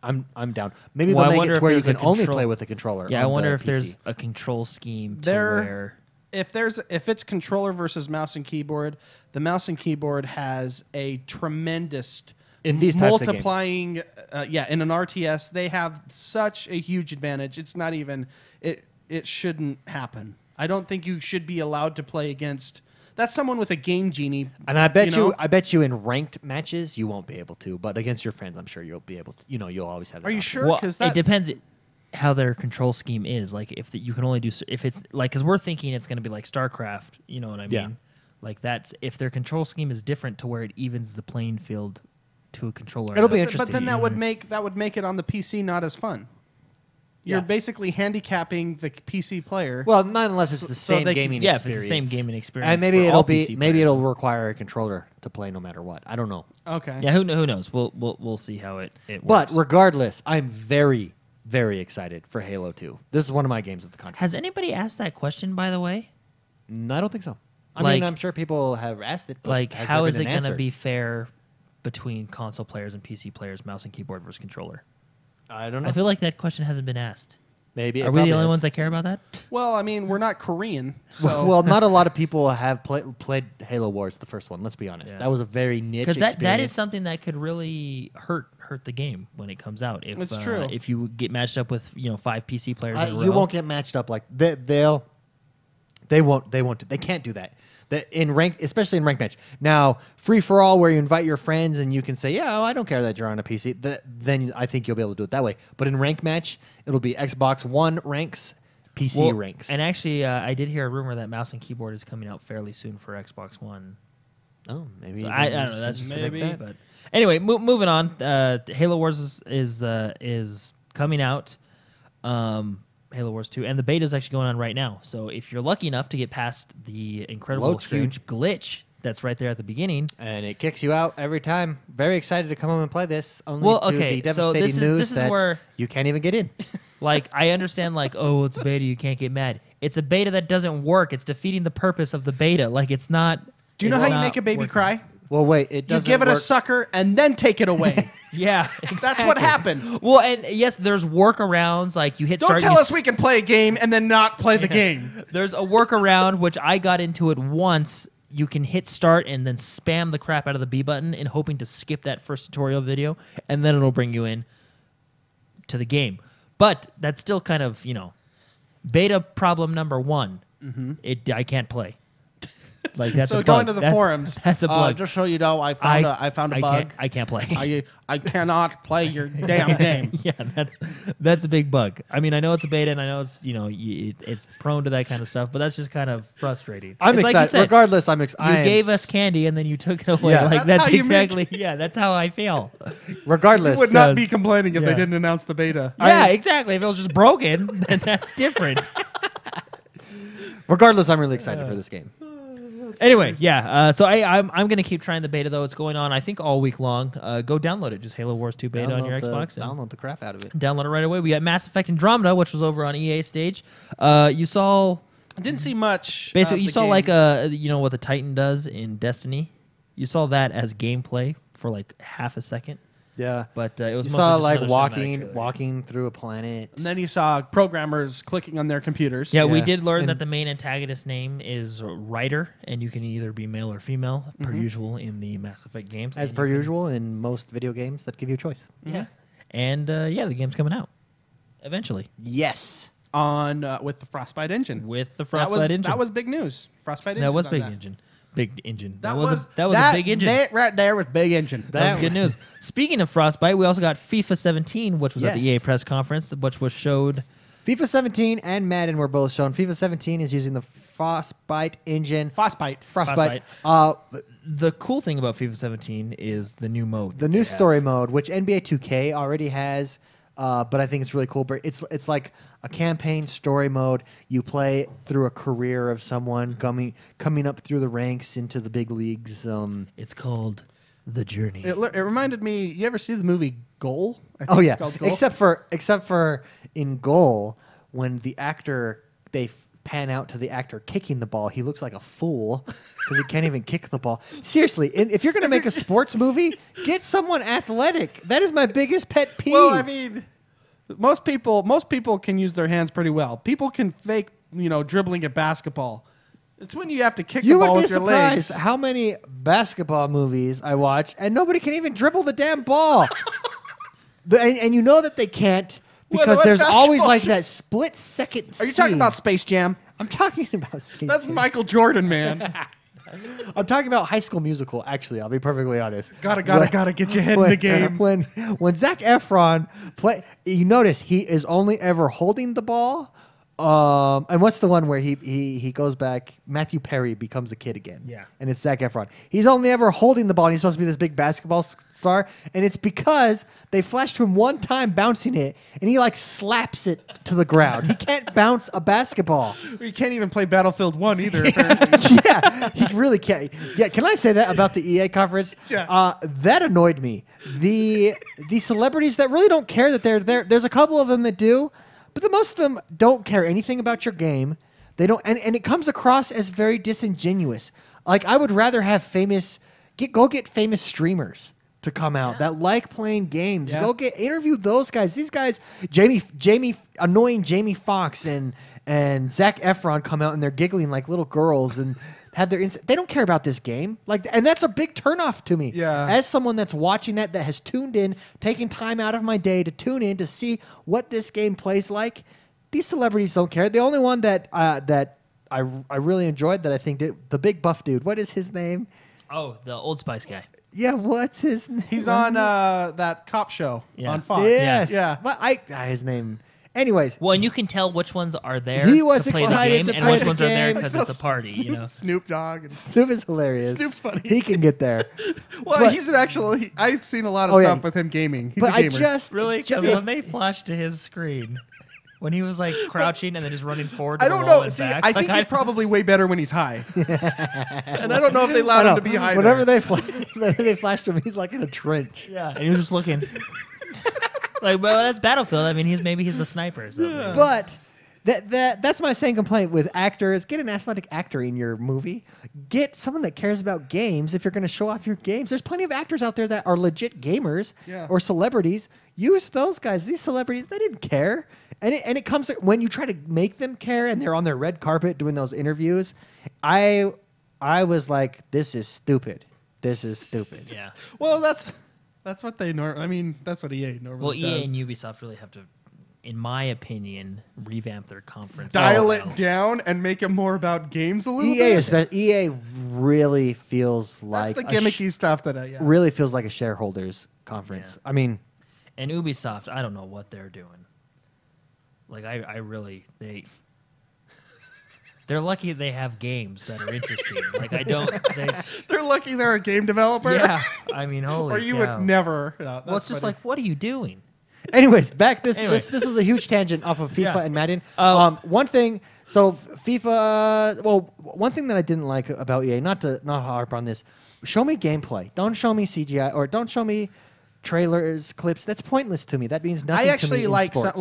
I'm down. Maybe Well, I they'll make wonder it to if where you there's a can only control- play with the controller. Yeah, I on wonder the if there's PC. a control scheme to There- where. If it's controller versus mouse and keyboard, the mouse and keyboard has a tremendous In these types of games. multiplying. In an RTS, they have such a huge advantage. It's not even it. It shouldn't happen. I don't think you should be allowed to play against. That's someone with a game genie. And I bet know? I bet you in ranked matches you won't be able to, but against your friends, I'm sure you'll be able to. You'll always have. That Are you option. sure? Well, Because it depends how their control scheme is. Like if you can only do if it's like because we're thinking it's going to be like StarCraft. You know what I mean? Yeah. Like that's if their control scheme is different to where it evens the playing field to a controller. It'll be That's- interesting. But then that would make it on the PC not as fun. You're Yeah. basically handicapping the PC player. Well, not unless it's the So same they can- gaming yeah, if it's experience. the same gaming experience and maybe for it'll all be PC maybe players. it'll require a controller to play no matter what. I don't know. Okay. Yeah, who knows? We'll see how it But works. regardless, I'm very very excited for Halo 2. This is one of my games of the conference. Has anybody asked that question, by the way? I don't think so. I Like- mean, I'm sure people have asked it. But Like, has how there is been it an going to answer? be fair between console players and PC players, mouse and keyboard versus controller? I don't know. I feel like that question hasn't been asked. Maybe it Are we the probably only has. ones that care about that? Well, I mean, we're not Korean, so Well, not a lot of people have played Halo Wars, the first one. Let's be honest. Yeah. That was a very niche Because that is experience. something that could really hurt the game when it comes out. If It's true. If you get matched up with 5 PC players, in a You row. won't get matched up like they won't they can't do that. In rank, especially in ranked match. Now, free for all, where you invite your friends and you can say, "Yeah, I don't care that you're on a PC." Then I think you'll be able to do it that way. But in ranked match, it'll be Xbox One ranks, PC Well, ranks. And actually, I did hear a rumor that mouse and keyboard is coming out fairly soon for Xbox One. Oh, maybe. So you I can don't know. That's just maybe. maybe. But anyway, moving on. Halo Wars is coming out. Halo Wars 2, and the beta is actually going on right now. So if you're lucky enough to get past the incredible Load screen. huge glitch that's right there at the beginning, And it kicks you out every time. Very excited to come home and play this. Only Well, to okay, the so devastating this is- news this is that where- you can't even get in. like I understand, like oh, it's a beta, you can't get mad. It's a beta that doesn't work. It's defeating the purpose of the beta. Like it's not. Do you know it's how you not make a baby working. cry? Well, wait. It You doesn't give it a work. sucker and then take it away. Yeah, That's what happened. Well, and yes, there's workarounds. Like you hit Don't start. tell you us we can play a game and then not play the game. There's a workaround which I got into it once. You can hit start and then spam the crap out of the B button in hoping to skip that first tutorial video, and then it'll bring you in to the game. But that's still kind of, beta problem number one. I can't play. Like that's So a go bug. into the That's- forums. That's a bug. Just so you know, I found a bug. I can't play. I cannot play your damn game. Yeah, that's a big bug. I mean, I know it's a beta, and I know it's it's prone to that kind of stuff, but that's just kind of frustrating. I'm It's like you excited. said, Regardless, You gave us candy, and then you took it away. Yeah. Like That's that's how you make- exactly that's how I feel. Regardless, Would not Does- be complaining if yeah. they didn't announce the beta. Yeah, exactly. If it was just broken, then that's different. regardless, I'm really excited for this game. Anyway, yeah. So I'm gonna keep trying the beta though. It's going on I think all week long. Go download it. Just Halo Wars 2 beta on your Xbox. And Download the crap out of it. download it right away. We got Mass Effect Andromeda, which was over on EA stage. You saw I didn't see much. basically of you the saw game. like what the Titan does in Destiny. You saw that as gameplay for like half a second, Yeah. but it was You mostly saw just like another cinematic trailer. walking through a planet. And then you saw programmers clicking on their computers. Yeah, we Yeah. did learn And- that the main antagonist name is Ryder, and you can either be male or female, per usual in the Mass Effect games. As and per you can- usual in most video games that give you a choice. Yeah, and the game's coming out eventually Yes. On with the Frostbite engine. with the Frostbite engine. That was big news. Frostbite engine. that was on big that. engine. Big engine. That was was a big engine. That right there was big engine. That was good news. Speaking of Frostbite, we also got FIFA 17, which was at the Yes. EA press conference, which was showed. FIFA 17 and Madden were both shown. FIFA 17 is using the Frostbite engine. Frostbite. Frostbite. The cool thing about FIFA 17 is the new mode. The that new they story have. mode, which NBA 2K already has, but I think it's really cool. But it's like a campaign story mode. You play through a career of someone coming up through the ranks into the big leagues. It's called The Journey. It reminded me. You ever see the movie Goal? I think Oh it's yeah, called Goal. except for in Goal, when the actor pan out to the actor kicking the ball, he looks like a fool because he can't even kick the ball. Seriously, if you're gonna make a sports movie, get someone athletic. That is my biggest pet peeve. Well, I mean, most people can use their hands pretty well. People can fake, dribbling at basketball. It's when you have to kick you the ball would be with your legs. surprised how many basketball movies I watch and nobody can even dribble the damn ball. And you know that they can't because what there's always basketball like shit- that split second. Are you talking scene. about Space Jam? I'm talking about. Space That's Jam. Michael Jordan, man. I'm talking about High School Musical. Actually, I'll be perfectly honest. gotta get your head in the game. When Zac Efron play, you notice he is only ever holding the ball. And what's the one where he goes back? Matthew Perry becomes a kid again. Yeah. And it's Zac Efron. He's only ever holding the ball, and he's supposed to be this big basketball star. And it's because they flashed to him one time bouncing it, and he like slaps it to the ground. He can't bounce a basketball. You can't even play Battlefield 1 either. apparently. Yeah, he really can't. Yeah, can I say that about the EA conference? Yeah. That annoyed me. The celebrities that really don't care that they're there. There's a couple of them that do, but the most of them don't care anything about your game. They don't, and it comes across as very disingenuous. Like I would rather have go get famous streamers to come out that like playing games. Yeah. Go interview those guys. These guys, annoying Jamie Foxx and Zac Efron come out and they're giggling like little girls and have their they don't care about this game. And that's a big turnoff to me. Yeah. As someone that's watching that has tuned in, taking time out of my day to tune in to see what this game plays like, these celebrities don't care. The only one that I really enjoyed that I think the big buff dude. What is his name? Oh, the Old Spice guy. Yeah, what's his name? He's on that cop show Yeah. on Fox. Yes. Yeah. But his name. Anyways, Well, and you can tell which ones are there He was to play the excited game, to and play which the ones are there game. because it's a party. You know. Snoop Dogg. And, Snoop is hilarious. Snoop's funny. He can get there. well, But- he's an actual. I've seen a lot of Oh, yeah. stuff with him gaming. He's But a I gamer. just Really? ju- Because when they flashed to his screen, when he was like crouching and then just running forward, to I the don't wall know. and See, back, I think like, he's probably way better when he's high. And I don't know if they I allowed know. him to be high. Whenever there. they flashed him, he's like in a trench. Yeah, and he was just looking. Like, well, that's Battlefield. I mean, he's the sniper. So maybe. But that's my same complaint with actors. Get an athletic actor in your movie. Get someone that cares about games if you're going to show off your games. There's plenty of actors out there that are legit gamers Yeah. or celebrities. Use those guys. These celebrities, they didn't care. And it comes when you try to make them care and they're on their red carpet doing those interviews. I was like, this is stupid. This is stupid. Yeah. Well, that's what they normally. I mean, that's what EA normally Well, does. EA and Ubisoft really have to, in my opinion, revamp their conference. Dial Oh, it no. down and make it more about games a little EA, bit. EA really feels That's like the a gimmicky stuff that I. Yeah. really feels like a shareholders conference. Yeah. I mean, And Ubisoft, I don't know what they're doing. Like, I really, they're lucky they have games that are interesting. Like, I don't, They're lucky they're a game developer. yeah. I mean, holy Or you cow. would never. No, Well, that's it's just funny. like, what are you doing? anyways, back Anyway. this was a huge tangent off of FIFA Yeah. and Madden. Oh. One thing, so FIFA. Well, one thing that I didn't like about EA, not harp on this. Show me gameplay. Don't show me CGI or don't show me trailers, clips. That's pointless to me. That means nothing. I actually to me like in sports.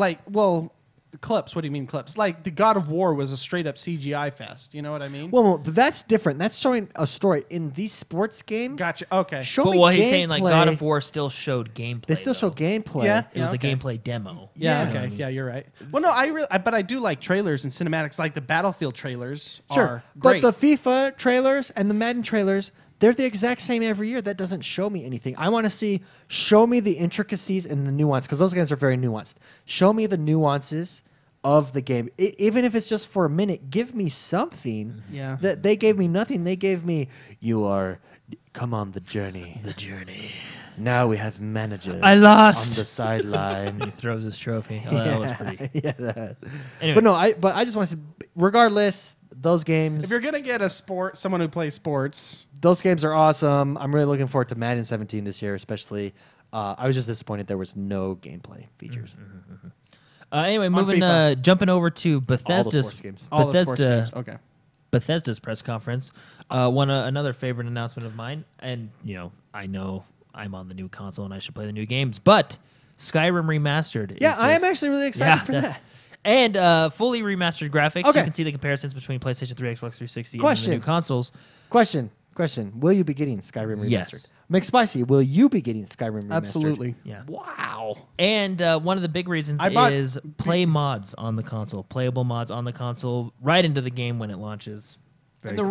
clips. What do you mean clips? Like the God of War was a straight up CGI fest. You know what I mean? Well, but that's different. That's showing a story in these sports games. Gotcha. Okay. Show But me what gameplay. he's saying, like, God of War still showed gameplay. They still show though. gameplay. Yeah. It was okay. a gameplay demo. Yeah. Yeah. Okay. Yeah, you're right. Well, no, but I do like trailers and cinematics. Like the Battlefield trailers Sure, are but great. the FIFA trailers and the Madden trailers, they're the exact same every year. That doesn't show me anything. I want to show me the intricacies and the nuance, because those games are very nuanced. Show me the nuances of the game. Even if it's just for a minute, give me something. Yeah. That they gave me nothing. They gave me, come on the journey. The journey. Now we have managers. I lost. on the sideline. He throws his trophy. Oh, that was pretty. yeah, that. Anyway. But no, I just want to. Regardless, those games. if you're gonna get someone who plays sports, Those games are awesome. I'm really looking forward to Madden 17 this year, especially. I was just disappointed there was no gameplay features. Anyway, FIFA. jumping over to All the Bethesda's sports games. all the sports Bethesda games. Okay. Bethesda's press conference. Another favorite announcement of mine, and I know I'm on the new console and I should play the new games, but Skyrim Remastered. Yeah, is I am just- actually really excited for that- that. And fully remastered graphics. Okay. You can see the comparisons between PlayStation 3, Xbox 360, and Question. the new consoles. Question. Will you be getting Skyrim Remastered? Yes. McSpicy, will you be getting Skyrim Remastered? Absolutely. Yeah. Wow. And one of the big reasons I bought- is play mods on the console, playable mods on the console, right into the game when it launches. Very And the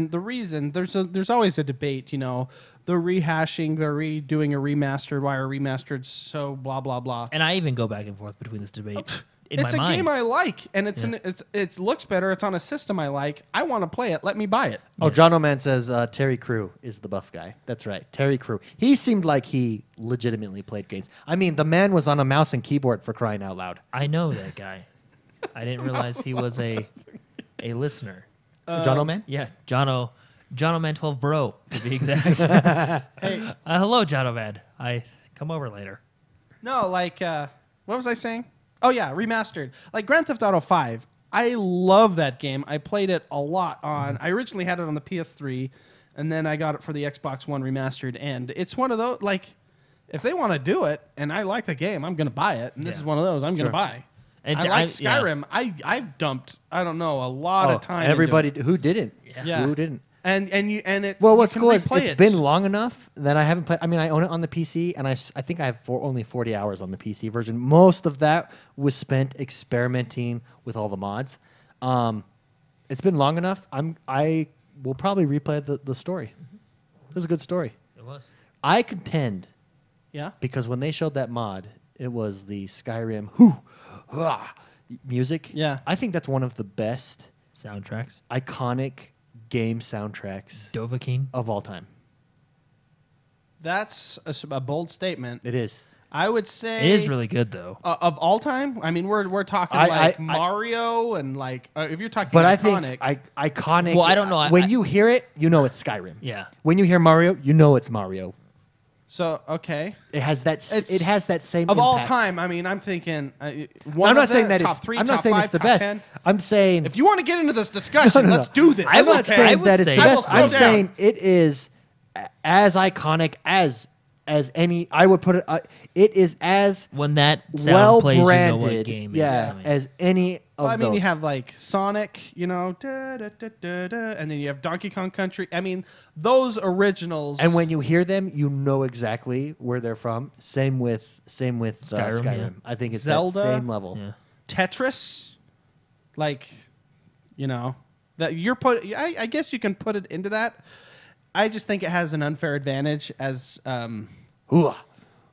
cool. reason there's always a debate, the rehashing, the redoing a remastered, why are remastered so blah blah blah. And I even go back and forth between this debate in It's my a mind. game I like, and Yeah. it looks better. It's on a system I like. I want to play it. Let me buy it. Oh, John O'Man says Terry Crew is the buff guy. That's right, Terry Crew. He seemed like he legitimately played games. I mean, the man was on a mouse and keyboard for crying out loud. I know that guy. I didn't realize he was a listener. John O'Man? Yeah, John O'Man 12 Bro to be exact. Hey, hello, John O'Man. I come over later. No, like what was I saying? Oh yeah, remastered. Like Grand Theft Auto 5. I love that game. I played it a lot on. I originally had it on the PS3, and then I got it for the Xbox One remastered. And it's one of those like, if they want to do it, and I like the game, I'm gonna buy it. And this Yeah. is one of those I'm Sure. gonna buy. And I t- like yeah. Skyrim. I've dumped a lot of time. into Everybody it. who didn't. Yeah. Who didn't? And it. Well, you what's can cool is replay it's it. been long enough that I haven't played. I mean, I own it on the PC, and I think I have only 40 hours on the PC version. Most of that was spent experimenting with all the mods. It's been long enough. I will probably replay the story. It was a good story. It was. I contend Yeah. because when they showed that mod, it was the Skyrim music. Yeah. I think that's one of the best Soundtracks. iconic game soundtracks Dovahkiin. of all time. That's a bold statement. It is. I would say It is really good though. of all time. I mean, we're talking like Mario and like if you're talking But iconic. I think iconic. Well, I don't know. When you hear it, you know it's Skyrim. Yeah. When you hear Mario, you know it's Mario. so okay. It has that. It's- It has that same. Of all impact. time, I mean, I'm thinking. I'm not saying that top it's. three, I'm top not saying five, it's the top best. 10. I'm saying. If you want to get into this discussion, No, no, let's no. do this. I'm not would say- saying I would that it's say- the I will best. throw I'm down. saying it is as iconic as any. I would put it. It is as When that sound well plays, you know what branded, game is yeah, coming. as any of Well, I mean, those. you have like Sonic, you know, and then you have Donkey Kong Country. I mean, those originals. and when you hear them, you know exactly where they're from. Same with Skyrim, Skyrim. yeah. I think it's Zelda? that same level. Yeah. Tetris, like, you know, that you're put. I guess you can put it into that. I just think it has an unfair advantage as Ooh,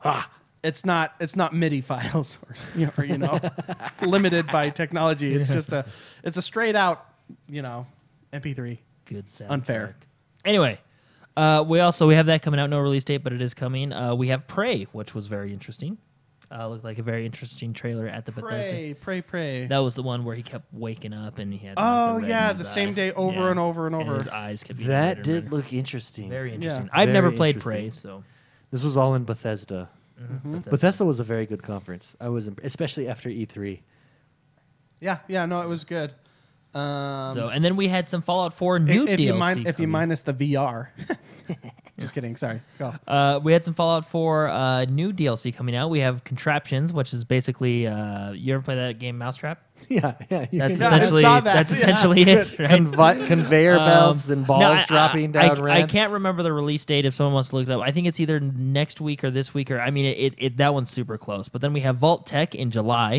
ah. it's not MIDI files or you know limited by technology. It's just it's a straight out MP3. Good sound. Unfair. Anyway, we have that coming out. No release date, but it is coming. We have Prey, which was very interesting. Looked like a very interesting trailer at the Bethesda. Pray. That was the one where he kept waking up and he had. Oh, like, the red yeah, in the his same eye. day over and over and over. his eyes kept being That redder and did redder. look interesting. Very interesting. Yeah. I've never Very played interesting. Prey, so This was all in Bethesda. Mm-hmm. Bethesda was a very good conference. I was, especially after E3. Yeah, no, it was good. and then we had some Fallout 4 new if DLC. you coming. minus the VR. Just kidding. Sorry. Go. We had some Fallout 4 new DLC coming out. We have Contraptions, which is basically you ever play that game Mousetrap? Yeah. You That's can- I essentially saw that. that's Yeah. essentially it, right? Conveyor belts and balls No, I- dropping I, down I ramps. can't remember the release date. If someone wants to look it up, I think it's either next week or this week. Or I mean, it that one's super close. But then we have Vault Tech in July,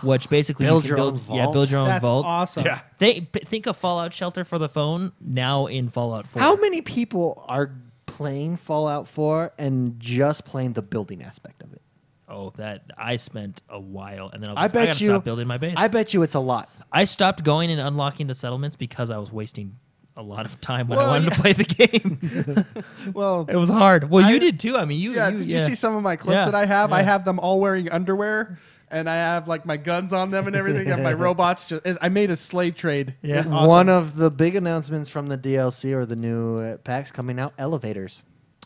which basically Build you can your own build, vault? build your own That's vault. awesome. Yeah. Think of Fallout Shelter for the phone now in Fallout 4. How many people are playing Fallout 4 and just playing the building aspect of it? Oh, that I spent a while, and then I was I like, bet gotta you. stop building my base. I bet you it's a lot. I stopped going and unlocking the settlements because I was wasting a lot of time when Well, I wanted to play the game. Well, It was hard. Well, I- you did too. I mean, you. yeah. Did you see some of my clips Yeah, that I have? I yeah. have them all wearing underwear, and I have like my guns on them and everything. And my robots. I made a slave trade. Yeah. It was awesome. One of the big announcements from the DLC or the new packs coming out: elevators.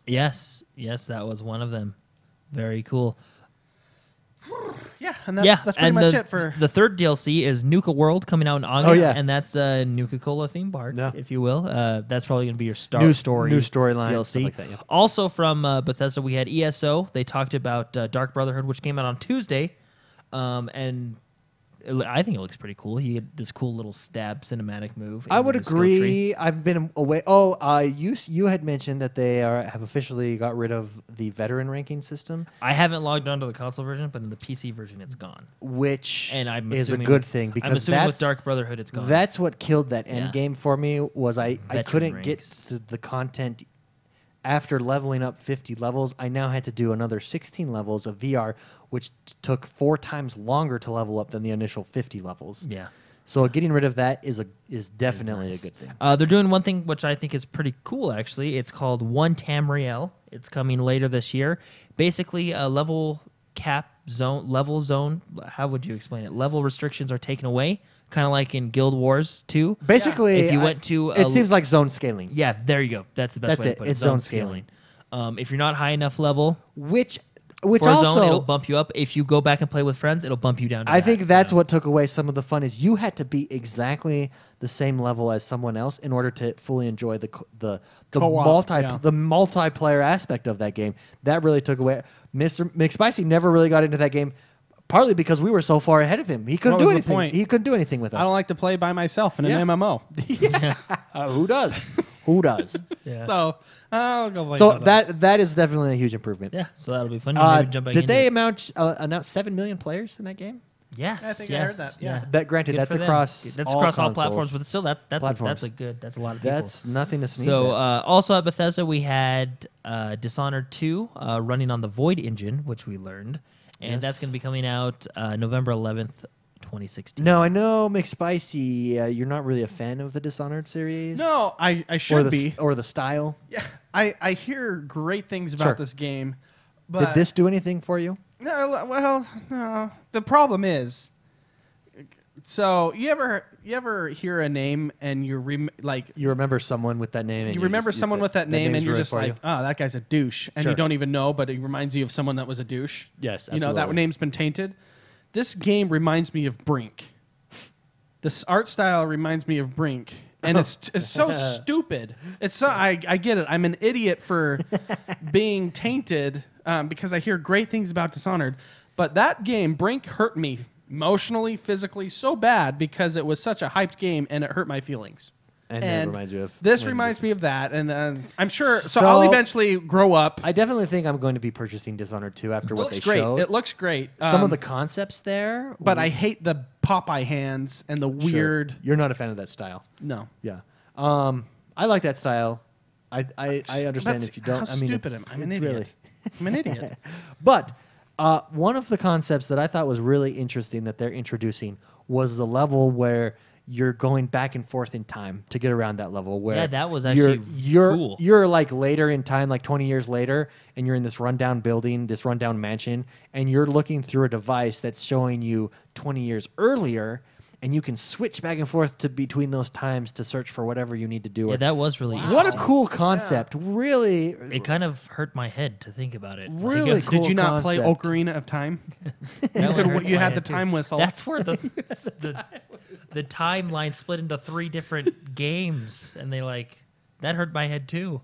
Yes, that was one of them. Very cool. Yeah, and that's pretty much it for. the third DLC is Nuka World coming out in August, yeah. and that's a Nuka-Cola theme park, Yeah. if you will. That's probably going to be your New story, storyline, DLC. stuff like that, yeah. Also from Bethesda, we had ESO. They talked about Dark Brotherhood, which came out on Tuesday, and I think it looks pretty cool. You get this cool little stab cinematic move. I in would your skill tree. agree. I've been away. Oh, you had mentioned that they have officially got rid of the veteran ranking system, I haven't logged onto the console version, but in the PC version, it's gone. which And I'm is a assuming good with- thing I'm because assuming with that's Dark Brotherhood, it's gone. that's what killed that end Yeah. game for me. Was I Veteran couldn't get ranks. to the content after leveling up 50 levels. I now had to do another 16 levels of VR, which took 4 times longer to level up than the initial 50 levels. Yeah. So getting rid of that is definitely Nice. a good thing. They're doing one thing which I think is pretty cool, actually. It's called One Tamriel. It's coming later this year. Basically, a level zone. How would you explain it? Level restrictions are taken away, kind of like in Guild Wars 2. Basically, If you went to it seems like zone scaling, Yeah, there you go. That's the best That's way it. to put it. It's zone scaling. If you're not high enough level which for a also zone, it'll bump you up. If you go back and play with friends, it'll bump you down. To I that, think you that's know? what took away some of the fun is you had to be exactly the same level as someone else in order to fully enjoy the Co-op, yeah. the multiplayer aspect of that game. That really took away. Mr. McSpicy never really got into that game, partly because we were so far ahead of him. He couldn't What do was the anything. point? He couldn't do anything with us. I don't like to play by myself in Yeah. an MMO. Who does? Who does? Yeah. So I'll go play. So some of those. that is definitely a huge improvement. Yeah, so that'll be fun. Maybe jump back Did into they it. announce 7 million players in that game? Yes, I think I heard yes, that, yeah. That granted, Good that's for them. across That's all across all consoles. platforms, but still, that's Platforms. that's a lot of people. That's nothing to sneeze So at. also at Bethesda, we had Dishonored 2 running on the Void engine, which we learned, and that's Yes. going to be coming out November 11th, 2016. No, I know McSpicy. You're not really a fan of the Dishonored series. No, I or should the be. or the style. Yeah, I hear great things about Sure. this game. But Did this do anything for you? No, well, no. The problem is, so you ever hear a name and you like You remember someone with that name. And you you're remember just- someone with that name name's and you're really just for like, you? oh, that guy's a douche, and Sure. you don't even know, but it reminds you of someone that was a douche. Yes, you know that absolutely. name's been tainted. This game reminds me of Brink. This art style reminds me of Brink, and it's so stupid. It's so I get it. I'm an idiot for being tainted because I hear great things about Dishonored, but that game Brink hurt me emotionally, physically so bad because it was such a hyped game and it hurt my feelings. And that reminds you of this when reminds this- me of that, and I'm sure. So, So- I'll eventually grow up. I definitely think I'm going to be purchasing Dishonored 2 after It what looks they great. showed. It looks great. Some of the concepts there, but I hate the Popeye hands and the Sure. weird. You're not a fan of that style. No, Yeah. I like that style. I understand That's if you don't. how I mean, stupid it's, I'm an it's idiot. really. I'm an idiot. But one of the concepts that I thought was really interesting that they're introducing was the level where you're going back and forth in time to get around that level. Where Yeah, that was you're, actually you're cool. You're like later in time, like 20 years later, and you're in this rundown building, this rundown mansion, and you're looking through a device that's showing you 20 years earlier. And you can switch back and forth to between those times to search for whatever you need to do. Yeah, Or- that was really what a interesting. cool concept! Really, It kind of hurt my head to think about it. Like, Really it's- cool Did you not play concept. Ocarina of Time? that one hurts you my had the head, too. time whistle. That's where the timeline split into 3 different games, and they that hurt my head too.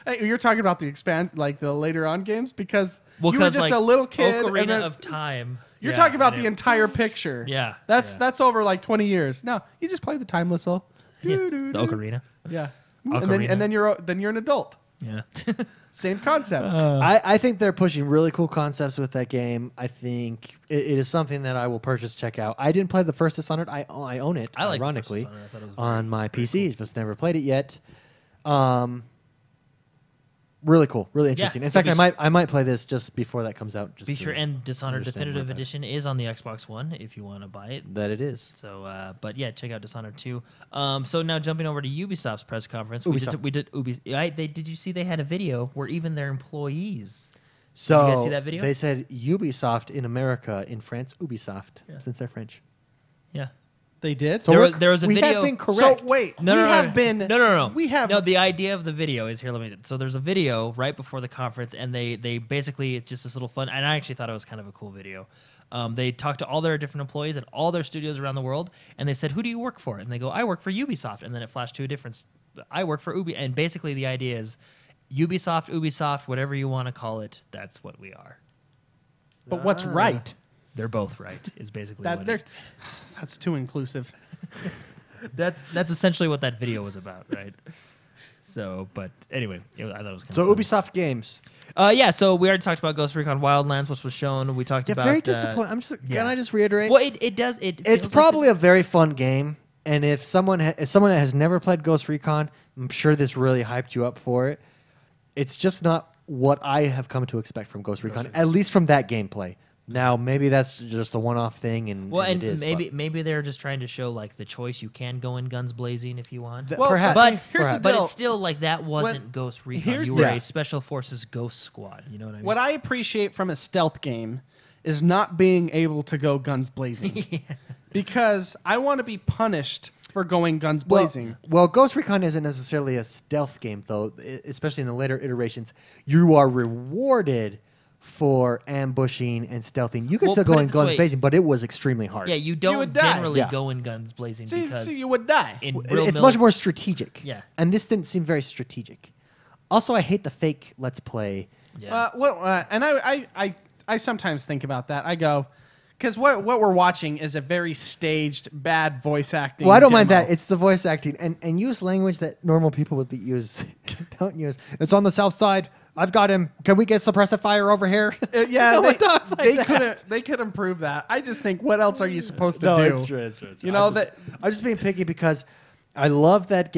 Hey, you're talking about the like the later on games because Well, you were 'cause, just like, a little kid. Ocarina and then of Time. you're Yeah, talking about and the entire picture. Yeah, that's yeah. that's over like 20 years. No, you just play the time whistle. Yeah, Doo-doo-doo. the Ocarina. Yeah, Ocarina. and then you're an adult. Yeah. Same concept. I think they're pushing really cool concepts with that game. I think it is something that I will purchase, check out. I didn't play the first Dishonored. I own it, I like the first ironically, Dishonored. I thought it was very- on my PC. Just never played it yet. Really cool, really interesting. In so fact, be I might play this just before that comes out. Just Be to sure, and Dishonored understand Definitive more about it. Edition is on the Xbox One if you want to buy it. that it is. So, but yeah, check out Dishonored 2. So now jumping over to Ubisoft's press conference, Ubisoft. we did did you see they had a video where even their employees? So you guys see that video? they said Ubisoft in America, in France, Ubisoft, Yeah. since they're French. Yeah. They did. So There was a we video- have been So correct. wait, No, we no, no, have no. been. No. We have. No, the idea of the video is here. So there's a video right before the conference, and they basically it's just this little fun. And I actually thought it was kind of a cool video. They talked to all their different employees at all their studios around the world, and they said, "Who do you work for?" And they go, "I work for Ubisoft." And then it flashed to a different. I work for Ubi, and basically the idea is, Ubisoft, whatever you want to call it, that's what we are. But what's right? They're both right. Is basically That what they're. That's too inclusive. that's essentially what that video was about, right? So, but anyway, I thought it was kind of So funny. Ubisoft games. Yeah, so we already talked about Ghost Recon Wildlands, which was shown. We talked Yeah, about very disappointing. yeah. Can I just reiterate? Well, it does. It's feels like probably a very fun game, and if someone that has never played Ghost Recon, I'm sure this really hyped you up for it. It's just not what I have come to expect from Ghost Recon, at least from that gameplay. Now, maybe that's just a one-off thing, and well, and and it is, maybe they're just trying to show like the choice. You can go in guns blazing if you want. Th- Well, perhaps, but here's the perhaps. but deal. it's still like that wasn't Ghost Recon. here's You the- were Yeah. a Special Forces Ghost Squad. You know what I mean? What I appreciate from a stealth game is not being able to go guns blazing. Because I want to be punished for going guns blazing. Well, Ghost Recon isn't necessarily a stealth game, though. Especially in the later iterations, you are rewarded for ambushing and stealthing. You can Well, still put go it in this guns way. blazing, but it was extremely hard. yeah, you don't would die. generally Yeah. go in guns blazing So because you would die. in real It's mili- much more strategic. Yeah. And this didn't seem very strategic. Also, I hate the fake Let's Play. Yeah. And I sometimes think about that. I go, because what we're watching is a very staged, bad voice acting. Well, I don't mind demo. that. It's the voice acting and use language that normal people would be use. Don't use. It's on the south side. I've got him. Can we get suppressive fire over here? Yeah, No one talks like they that. could improve that. I just think, what else are you supposed to No, do? it's true. It's true. It's true. You know I'm just, that I'm just being picky because I love that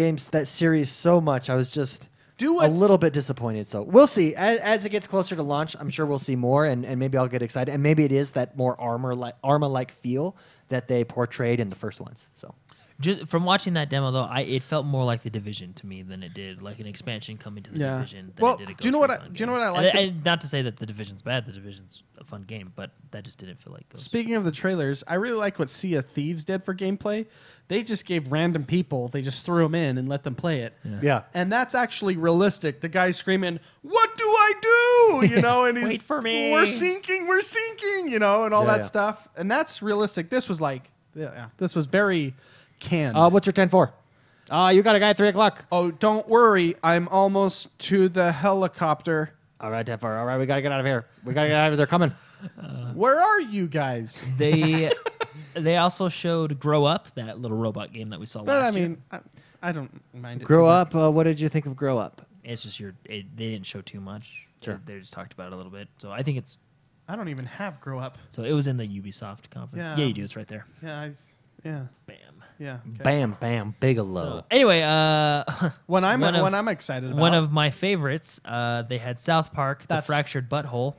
series so much. I was just Do a what- little bit disappointed. So we'll see as it gets closer to launch. I'm sure we'll see more, and maybe I'll get excited. And maybe it is that more armor like feel that they portrayed in the first ones. So Just from watching that demo, though, it felt more like the Division to me than it did like an expansion coming to the Yeah. Division. Than Well, it did a do you know Ghost what I- Recon do you know game. what I And- liked and not to say that the Division's bad. The Division's a fun game, but that just didn't feel like Ghost. Speaking of the trailers, I really like what Sea of Thieves did for gameplay. They just gave random people, they just threw them in and let them play it. Yeah. And that's actually realistic. The guy's screaming, "What do I do?" You know, and he's Wait for me. We're sinking, you know, and all Yeah, that yeah. stuff. And that's realistic. This was like, yeah, this was very canned. What's your 10 for? You got a guy at 3 o'clock. Oh, don't worry, I'm almost to the helicopter. All right, 10 for. All right, we got to get out of here. We got to get out of here. They're coming. Where are you guys? They also showed Grow Up, that little robot game that we saw But last I year. mean, I don't mind it. Grow too Up. What did you think of Grow Up? It's just they didn't show too much. Sure. They just talked about it a little bit. So I think it's I don't even have Grow Up. so it was in the Ubisoft conference. Yeah. Yeah, you do. It's right there. Yeah, yeah, Bam. yeah. okay. Bam, bam, Bigelow. So anyway, When I'm One of- when I'm excited about one of my favorites. They had South Park, The That's- Fractured Butthole.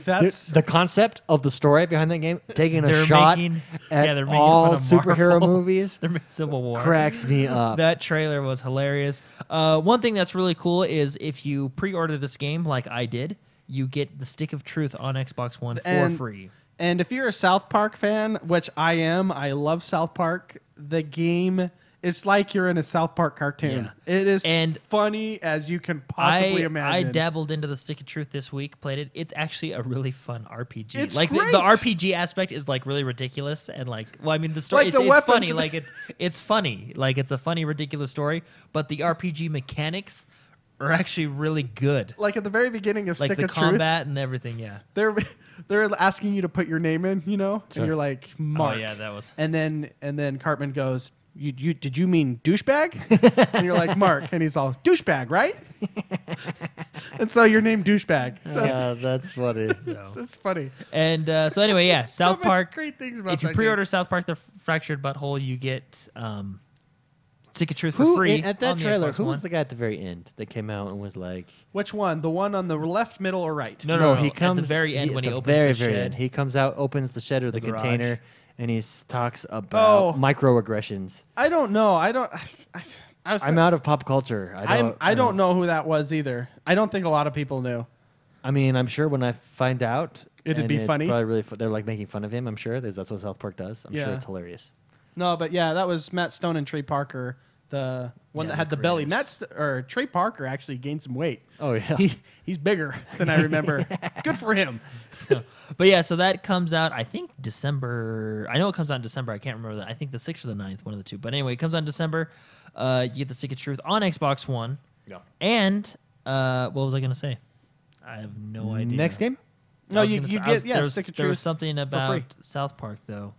that's the concept of the story behind that game, taking a They're shot making- at yeah, they're making all fun of superhero Marvel. movies, They're making Civil War. cracks me up. That trailer was hilarious. One thing that's really cool is if you pre-order this game, like I did, you get the Stick of Truth on Xbox One for And- free. And if you're a South Park fan, which I am, I love South Park. The game, it's like you're in a South Park cartoon. Yeah. It is And funny as you can possibly I imagine. dabbled into the Stick of Truth this week, played it. It's actually a really fun RPG. It's like great. the RPG aspect is like really ridiculous and like well, I mean the story Like it's, the it's weapons funny. and- Like it's funny. Like it's a funny, ridiculous story, but the RPG mechanics are actually really good. Like at the very beginning of Like Stick the of Truth, combat and everything, yeah. they're asking you to put your name in, you know, Sure. and you're like Mark. Oh yeah, that was And then Cartman goes, "You did you mean douchebag?" And you're like, "Mark," and he's all, "Douchebag, right?" And so you're named douchebag. Yeah, that's what it is. It's funny. And so anyway, yeah, South many Park. great things about If you that pre-order game. South Park: The Fractured Butthole, you get Stick of Truth for Who free at that on the trailer? Xbox Who was One. the guy at the very end that came out and was like, Which one? The one on the left, middle, or right? No, he at comes the very end when he at the opens very, the very shed. end. He comes out, opens the shed or the garage. container, and he talks about Oh. microaggressions. I don't know. I don't. I was. I'm out of pop culture. I don't know who that was either. I don't think a lot of people knew. I mean, I'm sure when I find out, It'd and be it's funny. Probably really. They're like making fun of him. I'm sure that's what South Park does. I'm sure Yeah. it's hilarious. No, but yeah, that was Matt Stone and Trey Parker, the one Yeah, that had the the belly. creators. Or Trey Parker actually gained some weight. Oh yeah. He's bigger than I remember. Good for him. So, but yeah, so that comes out. I think December. I know it comes out in December. I can't remember that. I think the 6th or the 9th, one of the two. But anyway, it comes out in December. You get the Stick of Truth on Xbox One. Yeah. And what was I going to say? I have no idea. Next game. No, I was you gonna you say- get there was, Stick of there was Truth something for about free. South Park though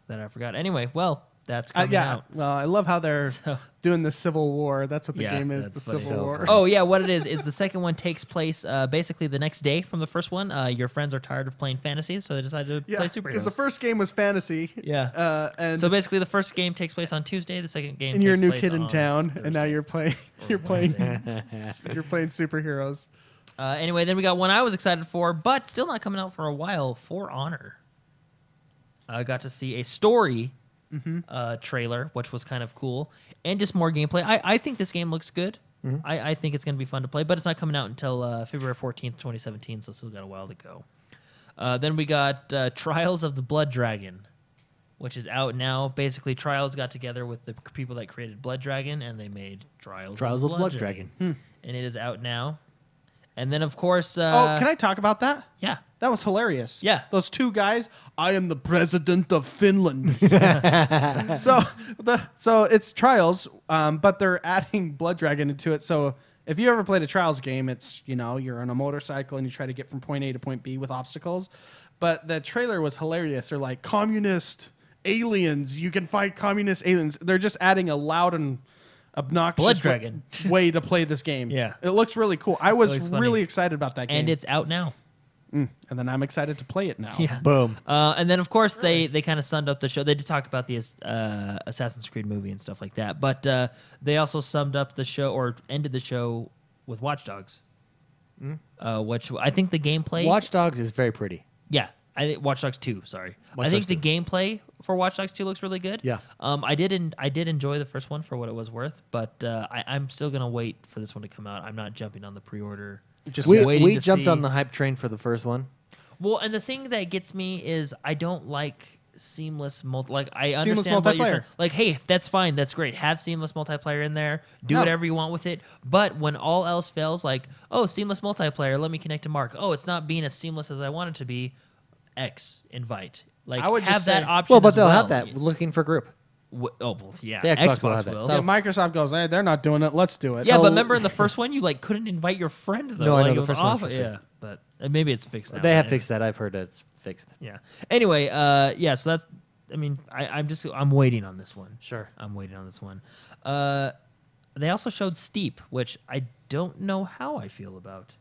that I forgot. Anyway, well, that's coming Yeah. out. Well, I love how they're So- doing the Civil War. That's what the Yeah, game is. The that's funny. Civil So War. funny. Oh yeah, what it is the second one takes place basically the next day from the first one. Your friends are tired of playing fantasy, so they decided to Yeah, play because superheroes. the first game was fantasy. Yeah. And So basically, the first game takes place on Tuesday. The second game. and you're a takes new place kid in on town, and now Thursday. you're playing. Or You're playing. Wednesday. You're playing superheroes. Anyway, then we got one I was excited for, but still not coming out for a while. For Honor. I got to see a story trailer, which was kind of cool, and just more gameplay. I think this game looks good. I think it's going to be fun to play, but it's not coming out until February 14th, 2017, so still got a while to go. Then we got Trials of the Blood Dragon, which is out now. Basically, Trials got together with the people that created Blood Dragon, and they made Trials Trials of of the Blood Dragon. Dragon. And it is out now. And then, of course... Oh, can I talk about that? Yeah. That was hilarious. Yeah. Those two guys. I am the president of Finland. so it's Trials, but they're adding Blood Dragon into it. So if you ever played a Trials game, it's you're on a motorcycle and you try to get from point A to point B with obstacles. But the trailer was hilarious. They're like communist aliens. You can fight communist aliens. They're just adding a loud and obnoxious Blood Dragon. way to play this game. Yeah. It looks really cool. I was looks funny. really excited about that game. And it's out now. And then I'm excited to play it now. Yeah. Boom. And then, of course, they kind of summed up the show. They did talk about the Assassin's Creed movie and stuff like that. But they also summed up the show or ended the show with Watch Dogs, which I think the gameplay. Watch Dogs is very pretty. Yeah. Watch Dogs 2. Sorry, Watch I think Dogs the gameplay for Watch Dogs 2 looks really good. Yeah. I did enjoy the first one for what it was worth, but I'm still gonna wait for this one to come out. I'm not jumping on the pre-order. Just waiting We to jumped see. on the hype train for the first one. Well, and the thing that gets me is I don't like seamless like I Seamless understand what you're multiplayer. saying. Like, hey, that's fine, that's great. Have seamless multiplayer in there. Do No. whatever you want with it. But when all else fails, like, oh, seamless multiplayer, let me connect to Mark. Oh, it's not being as seamless as I want it to be. X invite. Like, I would have just that say- option. Well, but as they'll well. have that. Looking for group. Oh, well, yeah. The Xbox will have that. will. So- Yeah, Microsoft goes, hey, they're not doing it. Let's do it. Yeah, So- but remember in the first one, you like couldn't invite your friend though. No, I like, know it the was first one's awful. frustrating. Yeah, but maybe it's fixed now. They have Anyway. fixed that. I've heard that it's fixed. Yeah. Anyway, yeah. So that's. I mean, I'm waiting on this one. Sure. I'm waiting on this one. They also showed Steep, which I don't know how I feel about.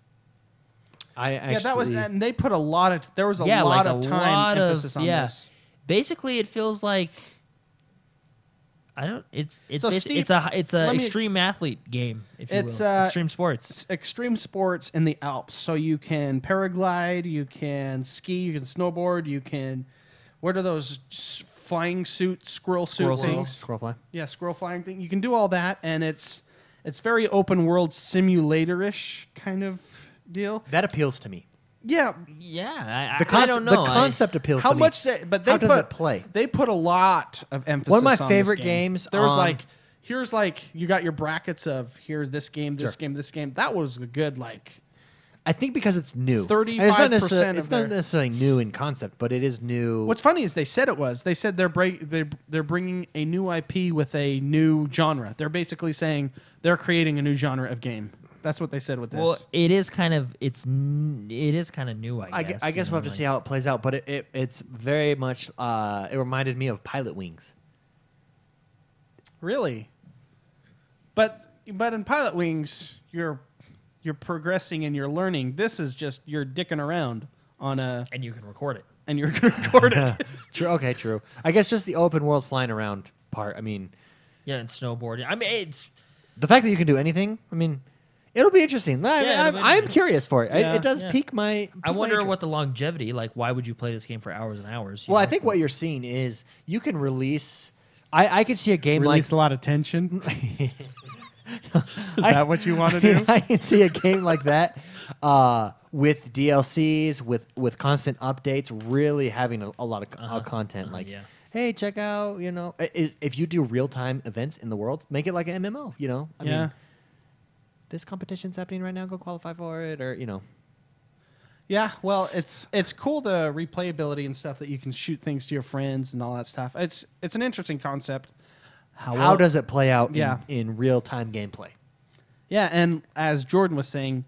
I actually. Yeah, that was, and they put a lot of, there was a yeah, lot like of a time lot emphasis of, on yeah. this. Basically, it feels like. I don't. It's So Steep, it's a let me extreme athlete game. If you It's, will. uh, Extreme sports. It's extreme sports in the Alps. So you can paraglide, you can ski, you can snowboard, you can. What are those flying suit, squirrel suit Squirrel things? Squirrel fly. Yeah, squirrel flying thing. You can do all that, and it's very open world simulator-ish kind of deal. That appeals to me. Yeah. Yeah, I don't know. The concept appeals How to me. much? But they How put, does it play? They put a lot of emphasis. One of my on this favorite game. games There was on- like, here's like you got your brackets of here's this game, this Sure. game, this game. That was a good like. I think because it's new. 35% And it's not of necessarily necessarily new in concept, but it is new. What's funny is they said it was. They said they're bringing a new IP with a new genre. They're basically saying they're creating a new genre of game. That's what they said with this. Well, it is kind of it is kind of new. I guess. I guess you we'll know, have to like- see how it plays out, but it's very much. It reminded me of Pilot Wings. really, but in Pilot Wings, you're progressing and you're learning. This is just you're dicking around on a and you can record it. and you're gonna record it. True. Okay. True. I guess just the open world flying around part. I mean, Yeah, and snowboarding. I mean, it's the fact that you can do anything. I mean, it'll be interesting. it'll be I'm interesting. curious for it. Yeah. It does Yeah. pique my. I wonder what the longevity. Like, why would you play this game for hours and hours? you Well, I know? think what you're seeing is you can release. I could see a game Release like. a lot of tension. Is I- that what you want to do? I can see a game like that with DLCs, with constant updates, really having a lot of content. Like, yeah. hey, check out, if you do real time events in the world, make it like an MMO. I Yeah. mean, this competition's happening right now. Go qualify for it, or Yeah, well, it's cool the replayability and stuff that you can shoot things to your friends and all that stuff. It's an interesting concept. how does it play out Yeah. in real time gameplay? Yeah, and as Jordan was saying,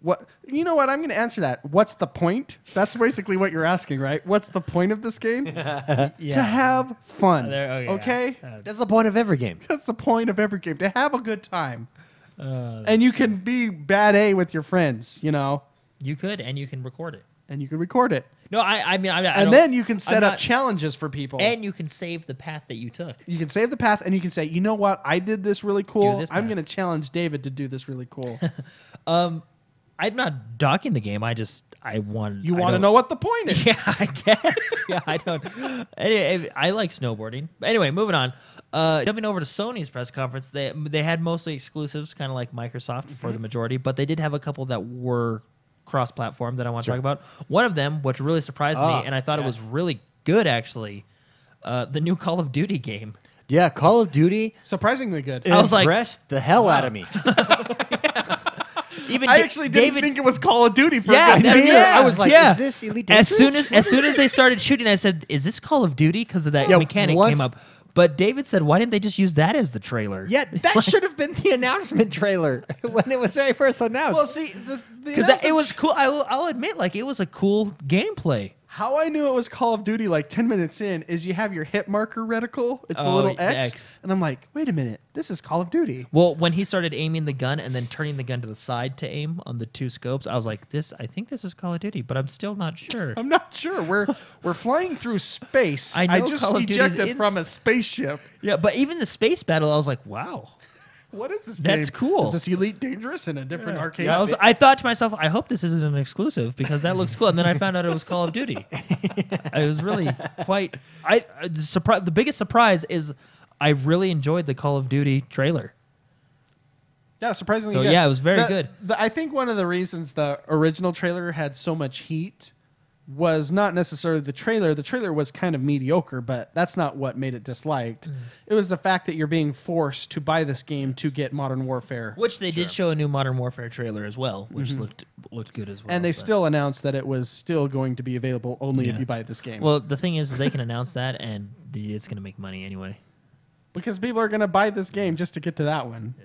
what you know what I'm going to answer that. What's the point? That's basically what you're asking, right? What's the point of this game? To have fun. Okay? That's the point of every game. That's the point of every game, to have a good time. And you can be bad A with your friends, you could, and you can record it. and you can record it. No, I mean, I And don't- then you can I'm set up not- challenges for people. and you can save the path that you took. You can save the path, and you can say, you know what? I did this really cool. this I'm path." going to challenge David to do this really cool. I'm not docking the game. I want. You want to know what the point is? Yeah, I guess. Yeah, I don't. Anyway, I like snowboarding. But anyway, moving on. Jumping over to Sony's press conference, they had mostly exclusives, kind of like Microsoft for the majority, but they did have a couple that were cross-platform that I want to talk about. One of them, which really surprised me, and I thought it was really good actually, the new Call of Duty game. Yeah, Call of Duty Surprisingly good. I was like- impressed the hell out of me. Even I actually didn't David, think it was Call of Duty for Yeah, a good me time. neither. I was like, Yeah. is this Elite as Dangerous? soon as they started shooting, I said, "Is this Call of Duty?" Because of that Yeah, mechanic once- came up. But David said, "Why didn't they just use that as the trailer?" Yeah, that should have been the announcement trailer when it was very first announced. Well, see, the because it was cool. I'll admit, like it was a cool gameplay. how I knew it was Call of Duty like 10 minutes in is you have your hit marker reticle. It's the Oh, little the X. X. And I'm like, wait a minute. This is Call of Duty. Well, when he started aiming the gun and then turning the gun to the side to aim on the two scopes, I was like, I think this is Call of Duty, but I'm still not sure. I'm not sure. We're flying through space. I know just Call of Duty's ejected in from a spaceship. Yeah, but even the space battle, I was like, wow. What is this That's game? cool. Is this Elite Dangerous in a different arcade? I thought to myself, I hope this isn't an exclusive because that looks cool. And then I found out it was Call of Duty. I was really quite. The biggest surprise is I really enjoyed the Call of Duty trailer. Yeah, surprisingly So, good. yeah, it was very good. I think one of the reasons the original trailer had so much heat was not necessarily the trailer. The trailer was kind of mediocre, but that's not what made it disliked. It was the fact that you're being forced to buy this game to get Modern Warfare. Which they did show a new Modern Warfare trailer as well, which looked good as well. And they but- still announced that it was still going to be available only if Yeah. you buy this game. Well, the thing is they can announce that, and it's going to make money anyway. because people are going to buy this game just to get to that one.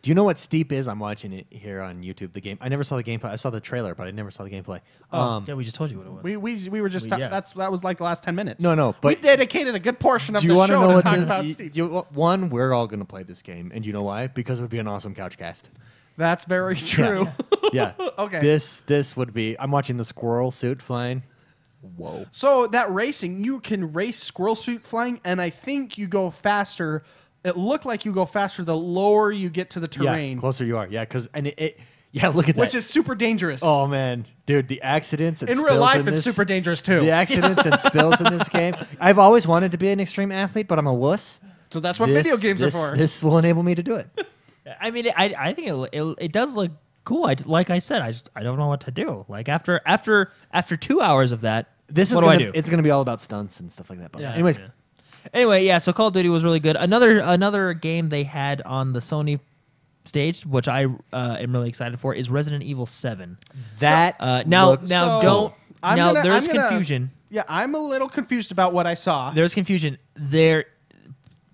Do you know what Steep is? I'm watching it here on YouTube. The game. I never saw the gameplay. I saw the trailer, but I never saw the gameplay. Yeah, we just told you what it was. We were just Yeah. that was like the last 10 minutes. No, but we dedicated a good portion of do the you want to show know to what talk this, about Steep. one? We're all going to play this game, and you know why? Because it would be an awesome couch cast. That's very true. Yeah. Okay. This would be. I'm watching the squirrel suit flying. Whoa. So that racing, you can race squirrel suit flying, and I think you go faster. It looked like you go faster the lower you get to the terrain, Yeah, closer you are. Yeah, because yeah, look at that. which is super dangerous. oh man, dude, the accidents and in spills real life, in it's this, super dangerous too. The accidents and spills in this game. I've always wanted to be an extreme athlete, but I'm a wuss. So that's what This- video games this, are for. This will enable me to do it. I mean, I think it does look cool. Like I said, I don't know what to do. Like after 2 hours of that, This is what gonna, do I do? It's going to be all about stunts and stuff like that. But Yeah. anyways, Yeah. Anyway, yeah. So Call of Duty was really good. Another game they had on the Sony stage, which I am really excited for, is Resident Evil 7. that Now looks So, don't. I'm Now gonna- there's I'm gonna- confusion. Yeah, I'm a little confused about what I saw. There's confusion.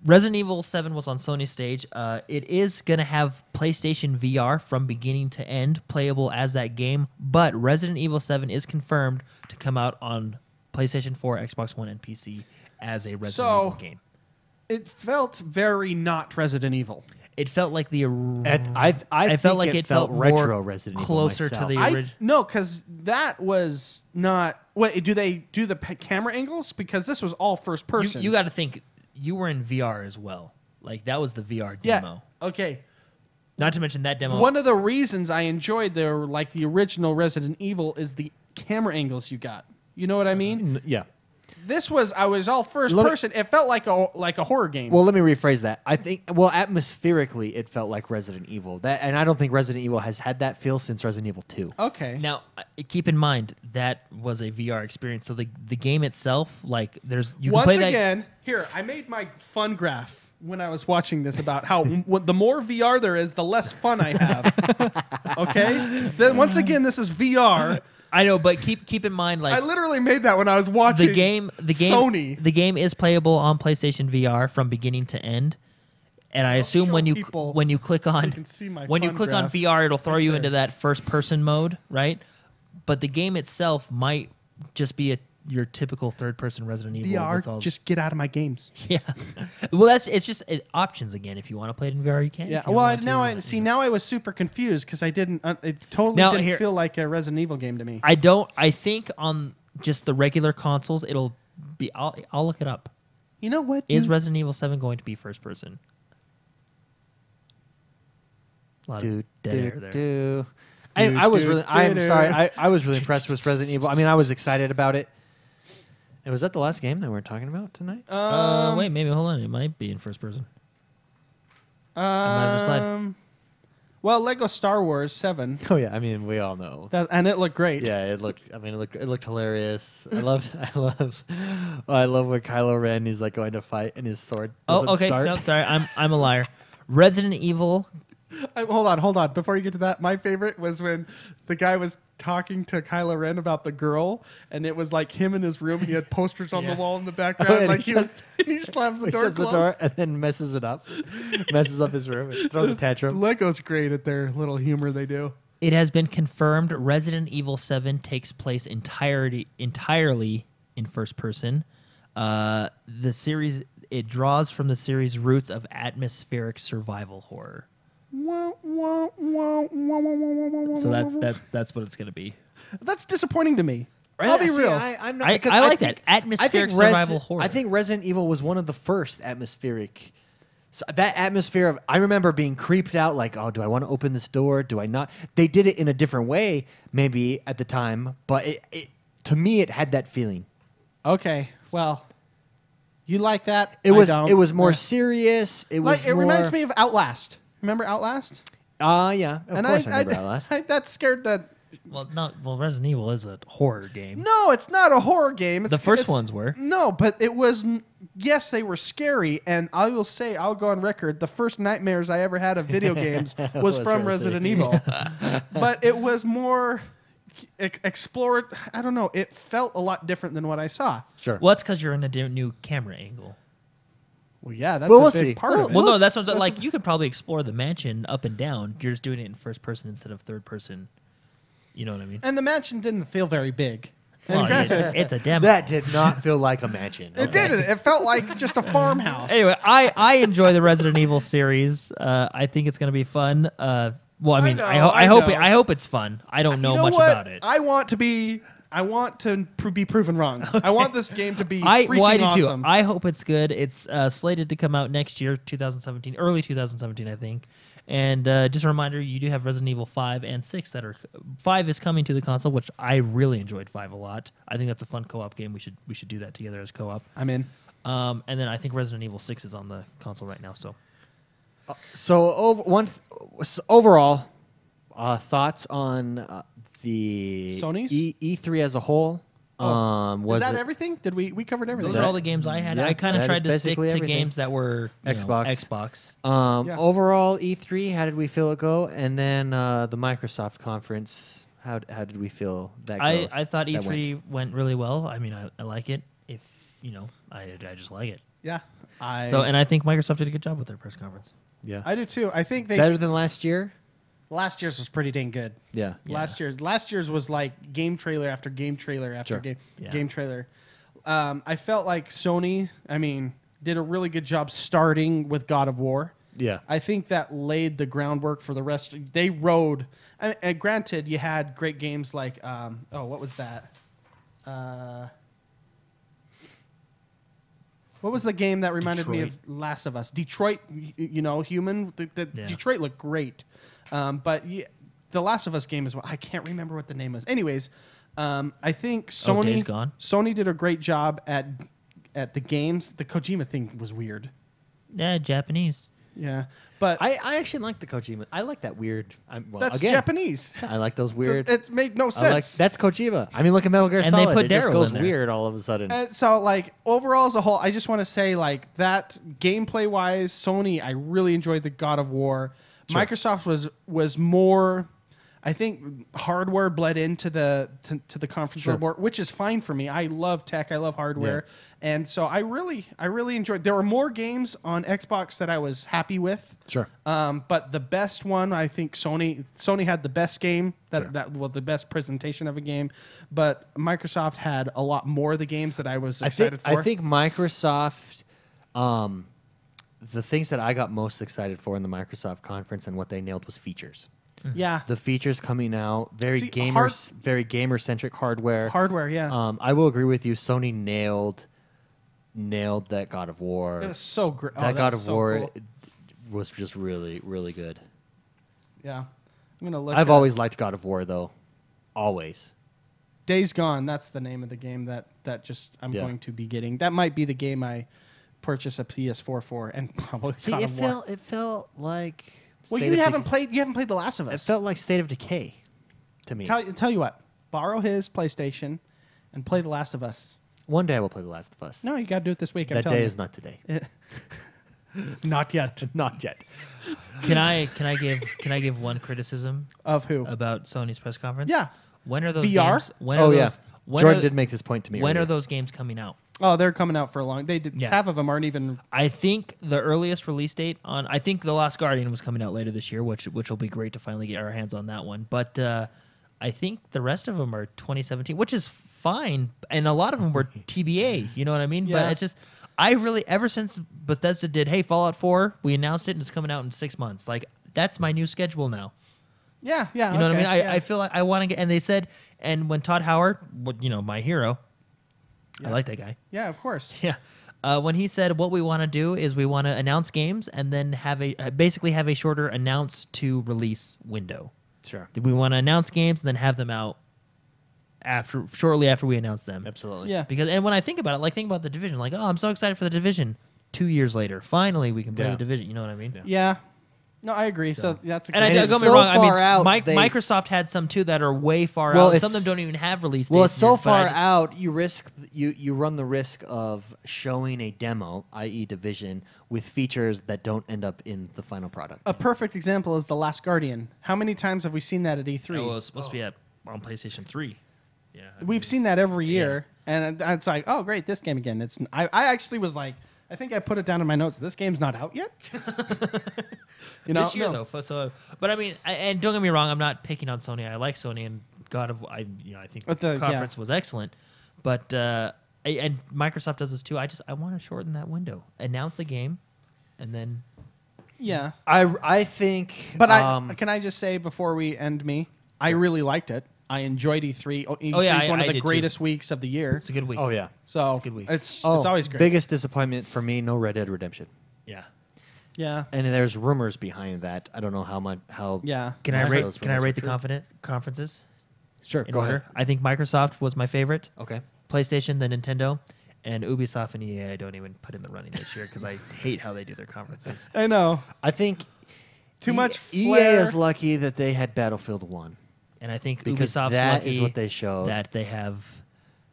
Resident Evil 7 was on Sony's stage. It is going to have PlayStation VR from beginning to end, playable as that game. But Resident Evil 7 is confirmed to come out on PlayStation 4, Xbox One, and PC as a Resident So- Evil game. It felt very not Resident Evil. It felt like the. I felt think like it felt felt retro more Resident Evil closer to myself. the No, because that was not. Wait, do they do the camera angles? Because this was all first person. You got to think you were in VR as well. Like that was the VR yeah. demo. Okay. Not to mention that demo. One of the reasons I enjoyed the original Resident Evil is the camera angles you got. You know what I mean? Yeah. This was I was all first Let me- person. It felt like a horror game. Well, let me rephrase that. I think, atmospherically, it felt like Resident Evil. And I don't think Resident Evil has had that feel since Resident Evil 2. okay. Now, keep in mind that was a VR experience. So the game itself, like, you can Once play that. again, here I made my fun graph when I was watching this about how the more VR there is, the less fun I have. Okay. Then once again, this is VR. I know, but keep in mind, I like literally made that when I was watching the game, Sony. the game is playable on PlayStation VR from beginning to end. And I assume show when you people when you click on you can see my when you fun click on graph VR, it'll throw right you there. into that first person mode, right? But the game itself might just be your typical third person Resident Evil. with all VR, just get out of my games. yeah. Well, it's just options again. If you want to play it in VR, you can. Yeah. If you don't Well, want to, now you I know. see. Now I was super confused because I didn't. It totally Now, didn't here- feel like a Resident Evil game to me. I think on just the regular consoles, it'll be. I'll look it up. You know what? Is Resident Evil 7 going to be first person? A lot of dead air there. I was do, really. I'm do. sorry. I was really impressed with Resident Evil. I mean, I was excited about it. And was that the last game that we're talking about tonight? Wait, maybe hold on. It might be in first person. might have just lied. Well, Lego Star Wars 7, Oh yeah. I mean, we all know. and it looked great. Yeah, it looked. I mean, it looked hilarious. I love when Kylo Ren is like going to fight and his sword doesn't Oh, okay. start. No, sorry. I'm a liar. Resident Evil. Hold on. Before you get to that, my favorite was when the guy was talking to Kylo Ren about the girl, and it was like him in his room, and he had posters on Yeah. the wall in the Oh, background, and like he he was. shuts- And he slams the He door shuts closed. the door and then messes it up, messes up his room, and throws a tantrum. Lego's great at their little humor they do. It has been confirmed Resident Evil 7 takes place entirely in first person. The series it draws from the series' roots of atmospheric survival horror. So that's what it's going to be. That's disappointing to me. I'll be See, real. I'm not, I because like that. Atmospheric survival horror. I think Resident Evil was one of the first atmospheric So that atmosphere of, I remember being creeped out, like, oh, do I want to open this door? Do I not? They did it in a different way, maybe at the time, but to me, it had that feeling. Okay, well, you like that? It was more Yeah. serious. It was It more, reminds me of Outlast. Remember Outlast? Yeah, of course I remember Outlast. that scared that. Well, Resident Evil is a horror game. No, it's not a horror game. The first ones were. No, but it was. Yes, they were scary, and I will say, I'll go on record. The first nightmares I ever had of video games was from Resident Evil, but it was more explored. I don't know. It felt a lot different than what I saw. Sure. Well, that's because you're in a new camera angle. Well, yeah, that's Well, a we'll big see. part of it. Well, no, that's what I'm saying. Like, you could probably explore the mansion up and down. You're just doing it in first person instead of third person. You know what I mean? And the mansion didn't feel very big. And Well, granted, it's a demo. That did not feel like a mansion. it didn't. It felt like just a farmhouse. Anyway, I enjoy the Resident Evil series. I think it's going to be fun. Well, I mean, know, I I hope know. I hope it's fun. I don't know, You know much what? about it. I want to be proven wrong. I want this game to be I freaking do awesome. too. I hope it's good. It's slated to come out next year, 2017, early 2017, I think. And just a reminder, you do have Resident Evil 5 and 6 that are 5 is coming to the console, which I really enjoyed 5 a lot. I think that's a fun co-op game. We should do that together as co-op. I'm in. And then I think Resident Evil 6 is on the console right now. So Overall, thoughts on the Sony's? E3 as a whole. Was Is that it everything? Did we covered everything? those are all the games I had. Yeah, I kind of that tried is to stick basically to everything. games that were Xbox. Xbox. Yeah. Overall, E3, how did we feel it go? And then the Microsoft conference, how did we feel that goes? I thought that E3 went really well. I mean, I like it. If I just like it. Yeah. And I think Microsoft did a good job with their press conference. Yeah. I do too. I think Better than last year? last year's was pretty dang good. Yeah. Last year's was like game trailer after game trailer after Sure. game trailer. I felt like Sony, did a really good job starting with God of War. Yeah. I think that laid the groundwork for the rest. They rode. And granted, you had great games like what was that? What was the game that reminded me of Last of Us? Detroit. Human. Yeah. Detroit looked great, but the Last of Us game is what I can't remember what the name was. Anyways, I think Sony. Days Gone? Sony did a great job at the games. The Kojima thing was weird. Yeah, Japanese. Yeah, but I actually like the Kojima. I like that weird. that's again, Japanese. I like those weird. It made no I sense. like that's Kojima. I mean, look at Metal Gear And they Solid. put It just Daryl goes in there. weird all of a sudden. And so, overall as a whole, I just want to say, that gameplay wise, Sony, I really enjoyed the God of War. Sure. Microsoft was more, I think, hardware bled into the conference Sure. report, which is fine for me. I love tech, I love hardware, and so I really enjoyed. There were more games on Xbox that I was happy with. Sure. But the best one, I think Sony had the best game Sure. that was the best presentation of a game. But Microsoft had a lot more of the games that I was excited for. I think Microsoft, the things that I got most excited for in the Microsoft conference and what they nailed was features. yeah, The features coming out, very See, very gamer centric hardware. hardware, yeah. I will agree with you. Sony nailed that God of War. It was so great. That God of War was just really, really good. Yeah, I'm gonna look. I've at always liked God of War though, always. Days Gone. That's the name of the game that just I'm Yeah. going to be getting. That might be the game I purchase a PS4 for, and probably See, God it of War. felt like. Well, State you of haven't Decay. played. You haven't played The Last of Us. It felt like State of Decay, to me. Tell you what. Borrow his PlayStation, and play The Last of Us. One day I will play The Last of Us. No, you got to do it this week. I'm that telling day you. is not today. Not yet. Not yet. Can I give one criticism Of who? about Sony's press conference? Yeah. When are those VR? games? When Oh are yeah, those, when Jordan are, did make this point to me. When earlier. are those games coming out? Oh, they're coming out for a long. They did. Yeah. Half of them aren't even. I think the earliest release date on I think The Last Guardian was coming out later this year, which will be great to finally get our hands on that one. But I think the rest of them are 2017, which is fine, and a lot of them were TBA. You know what I mean? Yeah. But it's just I really ever since Bethesda did, hey, Fallout 4, we announced it and it's coming out in 6 months. Like that's my new schedule now. Yeah. You know what I mean? I feel like I want to get, and they said, and when Todd Howard, my hero, I like that guy. Yeah, of course. Yeah. when he said what we want to do is we want to announce games and then basically have a shorter announce to release window. Sure. We want to announce games and then have them out shortly after we announce them. Absolutely. Yeah. And when I think about it, think about the Division. Like, oh, I'm so excited for the Division. 2 years later, finally we can play Yeah. the Division. You know what I mean? Yeah. No, I agree. So, that's a And great. don't get me so wrong. far out, Microsoft had some too that are way far Well, out. Some of it's- them don't even have release dates. Well, it's so yet, but I far just- out, you run the risk of showing a demo, i.e., Division, with features that don't end up in the final product. A perfect example is The Last Guardian. How many times have we seen that at E3? Oh, well, it's supposed to be on PlayStation 3. Yeah, We've seen that every year, and it's like, oh, great, this game again. I actually was like, I think I put it down in my notes. This game's not out yet. this year though. But I mean, and don't get me wrong, I'm not picking on Sony. I like Sony, and I think But the the- conference was excellent. But and Microsoft does this too. I want to shorten that window, announce a game, and then Yeah, I think, but can I just say before we end me, I really liked it. I enjoyed E3. E3 yeah, is one I of the did too. greatest weeks of the year. it's a good week. oh yeah, So a good week. it's oh, always great. Biggest disappointment for me, no Red Dead Redemption, Yeah. Yeah, and there's rumors behind that. I don't know how. yeah. Can I Most of rate? those Can I rumors rate are the true. conferences Sure, in go order? ahead. I think Microsoft was my favorite. Okay. PlayStation, then Nintendo, and Ubisoft and EA. I don't even put in the running this year because I hate how they do their conferences. I know. I think Too much EA flair. is lucky that they had Battlefield 1. And I think Because Ubisoft's that lucky is what they showed. that they have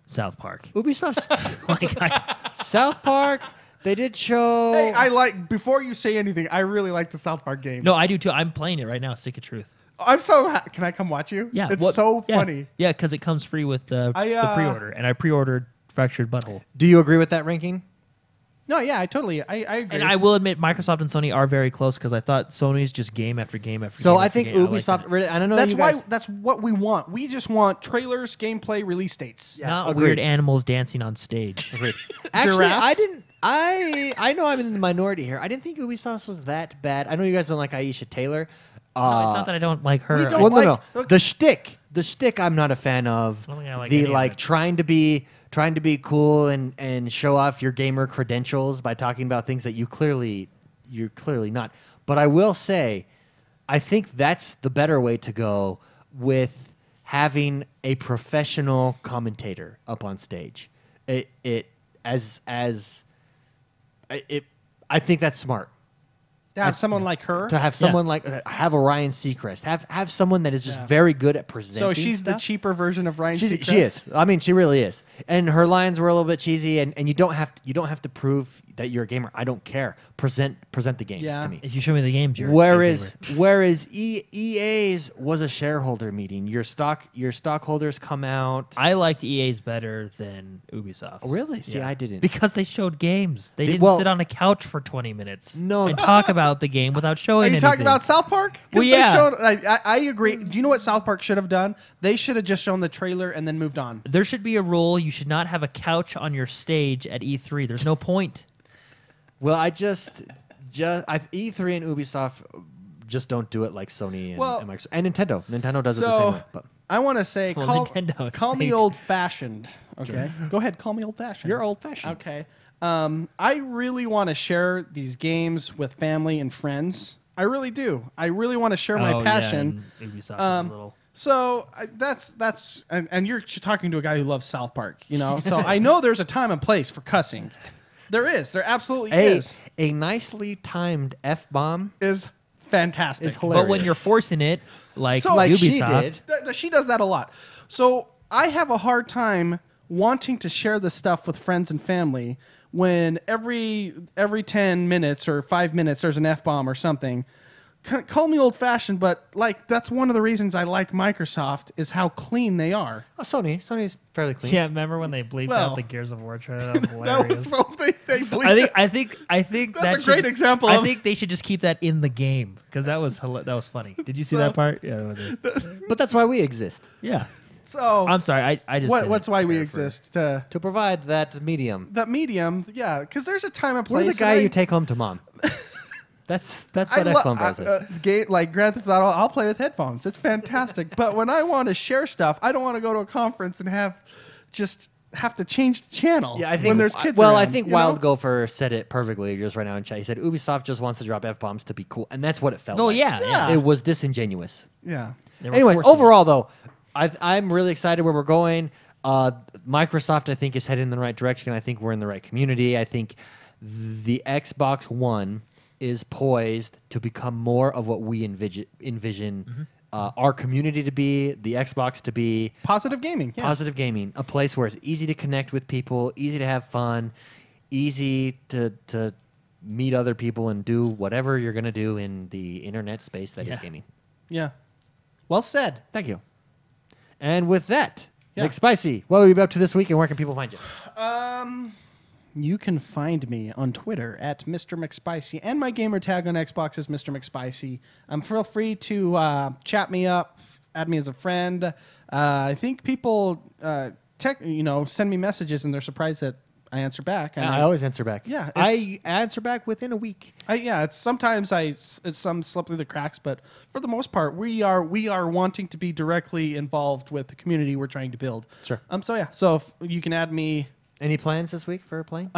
South Park. Ubisoft's Like, South Park. They did show. Hey, I like. Before you say anything, I really like the South Park games. no, I do too. I'm playing it right now. Stick of Truth. I'm so. Can I come watch you? Yeah, it's so yeah, funny. Yeah, because it comes free with the pre-order, and I pre-ordered Fractured Butthole. Do you agree with that ranking? No, yeah, I totally. I agree. And I will admit, Microsoft and Sony are very close because I thought Sony's just game after game after So game. I after think game. I liked Ubisoft. it. Really, I don't know. that's you why. guys, That's what we want. We just want trailers, gameplay, release dates. Not agreed. weird animals dancing on stage. Actually, I Giraffes? didn't. I know I'm in the minority here. I didn't think Ubisoft was that bad. I know you guys don't like Aisha Taylor. No, it's not that I don't like her. we don't Well, like- no. look- The shtick I'm not a fan of. I don't think I like The any of like it. trying to be cool and show off your gamer credentials by talking about things that you're clearly not. But I will say, I think that's the better way to go with having a professional commentator up on stage. I think that's smart. To have someone like her. To have someone like have a Ryan Seacrest, have someone that is just very good at presenting. so she's the stuff. cheaper version of Ryan. She Seacrest? is. I mean, she really is. And her lines were a little bit cheesy, and you don't have to prove that you're a gamer. I don't care. Present the games Yeah. to me. If you show me the games, you're Whereas EA's was a shareholder meeting. Your stockholders come out. I liked EA's better than Ubisoft. Oh, really? See, Yeah. I didn't. Because they showed games. They didn't well- sit on a couch for 20 minutes No. and talk about the game without Are showing you anything. talking about South Park? 'Cause Well, they yeah. showed- I agree. Do you know what South Park should have done? They should have just shown the trailer and then moved on. There should be a rule. You should not have a couch on your stage at E3. There's no point. Well, E3 and Ubisoft just don't do it like Sony and, Well, and Microsoft and Nintendo. Nintendo does it the same way. So But I want to say, Well, Nintendo, call me they- old-fashioned. Okay, go ahead. Call me old-fashioned. You're old-fashioned. Okay. I really want to share these games with family and friends. I really do. I really want to share my Oh, passion. Yeah, and Ubisoft is a Um, little. So that's and you're talking to a guy who loves South Park, you know. So I know there's a time and place for cussing. There is. There absolutely is. a nicely timed F-bomb Is fantastic. is hilarious. But when you're forcing it, like, So- like Ubisoft, she did. She does that a lot. So I have a hard time wanting to share this stuff with friends and family when every 10 minutes or 5 minutes there's an F-bomb or something. Call me old-fashioned, but like that's one of the reasons I like Microsoft is how clean they are. Oh, Sony's fairly clean. yeah, remember when they bleeped Well, out the Gears of War trailer? That was That hilarious. was so they bleeped I think That's that a great should- example I of- think they should just keep that in the game because that was funny. Did you see So- that part? Yeah, that was it. But that's why we exist, Yeah. So I'm sorry. I just didn't what's why we care for- exist to to provide that medium. that medium? Yeah, because there's a time and We're place. the guy and you take home to mom. That's what I Excellent Bros is. game like Grand Theft Auto. I'll play with headphones. It's fantastic. But when I want to share stuff, I don't want to go to a conference and have just have to change the channel Yeah, I think when there's kids Well, I around, think you know? Wild Gopher said it perfectly just right now in chat. He said Ubisoft just wants to drop F-bombs to be cool, and that's what it felt Oh like. yeah, Yeah. It was disingenuous. Yeah. They were Anyways, forcing it. overall though, I'm really excited where we're going. Microsoft, I think, is heading in the right direction. I think we're in the right community. I think the Xbox One is poised to become more of what we envision our community to be, the Xbox to be. Positive gaming. Yeah. Positive gaming, a place where it's easy to connect with people, easy to have fun, easy to meet other people and do whatever you're going to do in the internet space that is Yeah. gaming. Yeah. Well said. Thank you. And with that, Yeah. McSpicy, what will you be up to this week and where can people find you? You can find me on Twitter at Mr. McSpicy, and my gamer tag on Xbox is Mr. McSpicy. Feel free to chat me up, add me as a friend. I think people send me messages and they're surprised that I answer back. And I always answer back. Yeah, I answer back within a week. it's sometimes it's some slip through the cracks, but for the most part, we are wanting to be directly involved with the community we're trying to build. Sure. So if you can add me, Any plans this week for playing?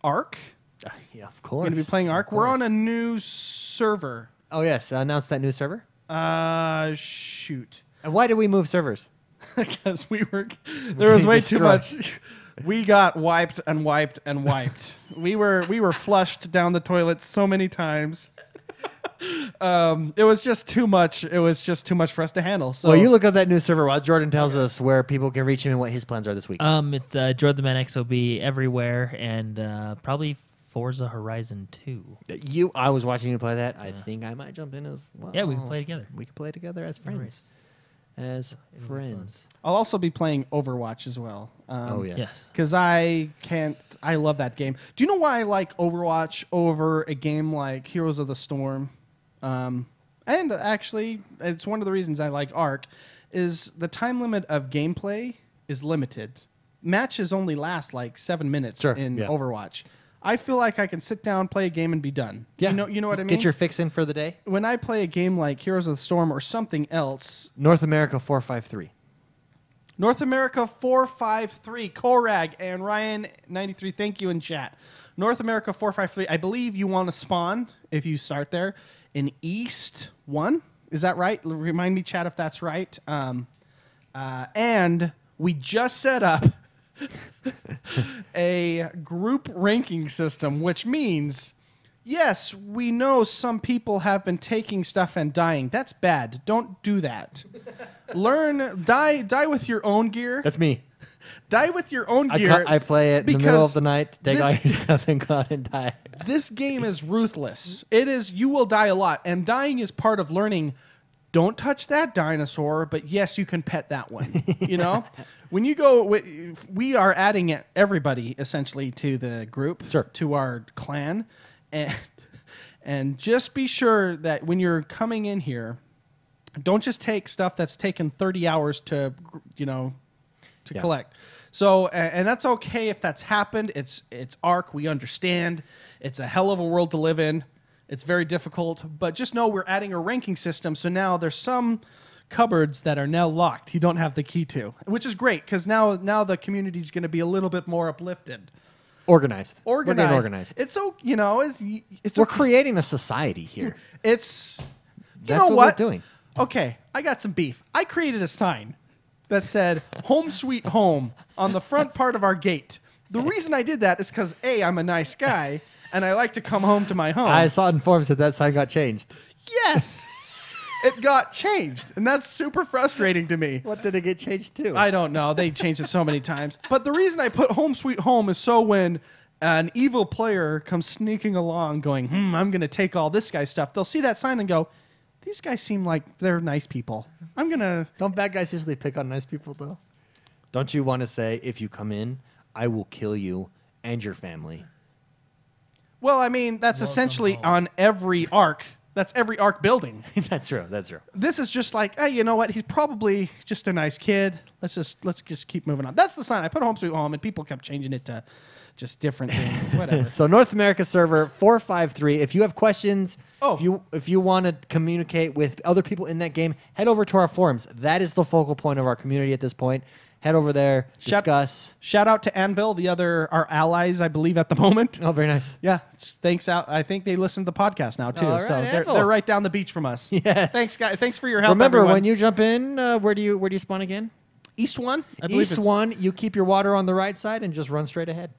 Ark. Yeah, of We're course. going to be playing Ark. Of We're course. on a new server. Oh, yes. Announce that new server. Shoot. And why did we move servers? Because there was way too Destroyed. much. We got wiped and wiped and wiped. we were flushed down the toilet so many times. It was just too much. It was just too much for us to handle. So Well, you look up that new server while Jordan tells us where people can reach him and what his plans are this week. It's Jordan the Man XOB everywhere, and probably Forza Horizon 2. I was watching you play that. I think I might jump in as well. Yeah, we can play together. We can play together as friends. As It'll be friends. I'll also be playing Overwatch as well. Oh, yes. Yes. Because I love that game. Do you know why I like Overwatch over a game like Heroes of the Storm? And actually, it's one of the reasons I like Ark, is the time limit of gameplay is limited. Matches only last like 7 minutes Sure, in yeah. Overwatch. I feel like I can sit down, play a game, and be done. Yeah. You know what I mean? Get your fix in for the day. When I play a game like Heroes of the Storm or something else, North America 453. North America 453, Korag and Ryan93, thank you in chat. North America 453, I believe you want to spawn, if you start there, in East 1. Is that right? Remind me, chat, if that's right. And we just set up a group ranking system, which means, yes, we know some people have been taking stuff and dying. That's bad. Don't do that. Die with your own gear. That's me. Die with your own gear. I play it in the middle because of the night, take all this- your stuff and go out and die. This game is ruthless. It is. You will die a lot, and dying is part of learning. Don't touch that dinosaur, but yes, you can pet that one. You know, when you go, we are adding everybody essentially to the group, Sure. to our clan, and just be sure that when you're coming in here, don't just take stuff that's taken 30 hours to Yeah. collect. So, and that's okay if that's happened. It's Ark. We understand. It's a hell of a world to live in. It's very difficult, but just know we're adding a ranking system. So now there's some cupboards that are now locked. You don't have the key to, which is great because now the community is going to be a little bit more uplifted, Organized. We're organized. getting organized. It's so it's We're creating a society here. it's you That's know what we're doing. Okay, I got some beef. I created a sign that said "Home Sweet Home" on the front part of our gate. The reason I did that is because A, I'm a nice guy and I like to come home to my home. I saw in forums that sign got changed. Yes, it got changed, and that's super frustrating to me. What did it get changed to? I don't know. They changed it so many times. But the reason I put "Home Sweet Home" is so when an evil player comes sneaking along going, I'm going to take all this guy's stuff, they'll see that sign and go, these guys seem like they're nice people. I'm going to... Don't bad guys usually pick on nice people, though? Don't you want to say, if you come in, I will kill you and your family? Well, I mean, that's Welcome essentially home. on every Ark. That's every Ark building. That's true. That's true. This is just like, hey, you know what? He's probably just a nice kid. Let's just keep moving on. That's the sign. I put "Home Sweet Home," and people kept changing it to just different things. Whatever. So North America server 453. If you have questions, Oh. if you want to communicate with other people in that game, head over to our forums. That is the focal point of our community at this point. Head over there, Shout- discuss. Shout out to Anvil, our allies, I believe, at the moment. Oh, very nice. Yeah, thanks out. I think they listen to the podcast now too, All right, so Anvil. they're right down the beach from us. Yes. Thanks, guys. Thanks for your help. Remember, everyone. when you jump in, where do you spawn again? East 1, I believe East it's- 1, you keep your water on the right side and just run straight ahead.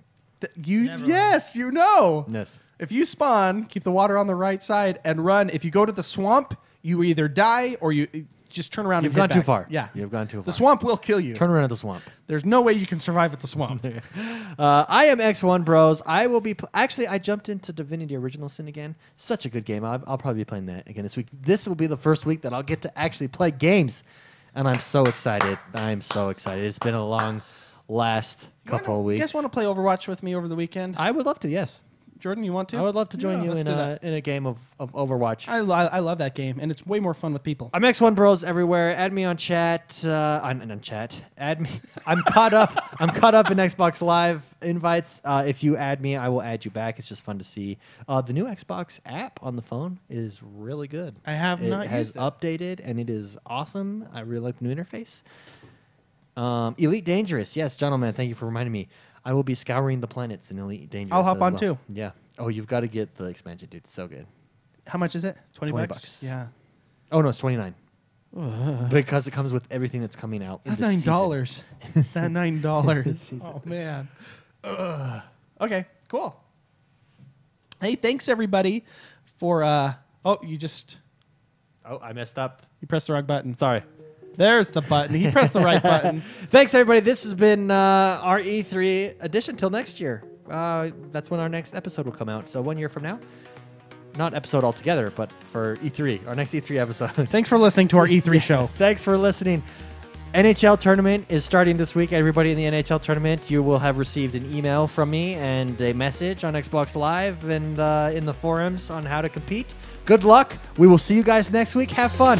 Never Yes, you know. Yes. If you spawn, keep the water on the right side and run. If you go to the swamp, you either die or you just turn around. You've and head gone too back. far. Yeah, You've gone too far. The swamp will kill you. Turn around at the swamp. There's no way you can survive at the swamp. I am X1 Bros. I will be actually. I jumped into Divinity Original Sin again. Such a good game. I'll probably be playing that again this week. This will be the first week that I'll get to actually play games, and I'm so excited. I'm so excited. It's been a long last couple of weeks. You guys want to play Overwatch with me over the weekend? I would love to. Yes, Jordan, you want to? I would love to join Yeah, you let's in do that. a game of Overwatch. I love that game, and it's way more fun with people. I'm X1 Bros everywhere. Add me on chat. On chat. Add me. I'm caught up. I'm caught up in Xbox Live invites. If you add me, I will add you back. It's just fun to see. The new Xbox app on the phone is really good. I have not It has used it. updated and it is awesome. I really like the new interface. Elite Dangerous. Yes, gentlemen. Thank you for reminding me. I will be scouring the planets in Elite Dangerous. I'll hop as on well. too. Yeah. Oh, you've got to get the expansion, dude. It's so good. How much is it? 20 $20 bucks. Yeah. Oh no, it's $29. Because it comes with everything that's coming out. In That this season. $9. That $9. Season. Oh man. Okay. Cool. Hey, thanks everybody for. Oh, you I messed up. pressed the wrong button. Sorry. There's the button. He pressed the right button. Thanks, everybody. This has been our E3 edition. Till next year. That's when our next episode will come out. So 1 year from now. Not episode altogether, but for E3, our next E3 episode. Thanks for listening to our E3 show. Thanks for listening. NHL tournament is starting this week. Everybody in the NHL tournament, you will have received an email from me and a message on Xbox Live and in the forums on how to compete. Good luck. We will see you guys next week. Have fun.